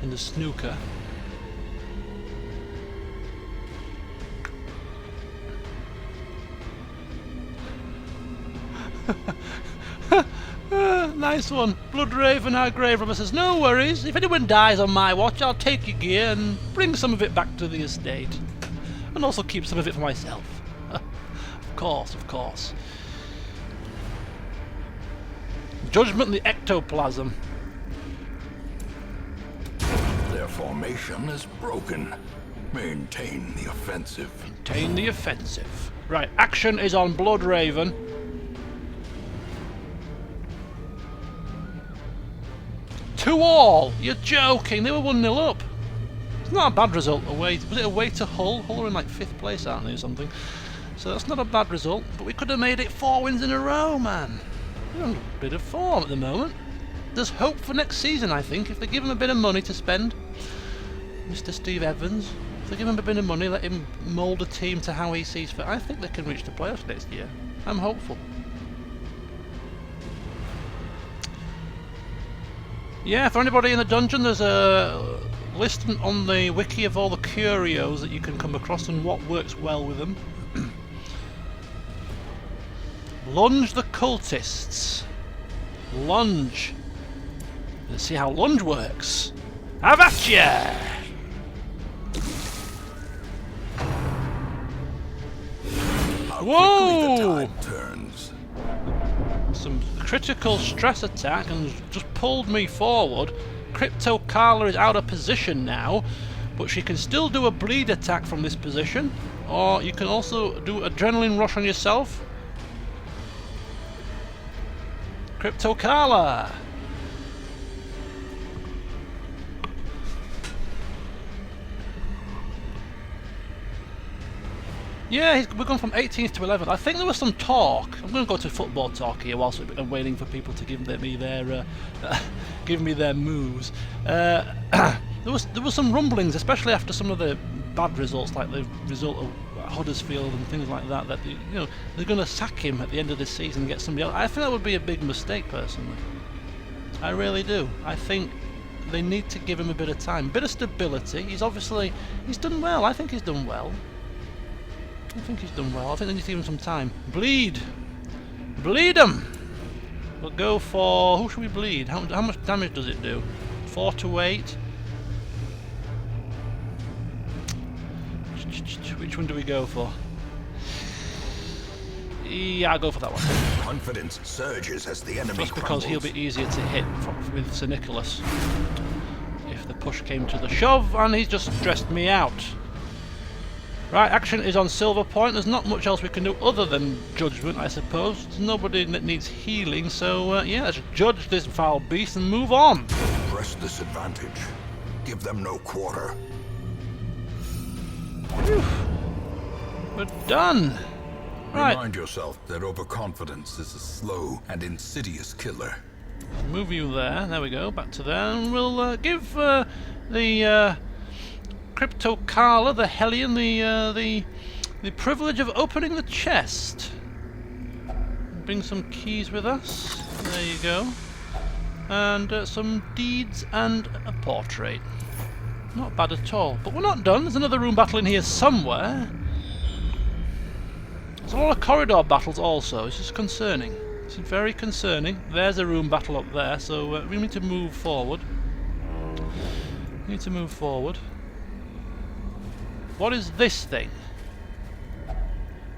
in the snooker. Nice one. Bloodraven, our grave robber, says, no worries. If anyone dies on my watch, I'll take your gear and bring some of it back to the estate. And also keep some of it for myself. Of course, of course. Judgment the ectoplasm. Their formation is broken. Maintain the offensive. Maintain the offensive. Right, action is on Bloodraven. 2-2. You're joking. They were 1-0 up. It's not a bad result away. Was it away to Hull? Hull are in like 5th place, aren't they, or something? So that's not a bad result. But we could have made it 4 wins in a row, man. We're on a bit of form at the moment. There's hope for next season, I think, if they give him a bit of money to spend. Mr. Steve Evans. If they give him a bit of money, let him mould a team to how he sees fit, I think they can reach the playoffs next year. I'm hopeful. Yeah, for anybody in the dungeon, there's a list on the wiki of all the curios that you can come across and what works well with them. Lunge the cultists. Lunge. Let's see how lunge works. Have at ya! Whoa! The tide turns. Some critical stress attack and just pulled me forward. Crypto Carla is out of position now, but she can still do a bleed attack from this position, or you can also do adrenaline rush on yourself. Crypto Carla! Yeah, we're going from 18th to 11th. I think there was some talk. I'm going to go to football talk here whilst I'm waiting for people to give me their moves. There was some rumblings, especially after some of the bad results, like the result of Huddersfield and things like that. That they're going to sack him at the end of this season and get somebody else. I think that would be a big mistake, personally. I really do. I think they need to give him a bit of time, a bit of stability. He's done well. I think he's done well. I think they need to give him some time. Bleed! Bleed him! We'll go for... Who should we bleed? How much damage does it do? 4 to 8. Which one do we go for? Yeah, I'll go for that one. Confidence surges as the enemy Just because he'll be easier to hit with Sir Nicholas. If the push came to the shove, and he's just stressed me out. Right, action is on Silver Point. There's not much else we can do other than judgment, I suppose. There's nobody that needs healing, so yeah, let's judge this foul beast and move on. Press this advantage. Give them no quarter. Whew. We're done. Right. Remind yourself that overconfidence is a slow and insidious killer. Move you there. There we go. Back to there. And we'll give the Crypto Carla, the Hellion, the privilege of opening the chest. Bring some keys with us. There you go. And some deeds and a portrait. Not bad at all. But we're not done. There's another room battle in here somewhere. There's a lot of corridor battles also. It's just concerning. It's very concerning. There's a room battle up there, so we need to move forward. What is this thing?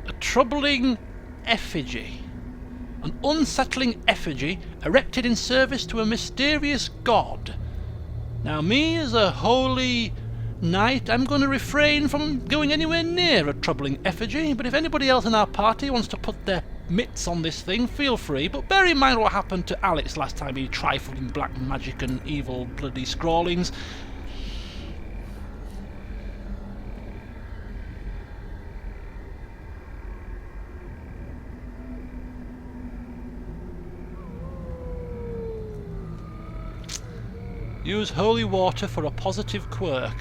A troubling effigy. An unsettling effigy erected in service to a mysterious god. Now me, as a holy knight, I'm going to refrain from going anywhere near a troubling effigy, but if anybody else in our party wants to put their mitts on this thing, feel free, but bear in mind what happened to Alex last time he trifled in black magic and evil bloody scrawlings. Use holy water for a positive quirk.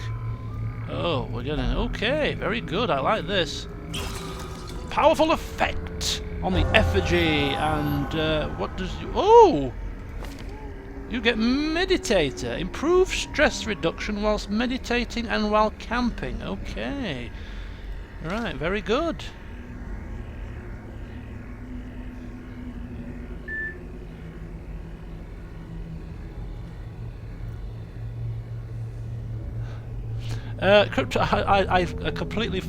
Oh, we're getting... Okay, very good, I like this. Powerful effect on the effigy, and what does you... Oh! You get Meditator. Improve stress reduction whilst meditating and while camping. Okay. Right, very good. Crypto, I completely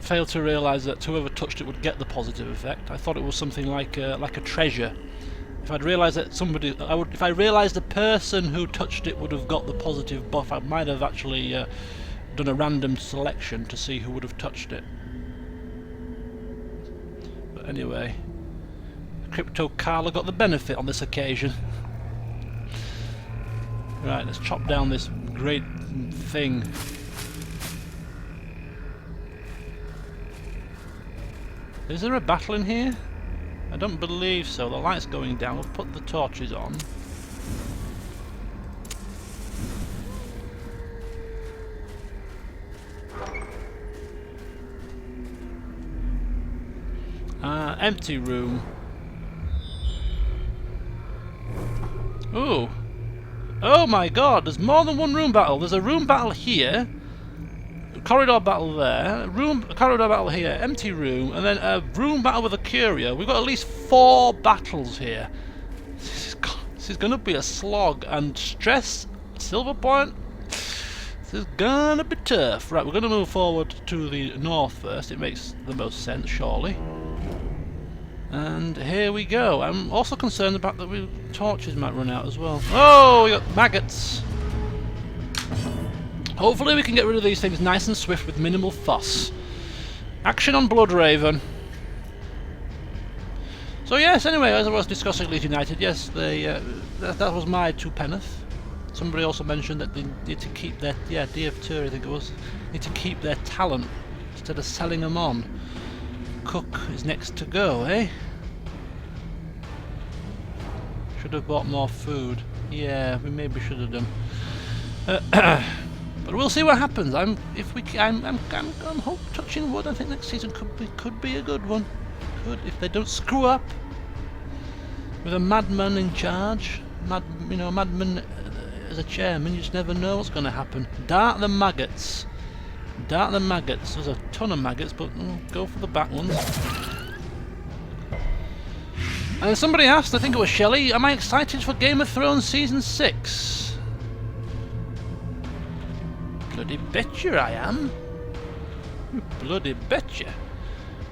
failed to realise that whoever touched it would get the positive effect. I thought it was something like a treasure. If I'd realised that if I realised the person who touched it would have got the positive buff, I might have actually done a random selection to see who would have touched it. But anyway, Crypto Carla got the benefit on this occasion. Right, let's chop down this great thing. Is there a battle in here? I don't believe so. The light's going down. We'll put the torches on. Empty room. Ooh. Oh my god, there's more than one room battle. There's a room battle here. Corridor battle there, corridor battle here, empty room, and then a room battle with a curio. We've got at least 4 battles here. This is going to be a slog, and stress, silver point, this is going to be tough. Right, we're going to move forward to the north first. It makes the most sense, surely. And here we go. I'm also concerned about the torches might run out as well. Oh, we got maggots. Hopefully we can get rid of these things nice and swift with minimal fuss. Action on Bloodraven. So yes, anyway, as I was discussing Leeds United, yes, that was my 2 penneth. Somebody also mentioned that they need to keep their, DF2 I think it was, need to keep their talent instead of selling them on. Cook is next to go, eh? Should have bought more food. Yeah, we maybe should have done. But we'll see what happens. I'm touching wood. I think next season could be a good one. If they don't screw up with a madman in charge. Madman as a chairman. You just never know what's going to happen. Dart the maggots. Dart the maggots. There's a ton of maggots, but go for the back ones. And then somebody asked, I think it was Shelley, am I excited for Game of Thrones Season 6? Bloody betcha I am. Bloody betcha.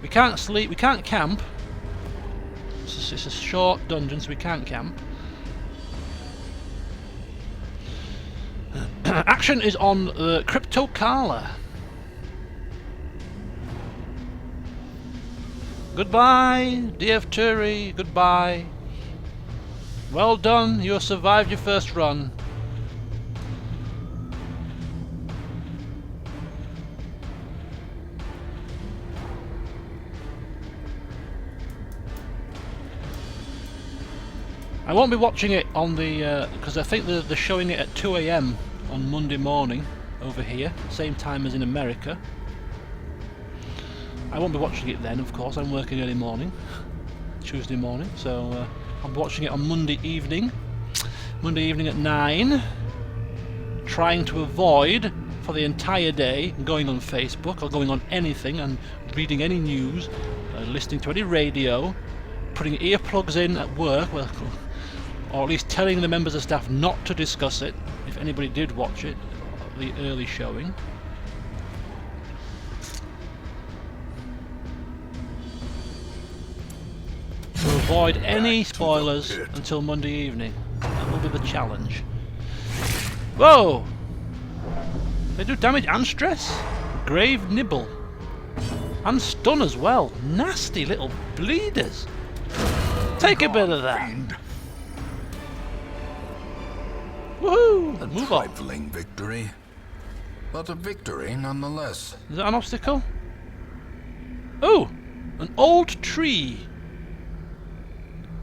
We can't sleep, we can't camp. It's a short dungeon, so we can't camp. Action is on the Crypto Carla. Goodbye, DF Turi, goodbye. Well done, you have survived your first run. I won't be watching it on the, because I think they're showing it at 2 AM on Monday morning over here, same time as in America. I won't be watching it then, of course. I'm working early morning, Tuesday morning, so I'm watching it on Monday evening at 9, trying to avoid for the entire day going on Facebook or going on anything and reading any news, listening to any radio, putting earplugs in at work, or at least telling the members of staff not to discuss it if anybody did watch it, the early showing. To avoid any spoilers until Monday evening. That will be the challenge. Whoa! They do damage and stress? Grave nibble. And stun as well. Nasty little bleeders. Take a bit of that. Woohoo! A trifling victory, but a victory nonetheless. Is that an obstacle? Oh! An old tree.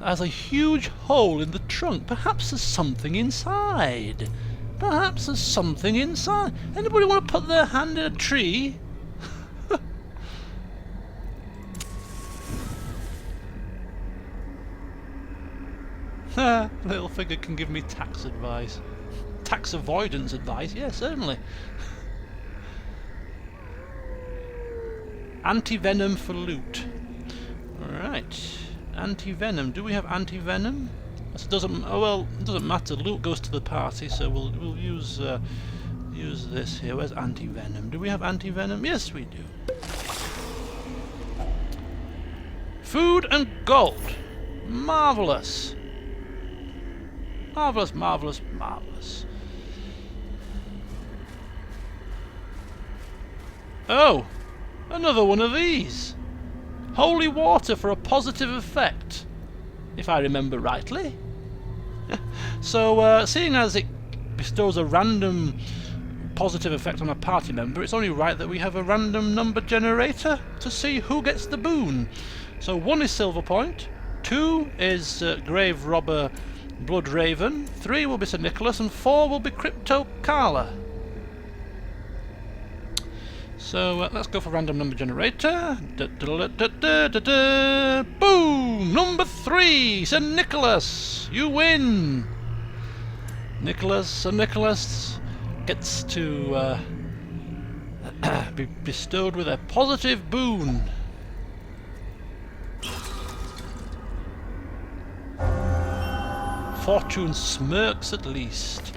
Has a huge hole in the trunk. Perhaps there's something inside. Perhaps there's something inside. Anybody want to put their hand in a tree? Little figure can give me tax advice. Tax avoidance advice? Yeah, certainly. Anti-venom for loot. Alright. Anti-venom. Do we have anti-venom? It doesn't. Oh well, it doesn't matter. Loot goes to the party, so we'll use this here. Where's anti-venom? Do we have anti-venom? Yes, we do. Food and gold. Marvelous. Marvelous, marvelous, marvelous. Oh, another one of these. Holy water for a positive effect, if I remember rightly. So, seeing as it bestows a random positive effect on a party member, it's only right that we have a random number generator to see who gets the boon. So 1 is Silver Point, 2 is Grave Robber Blood Raven, 3 will be St. Nicholas, and 4 will be Crypto Carla. So let's go for random number generator. Boom! Number 3, St. Nicholas, you win. St. Nicholas gets to be bestowed with a positive boon. Fortune smirks at least.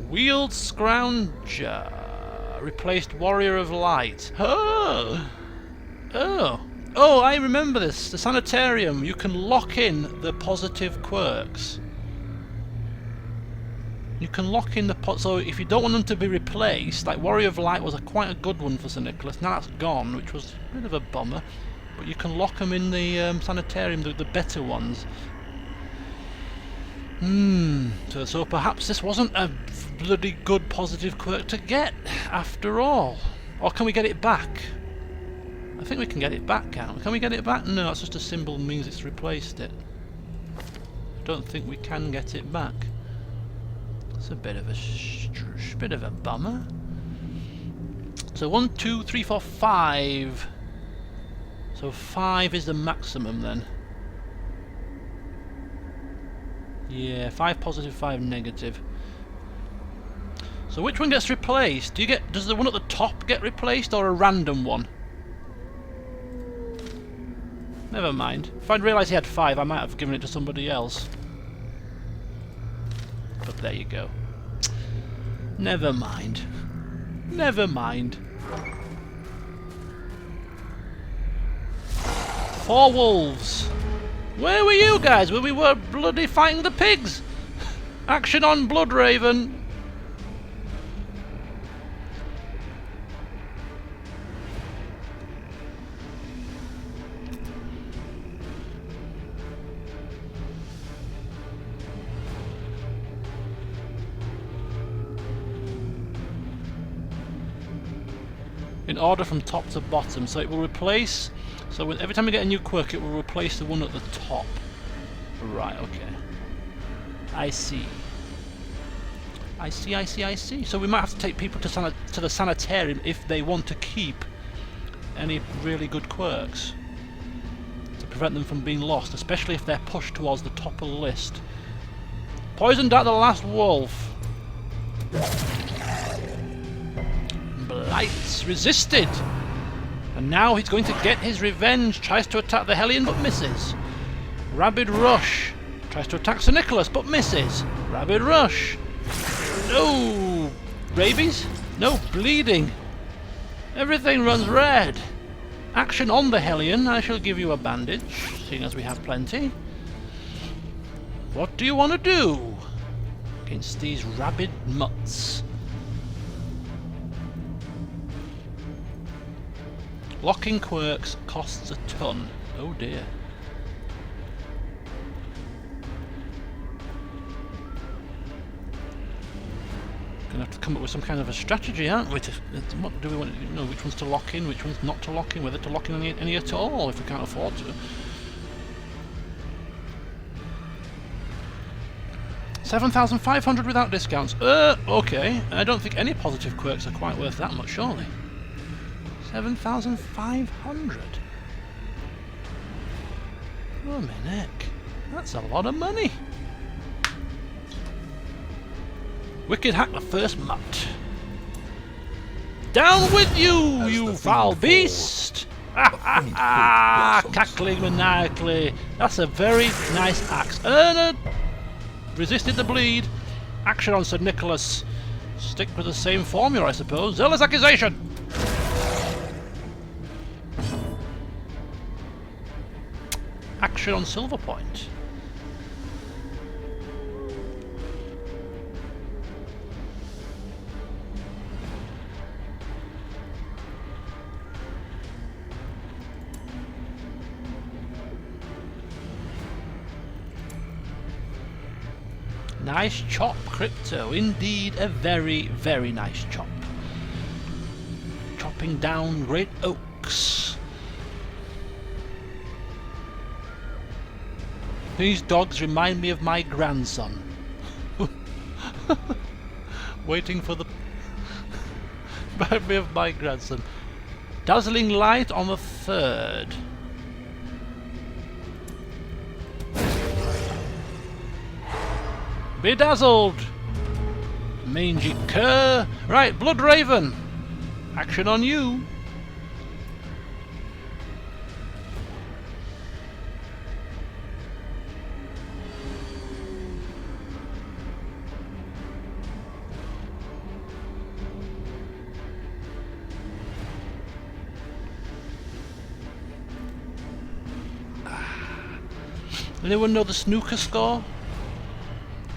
Wield Scrounger. Replaced Warrior of Light. Oh! Oh! Oh, I remember this. The Sanitarium. You can lock in the positive quirks. You can lock in the so if you don't want them to be replaced, like Warrior of Light was quite a good one for St. Nicholas. Now that's gone, which was a bit of a bummer. But you can lock them in the Sanitarium, the better ones. So perhaps this wasn't a bloody good positive quirk to get, after all. Or can we get it back? I think we can get it back, can't we? Can we get it back? No, it's just a symbol means it's replaced it. I don't think we can get it back. It's a bit of a bummer. So 1, 2, 3, 4, 5. So 5 is the maximum then. Yeah, 5 positive, 5 negative. So which one gets replaced? Does the one at the top get replaced, or a random one? Never mind. If I'd realised he had 5, I might have given it to somebody else. But there you go. Never mind. Never mind. 4 wolves. Where were you guys when we were bloody fighting the pigs? Action on Blood Raven. In order from top to bottom, so it will replace. So every time we get a new quirk, it will replace the one at the top. Right, okay. I see. I see. So we might have to take people to the Sanitarium if they want to keep any really good quirks. To prevent them from being lost, especially if they're pushed towards the top of the list. Poisoned out the last wolf. Blights resisted. And now he's going to get his revenge. Tries to attack the Hellion but misses. Rabid Rush. Tries to attack St. Nicholas but misses. Rabid Rush. No! Rabies? No, bleeding. Everything runs red. Action on the Hellion. I shall give you a bandage, seeing as we have plenty. What do you want to do against these rabid mutts? Locking quirks costs a ton. Oh dear. Gonna have to come up with some kind of a strategy, aren't we? What do we want? You know, which ones to lock in, which ones not to lock in, whether to lock in any at all, if we can't afford to. 7,500 without discounts. Okay. I don't think any positive quirks are quite worth that much, surely. 7,500. Oh, my neck. That's a lot of money. Wicked Hack the first mutt. Down with you, you foul beast! Cackling maniacally. That's a very nice axe. Earn a resisted the bleed. Action on Sir Nicholas. Stick with the same formula, I suppose. Zealous accusation! Action on Silver Point. Nice chop, Crypto. Indeed, a very, very nice chop. Chopping down great oaks. These dogs remind me of my grandson. Waiting for the... remind me of my grandson. Dazzling light on the 3rd. Bedazzled! Mangy cur! Right, Blood Raven! Action on you! Anyone know the snooker score?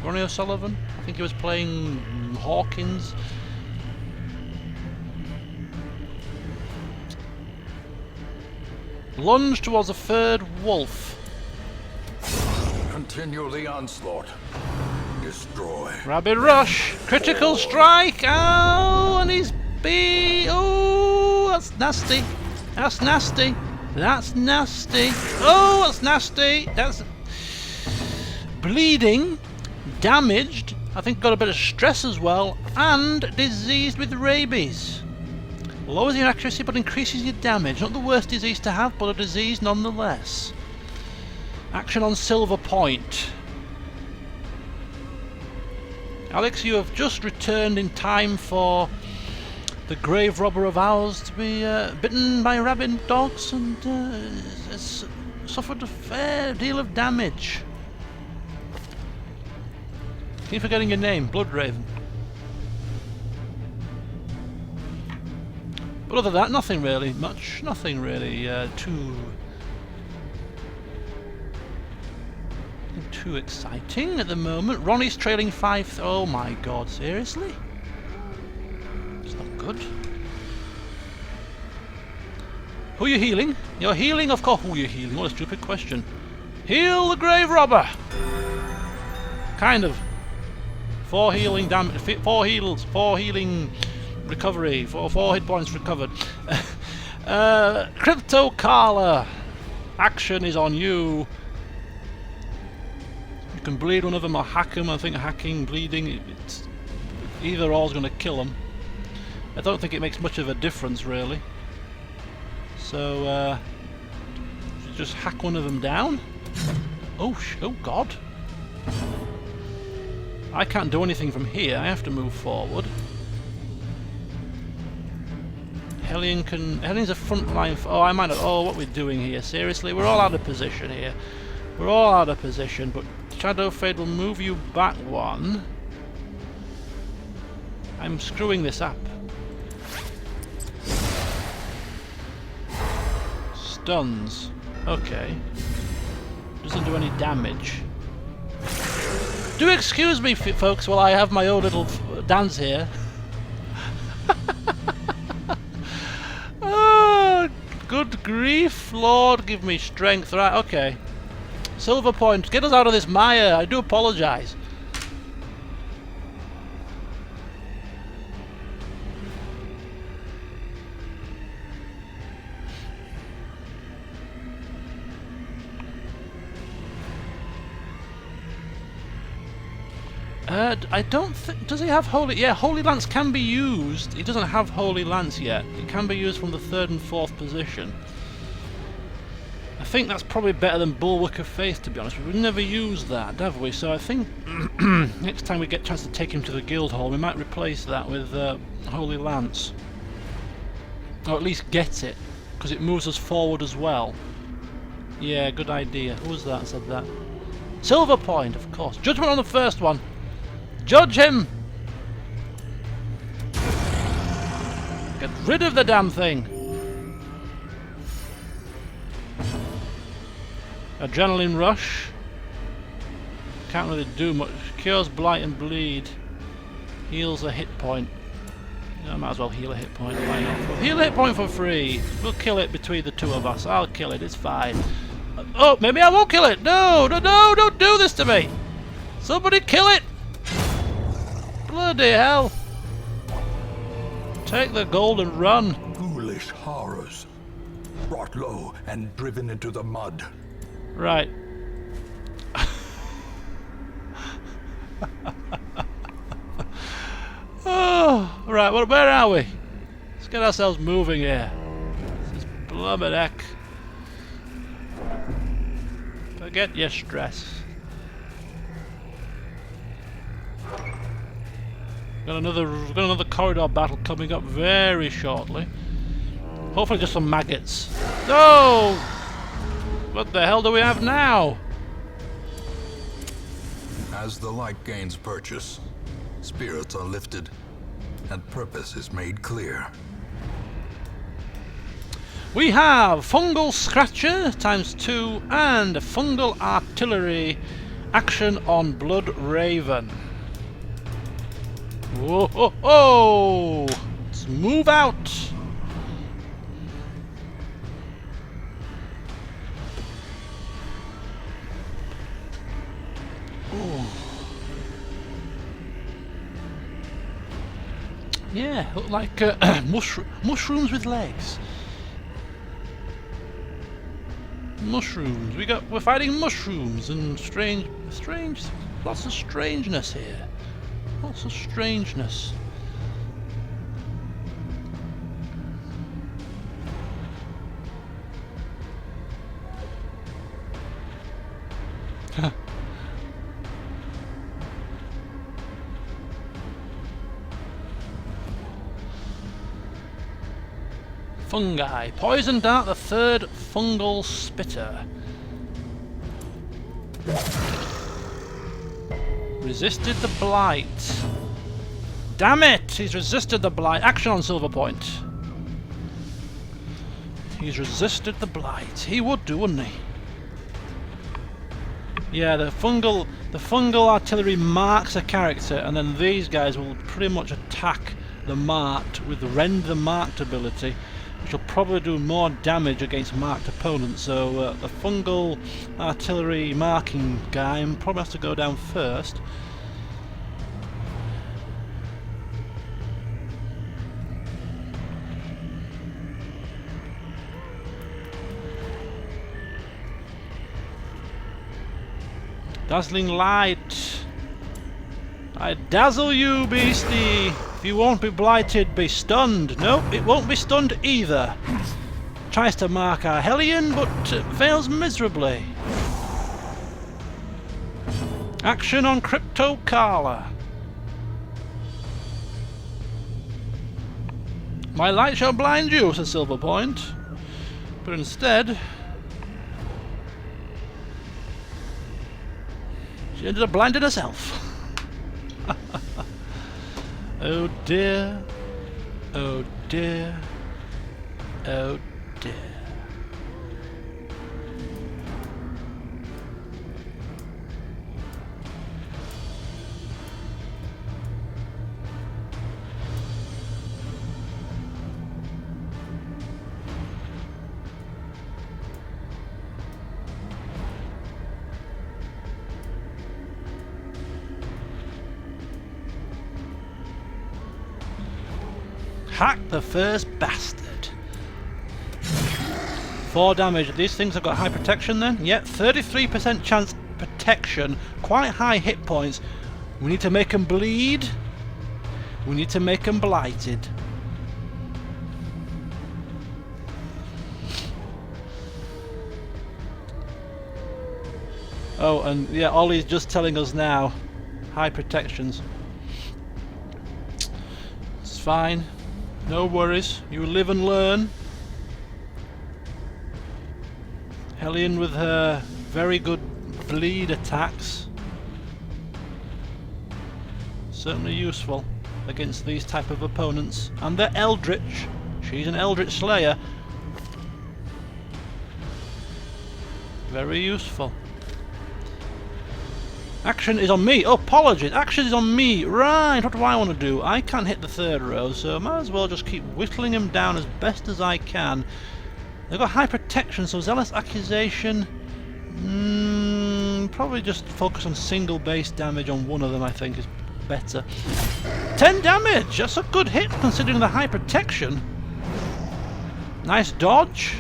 Ronnie O'Sullivan? I think he was playing Hawkins. Lunge towards a 3rd wolf. Continue the onslaught. Destroy. Rabid rush. Critical strike. Oh, and he's oh, that's nasty. That's nasty. That's nasty. Oh, that's nasty. That's bleeding. Damaged, I think got a bit of stress as well, and diseased with rabies. Lowers your accuracy but increases your damage. Not the worst disease to have, but a disease nonetheless. Action on Silver Point. Alex, you have just returned in time for the grave robber of ours to be bitten by rabid dogs and has suffered a fair deal of damage. Keep forgetting your name, Blood Raven. But other than that, nothing really much. Nothing really too exciting at the moment. Ronnie's trailing 5. Oh my God! Seriously? It's not good. Who are you healing? You're healing, of course. Who are you healing? What a stupid question. Heal the grave robber. Kind of. 4 healing damage, 4 heals, 4 healing recovery, 4 hit points recovered. Crypto Carla, action is on you. You can bleed one of them or hack them. I think hacking, bleeding, either or is going to kill them. I don't think it makes much of a difference really. So just hack one of them down. Oh God. I can't do anything from here, I have to move forward. Hellion's a front line. Oh, I might not. Oh, what we're doing here? Seriously, we're all out of position here. We're all out of position, but Shadow Fade will move you back 1. I'm screwing this up. Stuns. Okay. Doesn't do any damage. Do excuse me, folks, while I have my own little dance here. Oh, good grief, Lord, give me strength. Right, okay. Silver Point, get us out of this mire. I do apologise. I don't think... Does he have Holy... Yeah, Holy Lance can be used. He doesn't have Holy Lance yet. It can be used from the 3rd and 4th position. I think that's probably better than Bulwark of Faith, to be honest. We've never used that, have we? So I think next time we get a chance to take him to the Guildhall, we might replace that with Holy Lance. Or at least get it, because it moves us forward as well. Yeah, good idea. Who was that said that? Silver Point, of course. Judgment on the first one. Judge him! Get rid of the damn thing! Adrenaline rush. Can't really do much. Cures blight and bleed. Heals a hit point. I might as well heal a hit point. Why not? We'll heal a hit point for free. We'll kill it between the two of us. I'll kill it. It's fine. Oh, maybe I won't kill it. No, no, no! Don't do this to me. Somebody kill it! Bloody hell! Take the gold and run. Foolish horrors. Brought low and driven into the mud. Right. Oh, right. Well, where are we? Let's get ourselves moving here. This is blubber heck. Forget your stress. Got another corridor battle coming up very shortly. Hopefully, just some maggots. No! What the hell do we have now? As the light gains purchase, spirits are lifted, and purpose is made clear. We have Fungal Scratcher ×2 and Fungal Artillery action on Blood Raven. Whoa, ho, ho! Let's move out! Ooh. Yeah, look like mushrooms with legs. Mushrooms. We're fighting mushrooms and strange, lots of strangeness here. Lots of strangeness. Fungi. Poison Dart, the third fungal spitter. Resisted the blight. Damn it! He's resisted the blight. Action on Silver Point. He's resisted the blight. He would do, wouldn't he? Yeah, the fungal artillery marks a character, and then these guys will pretty much attack the marked with the Rend the Marked ability, which will probably do more damage against marked opponents. So the fungal artillery marking guy probably has to go down first. Dazzling light. I dazzle you, beastie. If you won't be blighted, be stunned. Nope, it won't be stunned either. Tries to mark our Hellion, but fails miserably. Action on Crypto Carla. My light shall blind you, says Silver Point. But instead, she ended up blinding herself. Oh dear. Oh dear. Oh dear. Hack the first bastard. 4 damage. These things have got high protection then? Yep, 33% chance protection. Quite high hit points. We need to make them bleed. We need to make them blighted. Oh, and yeah, Ollie's just telling us now. High protections. It's fine. No worries, you live and learn. Hellion with her very good bleed attacks. Certainly useful against these type of opponents. And they're Eldritch. She's an Eldritch Slayer. Very useful. Action is on me. Oh, apologies. Action is on me. Right, what do I want to do? I can't hit the third row, so I might as well just keep whittling him down as best as I can. They've got high protection, so Zealous Accusation. Probably just focus on single base damage on one of them, I think, is better. 10 damage! That's a good hit considering the high protection. Nice dodge.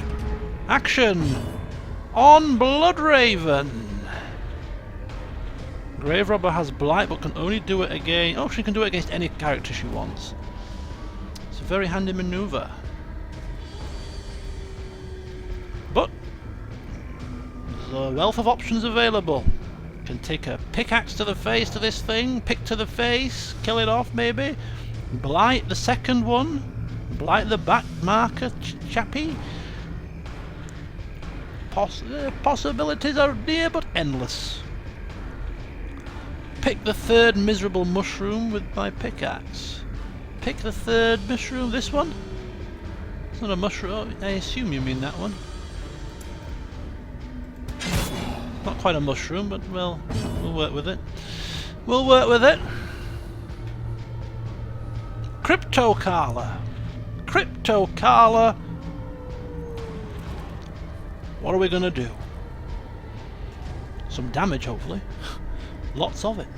Action on Bloodraven. Grave Robber has Blight but can only do it again. Oh, she can do it against any character she wants. It's a very handy maneuver. But there's a wealth of options available. You can take a pickaxe to the face to this thing, pick to the face, kill it off maybe. Blight the second one. Blight the back marker chappy. Possibilities are near but endless. Pick the third miserable mushroom with my pickaxe. Pick the third mushroom. This one? It's not a mushroom. I assume you mean that one. Not quite a mushroom, but well, we'll work with it. We'll work with it. Cryptocarla. Cryptocarla. What are we gonna do? Some damage, hopefully. Lots of it.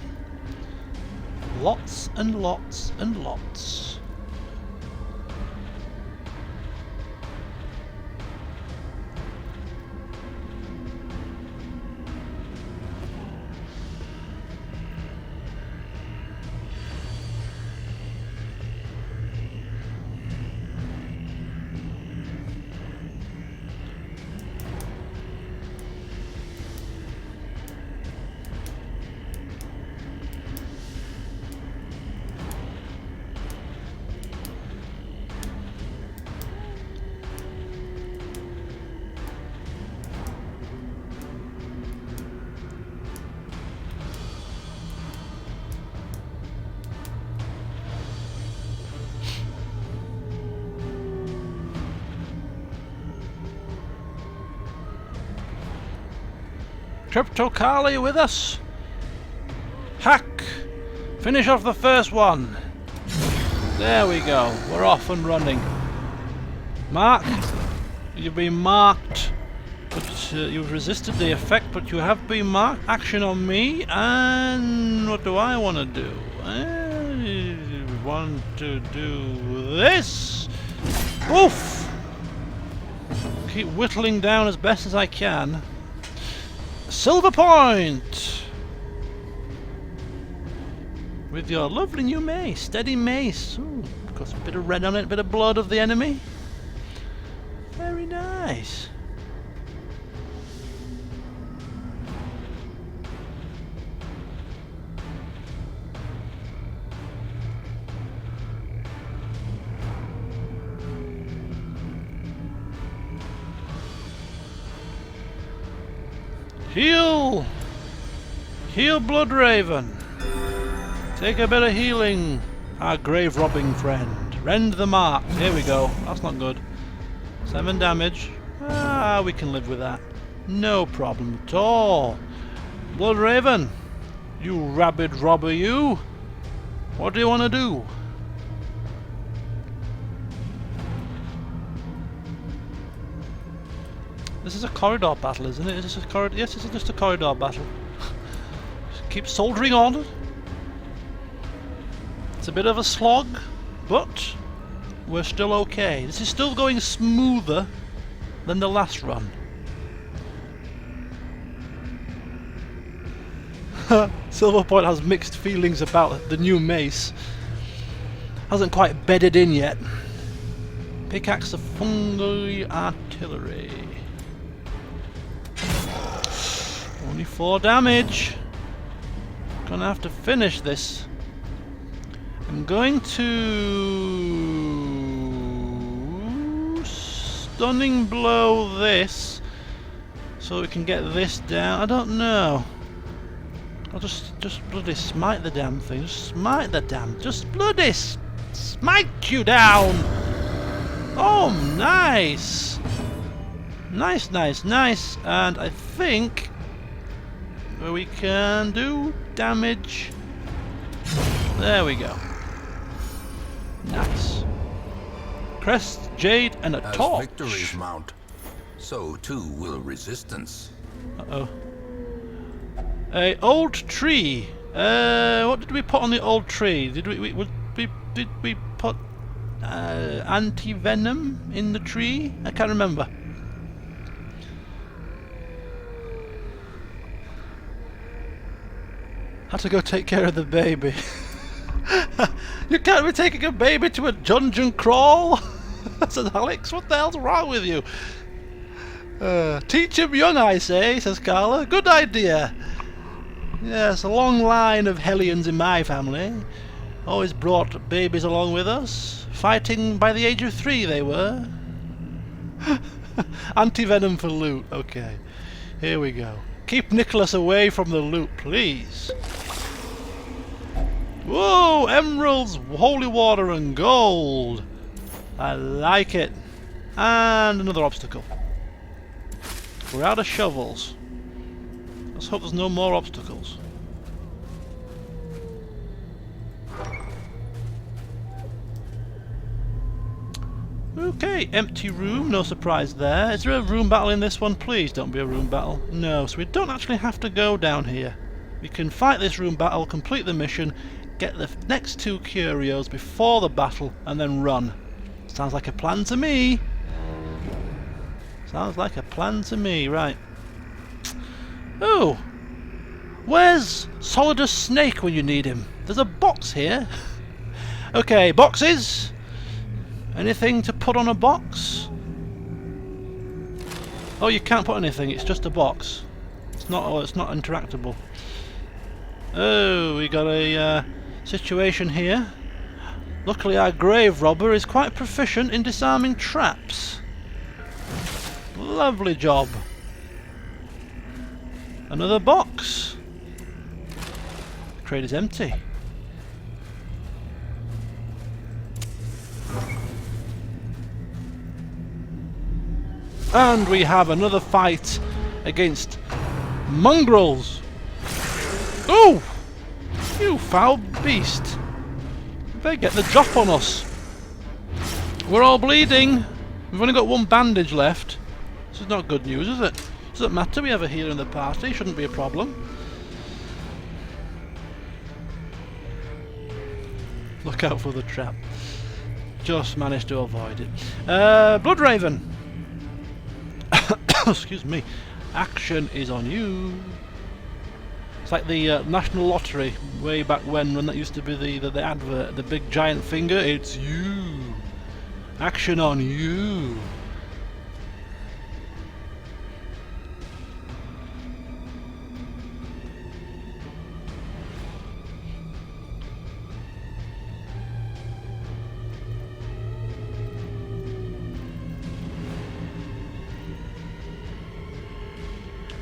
Lots and lots and lots. Cryptocarla, you with us? Hack! Finish off the first one. There we go. We're off and running. Mark, you've been marked. But you've resisted the effect, but you have been marked. Action on me. And what do I want to do? I want to do this. Oof! Keep whittling down as best as I can. Silver point! With your lovely new mace, steady mace. Ooh, got a bit of red on it, a bit of blood of the enemy. Very nice. Heal! Heal Bloodraven! Take a bit of healing, our grave robbing friend. Rend the mark. Here we go. That's not good. 7 damage. Ah, we can live with that. No problem at all. Bloodraven, you rabid robber you. What do you want to do? This is a corridor battle, isn't it? Is this a corridor? Yes, this is just a corridor battle. Just keep soldiering on. It's a bit of a slog, but we're still okay. This is still going smoother than the last run. Silverpoint has mixed feelings about the new mace. Hasn't quite bedded in yet. Pickaxe the fungi artillery. Only 4 damage. Gonna have to finish this. I'm going to stunning blow this. so we can get this down. I don't know. I'll just bloody smite the damn thing. Just smite the damn. Just bloody smite you down. Oh, nice. Nice, nice, nice. And I think we can do damage. There we go. Nice. Crest, jade, and a As torch. victories mount, so too will resistance. Uh-oh. A old tree. What did we put on the old tree? Did we put anti-venom in the tree? I can't remember. Had to go take care of the baby. You can't be taking a baby to a dungeon crawl? Says Alex, what the hell's wrong with you? Teach him young, I say, says Carla. Good idea. Yes, a long line of Hellions in my family. Always brought babies along with us. Fighting by the age of 3 they were. Anti-venom for loot. Okay, here we go. Keep Nicholas away from the loot, please. Whoa! Emeralds, holy water and gold. I like it. And another obstacle. We're out of shovels. Let's hope there's no more obstacles. Okay, empty room, no surprise there. Is there a room battle in this one? Please don't be a room battle. No, so we don't actually have to go down here. We can fight this room battle, complete the mission, get the next 2 curios before the battle, and then run. Sounds like a plan to me. Sounds like a plan to me, right. Oh! Where's Solidus Snake when you need him? There's a box here. Okay, boxes! Anything to put on a box? Oh, you can't put anything, it's just a box. It's not interactable. Oh, we got a situation here. Luckily our grave robber is quite proficient in disarming traps. Lovely job. Another box. The crate is empty. And we have another fight against mongrels. Oh! You foul beast. They get the drop on us. We're all bleeding. We've only got 1 bandage left. This is not good news, is it? Doesn't matter, we have a healer in the party. Shouldn't be a problem. Look out for the trap. Just managed to avoid it. Bloodraven. Excuse me. Action is on you. It's like the National Lottery way back when that used to be the advert, the big giant finger. It's you. Action on you.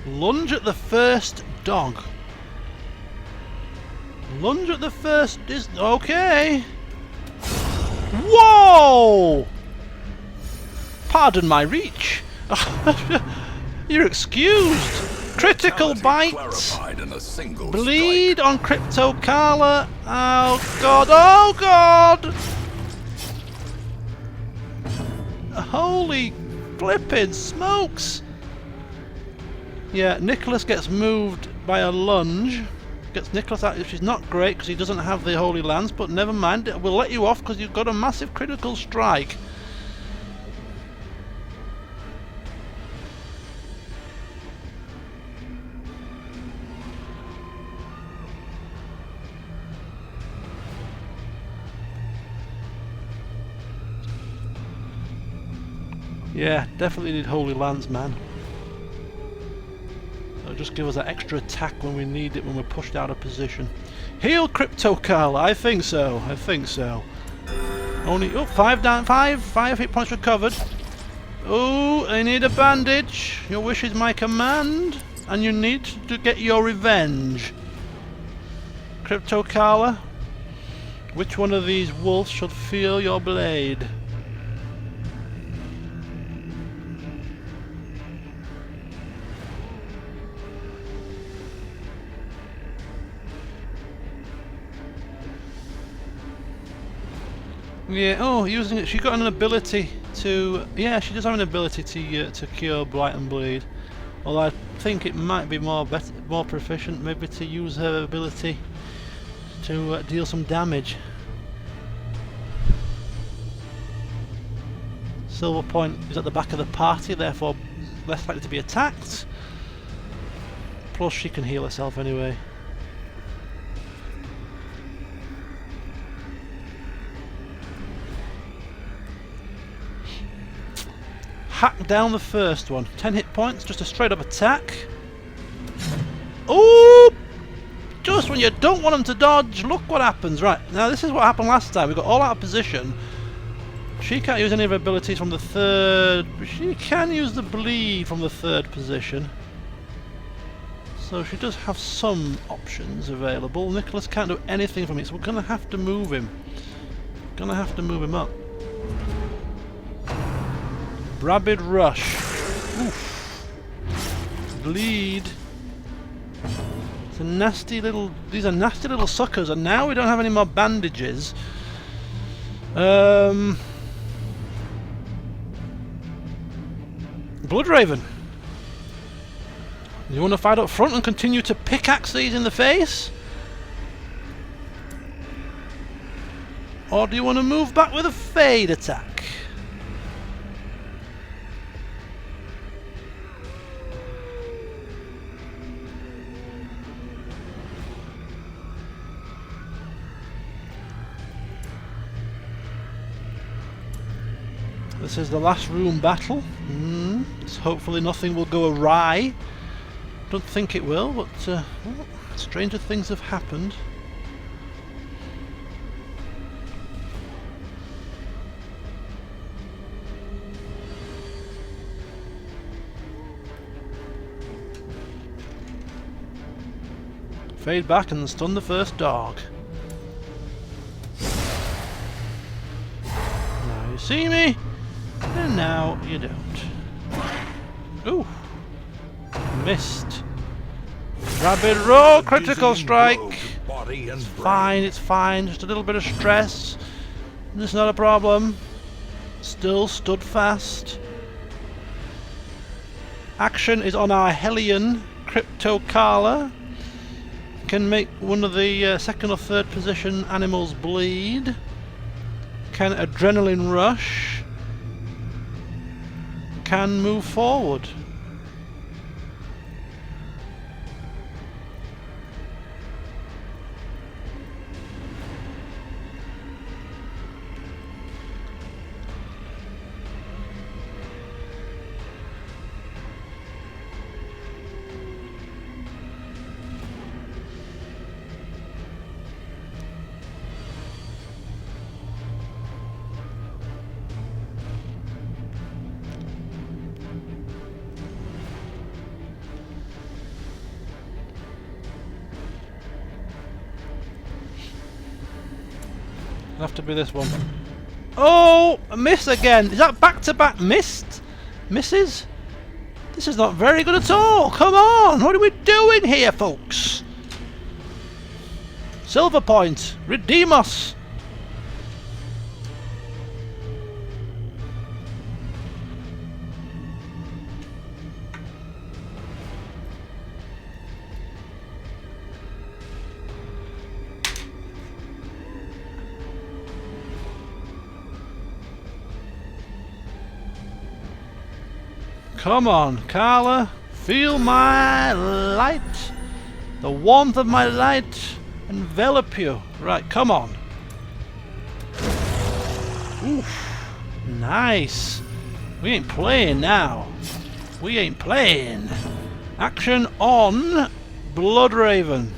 Lunge at the first dog. Lunge at the first is okay. Whoa! Pardon my reach. You're excused. Critical bite. Bleed on Crypto Carla. Oh god, oh god! Holy flippin' smokes! Yeah, Nicholas gets moved by a lunge. Gets Nicholas out, which is not great because he doesn't have the Holy Lance, but never mind, we'll let you off because you've got a massive critical strike. Yeah, definitely need Holy Lance, man. It'll just give us that extra attack when we need it, when we're pushed out of position. Heal Crypto Carla, I think so, I think so. Only, oh, 5 down, 5 hit points recovered. Oh, I need a bandage. Your wish is my command, and you need to get your revenge. Crypto Carla, which one of these wolves should feel your blade? Yeah, oh, using it, she got an ability to, yeah, she does have an ability to cure Blight and Bleed. Although I think it might be more proficient maybe to use her ability to deal some damage. Silver Point is at the back of the party, therefore less likely to be attacked. Plus she can heal herself anyway. Hack down the first one. 10 hit points, just a straight up attack. Oh! Just when you don't want them to dodge, look what happens. Right, now this is what happened last time. We got all out of position. She can't use any of her abilities from the third. She can use the bleed from the third position. So she does have some options available. Nicholas can't do anything from it, so we're going to have to move him. Gonna have to move him up. Rabid Rush. Oof. Bleed. It's a nasty little. These are nasty little suckers, and now we don't have any more bandages. Bloodraven. You want to fight up front and continue to pickaxe these in the face? Or do you want to move back with a fade attack? This is the last room battle. So hopefully nothing will go awry. Don't think it will, but well, stranger things have happened. Fade back and stun the first dog. Now you see me, and now you don't. Ooh. Missed. Rabid Roar, critical strike. It's fine, it's fine. Just a little bit of stress. It's not a problem. Still stood fast. Action is on our Hellion, Crypto Carla. Can make one of the second or third position animals bleed. Can Adrenaline Rush. Can move forward. It'll have to be this one. Oh! A miss again! Is that back-to-back missed? Misses? This is not very good at all! Come on! What are we doing here, folks? Silver Point! Redeem us! Come on, Carla, feel my light, the warmth of my light envelop you. Right, come on. Oof, nice. We ain't playing now. We ain't playing. Action on Bloodraven.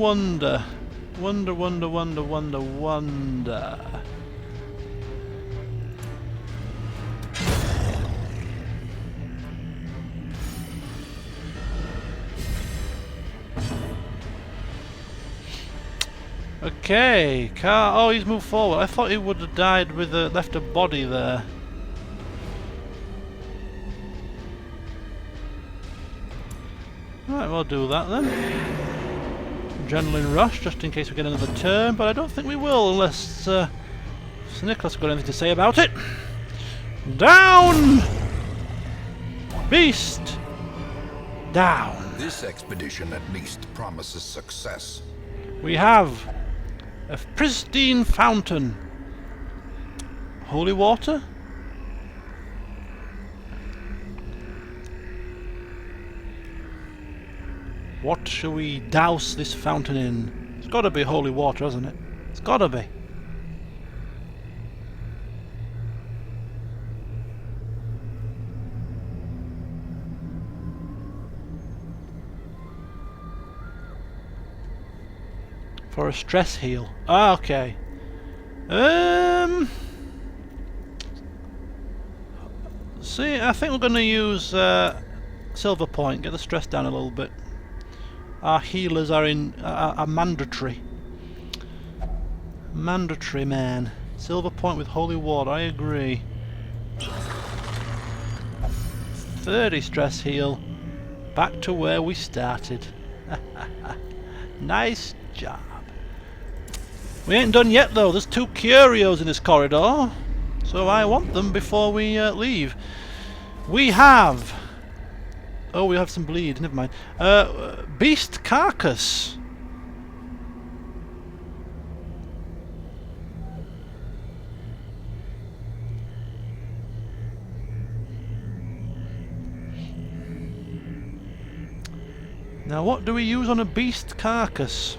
wonder. Wonder, wonder, wonder, wonder, wonder. Okay, car. Oh, he's moved forward. I thought he would have died with left a body there. Right, we'll do that then. Adrenaline rush, just in case we get another turn, but I don't think we will unless Sir Nicholas has got anything to say about it. Down! Beast! Down. This expedition at least promises success. We have a pristine fountain. Holy water? What shall we douse this fountain in? It's got to be holy water, hasn't it? It's got to be. For a stress heal. Ah, okay. See, I think we're going to use Silver Point. Get the stress down a little bit. Our healers are mandatory. Mandatory, man. Silver Point with holy water. I agree. 30 stress heal. Back to where we started. Nice job. We ain't done yet though. There's 2 curios in this corridor, so I want them before we leave. We have... Oh, we have some bleed. Never mind. Beast carcass. Now, what do we use on a beast carcass?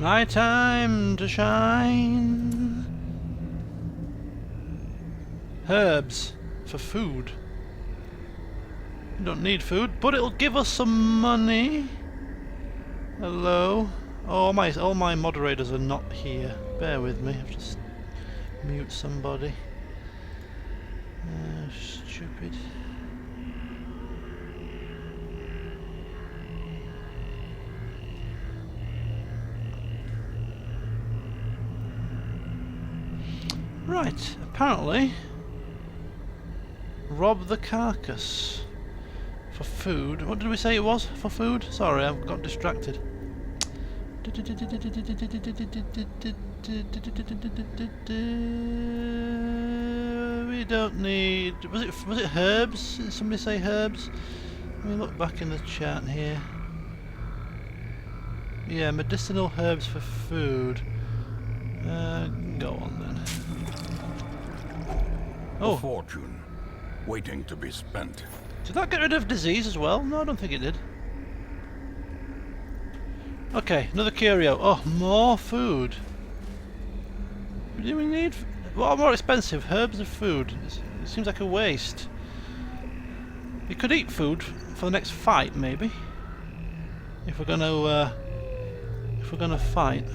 My time to shine. Herbs for food. We don't need food, but it'll give us some money. Hello. Oh, all my moderators are not here. Bear with me. I've just mute somebody. Stupid. Right, apparently rob the carcass for food. What did we say it was for food? Sorry, I got distracted. We don't need... Was it herbs? Did somebody say herbs? Let me look back in the chat here. Yeah, medicinal herbs for food. Go on then. A fortune, waiting to be spent. Did that get rid of disease as well? No, I don't think it did. Okay, another curio. Oh, more food. Do we need... What are more expensive, herbs or food? It seems like a waste. We could eat food for the next fight, maybe. If we're gonna fight.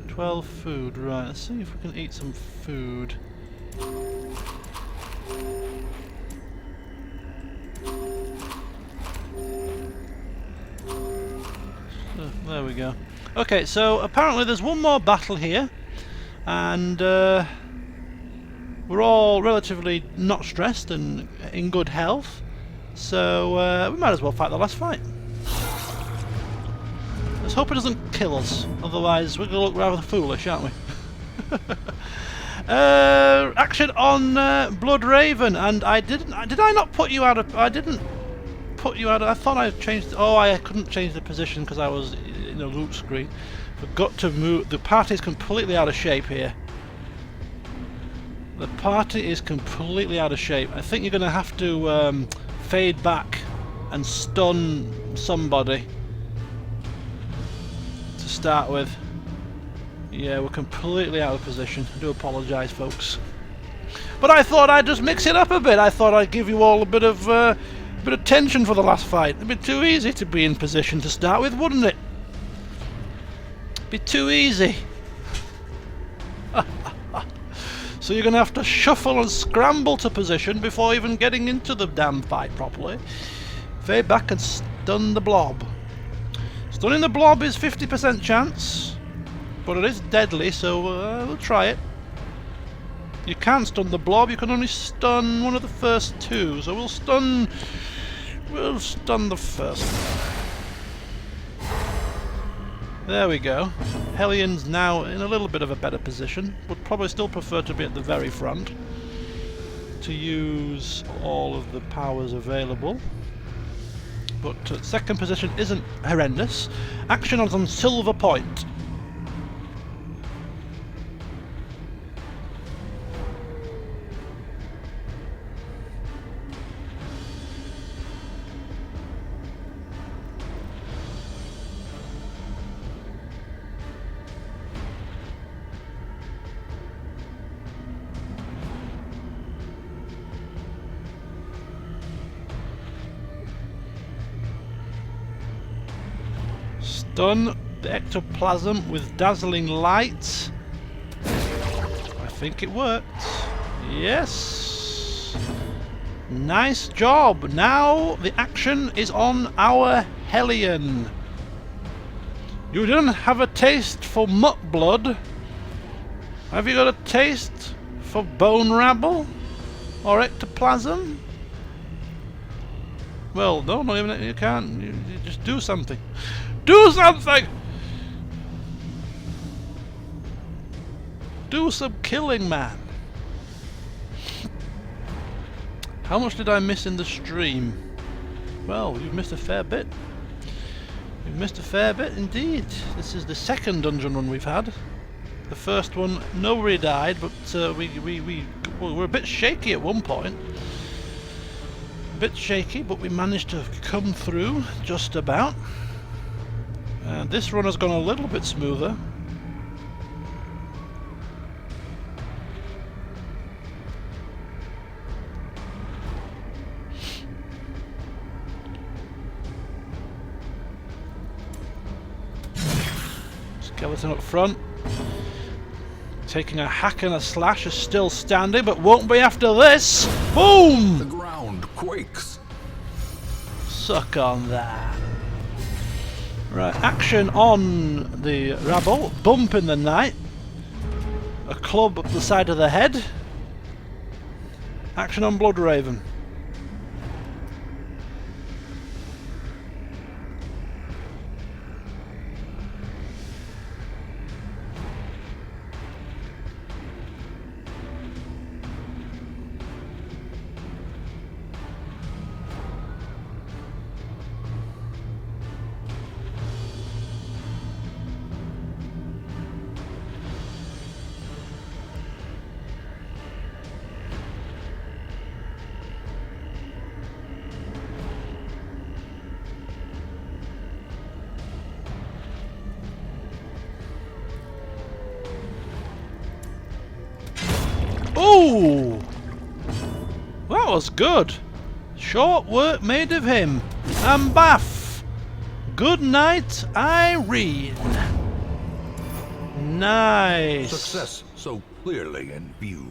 12 food, right, let's see if we can eat some food. So, there we go. Okay, so apparently there's one more battle here, and we're all relatively not stressed and in good health, so we might as well fight the last fight. Let's hope it doesn't kill us, otherwise we're going to look rather foolish, aren't we? Action on Bloodraven, and did I not put you out of... I didn't put you out of... I thought I changed... Oh, I couldn't change the position because I was in a loot screen. Forgot to move... The party's completely out of shape here. The party is completely out of shape. I think you're going to have to fade back and stun somebody to start with. Yeah, we're completely out of position. I do apologise, folks. But I thought I'd just mix it up a bit. I thought I'd give you all a bit of tension for the last fight. It'd be too easy to be in position to start with, wouldn't it? Be too easy. So you're going to have to shuffle and scramble to position before even getting into the damn fight properly. Fade back and stun the blob. Stunning the blob is 50% chance, but it is deadly, so we'll try it. You can't stun the blob, you can only stun one of the first two, so we'll stun the first one. There we go. Hellions now in a little bit of a better position. Would probably still prefer to be at the very front to use all of the powers available. But second position isn't horrendous. Action on Silver Point. Stun the ectoplasm with dazzling light. I think it worked. Yes. Nice job. Now the action is on our Hellion. You didn't have a taste for mutt blood. Have you got a taste for bone rabble or ectoplasm? Well, no, not even. You can't. You just do something. Do something! Do some killing, man. How much did I miss in the stream? Well, you've missed a fair bit. You've missed a fair bit indeed. This is the second dungeon run we've had. The first one, nobody died, but we were a bit shaky at one point. A bit shaky, but we managed to come through just about. This run has gone a little bit smoother. Skeleton up front. Taking a hack and a slash, is still standing, but won't be after this. Boom! The ground quakes. Suck on that. Right, action on the rabble. Bump in the night. A club up the side of the head. Action on Bloodraven. Ooh! That was good. Short work made of him. And Baff. Good night, Irene. Nice. Success so clearly in view.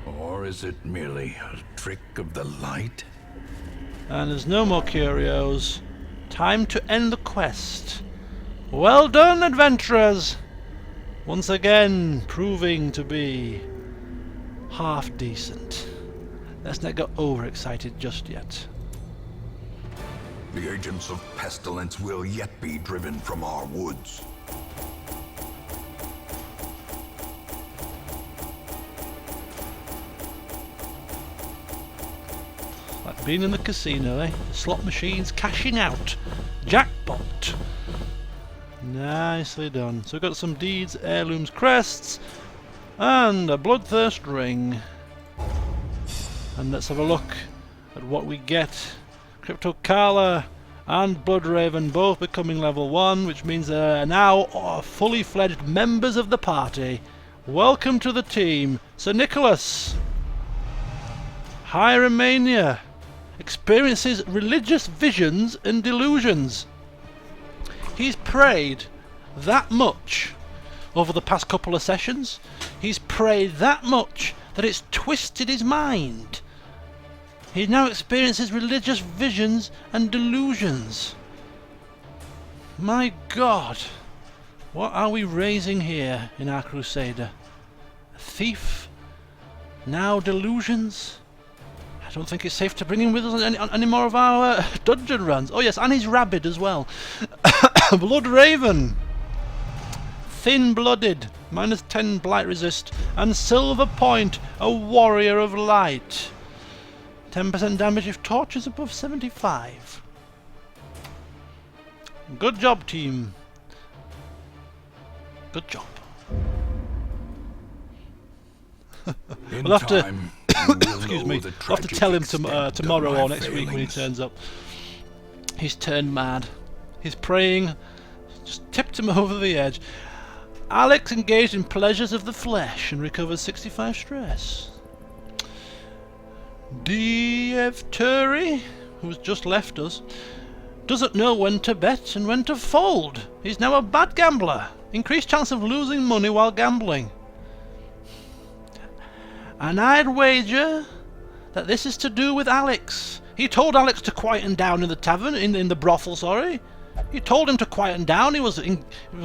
Or is it merely a trick of the light? And there's no more curios. Time to end the quest. Well done, adventurers. Once again, proving to be half decent. Let's not get overexcited just yet. The agents of pestilence will yet be driven from our woods. Like being in the casino, eh? The slot machines cashing out. Jackpot. Nicely done. So we've got some deeds, heirlooms, crests. And a Bloodthirst ring. And let's have a look at what we get. Crypto-Carla and Bloodraven both becoming level 1, which means they are now fully fledged members of the party. Welcome to the team, Sir Nicholas. Hieromania experiences religious visions and delusions. He's prayed that much over the past couple of sessions. He's prayed that much that it's twisted his mind. He now experiences religious visions and delusions. My God, what are we raising here in our Crusader? A thief? Now delusions? I don't think it's safe to bring him with us on any more of our dungeon runs. Oh yes, and he's rabid as well. Bloodraven. Thin-blooded, -10 blight resist, and Silver Point, a warrior of light. 10% damage if torch is above 75. Good job, team. Good job. We'll have to excuse me. We'll have to tell him tomorrow or next week when he turns up. He's turned mad. He's praying. Just tipped him over the edge. Alex engaged in pleasures of the flesh and recovers 65 stress. D.F. Turi, who's just left us, doesn't know when to bet and when to fold. He's now a bad gambler. Increased chance of losing money while gambling. And I'd wager that this is to do with Alex. He told Alex to quieten down in the tavern, in the brothel, sorry. You told him to quieten down. He was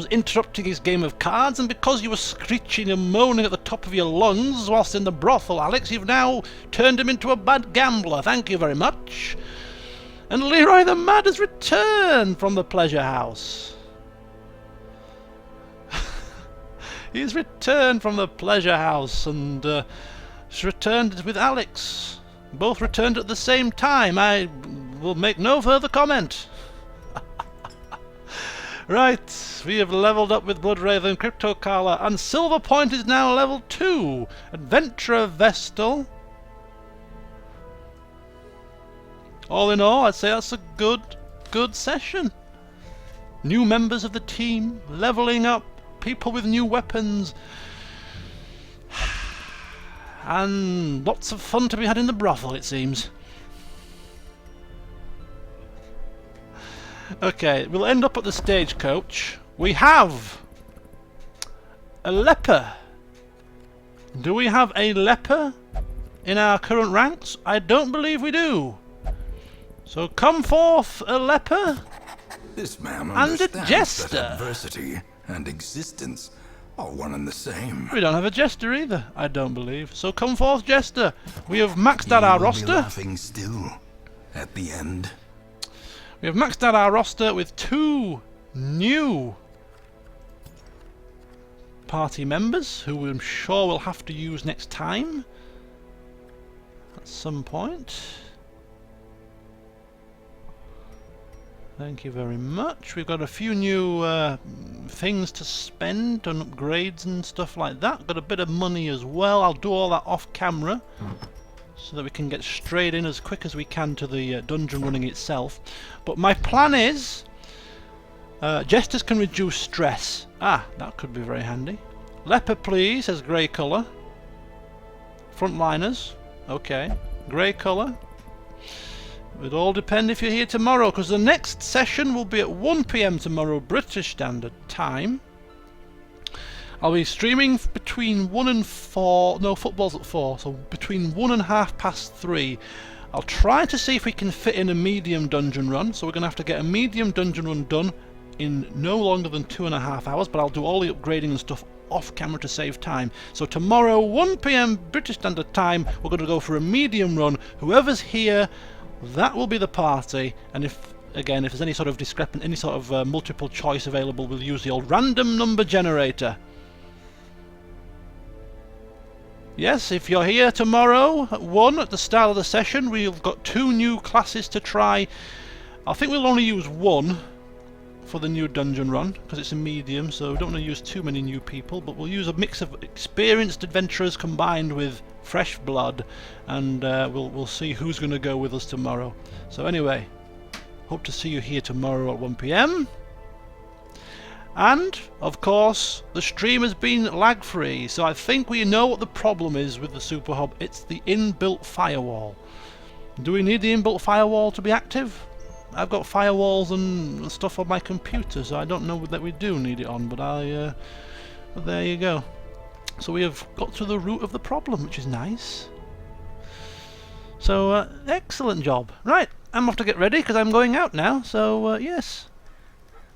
interrupting his game of cards, and because you were screeching and moaning at the top of your lungs whilst in the brothel, Alex, you've now turned him into a bad gambler. Thank you very much. And Leroy the Mad has returned from the pleasure house. He's returned from the pleasure house and has returned with Alex. Both returned at the same time. I will make no further comment. Right, we have leveled up with Bloodraven, Crypto-Carla, and Silver Point is now level 2. Adventurer Vestal. All in all, I'd say that's a good session. New members of the team, leveling up, people with new weapons, and lots of fun to be had in the brothel, it seems. Okay, we'll end up at the stagecoach. We have a leper. Do we have a leper in our current ranks? I don't believe we do. So come forth, a leper. This man and a understands jester. that adversity and existence are one and the same. We don't have a jester either, I don't believe. So come forth, jester. We have maxed out our You will be roster. laughing still at the end. We have maxed out our roster with 2 new party members who I'm sure we'll have to use next time at some point. Thank you very much. We've got a few new things to spend on upgrades and stuff like that. Got a bit of money as well. I'll do all that off camera so that we can get straight in as quick as we can to the dungeon running itself. But my plan is jesters can reduce stress. Ah, that could be very handy. Leper please has grey colour. Frontliners, okay. Grey colour. It all depend if you're here tomorrow, because the next session will be at 1 PM tomorrow, British Standard Time. I'll be streaming between 1 and 4, no, football's at 4, so between 1 and 3:30. I'll try to see if we can fit in a medium dungeon run, so we're going to have to get a medium dungeon run done in no longer than 2.5 hours, but I'll do all the upgrading and stuff off camera to save time. So tomorrow, 1 PM British Standard Time, we're going to go for a medium run. Whoever's here, that will be the party, and if there's any sort of discrepant, any sort of multiple choice available, we'll use the old random number generator. Yes, if you're here tomorrow at 1 at the start of the session, we've got 2 new classes to try. I think we'll only use 1 for the new dungeon run, because it's a medium, so we don't want to use too many new people, but we'll use a mix of experienced adventurers combined with fresh blood, and we'll see who's going to go with us tomorrow. So anyway, hope to see you here tomorrow at 1 PM. And, of course, the stream has been lag-free, so I think we know what the problem is with the Super Hub. It's the inbuilt firewall. Do we need the inbuilt firewall to be active? I've got firewalls and stuff on my computer, so I don't know that we do need it on, but but there you go. So we have got to the root of the problem, which is nice. So, excellent job. Right, I'm off to get ready, because I'm going out now, so, yes.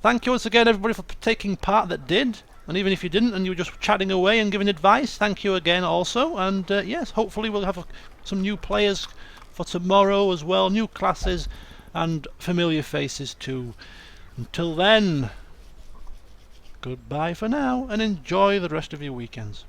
Thank you once again, everybody, for taking part that did. And even if you didn't, and you were just chatting away and giving advice, thank you again also. And, yes, hopefully we'll have some new players for tomorrow as well, new classes, and familiar faces too. Until then, goodbye for now, and enjoy the rest of your weekends.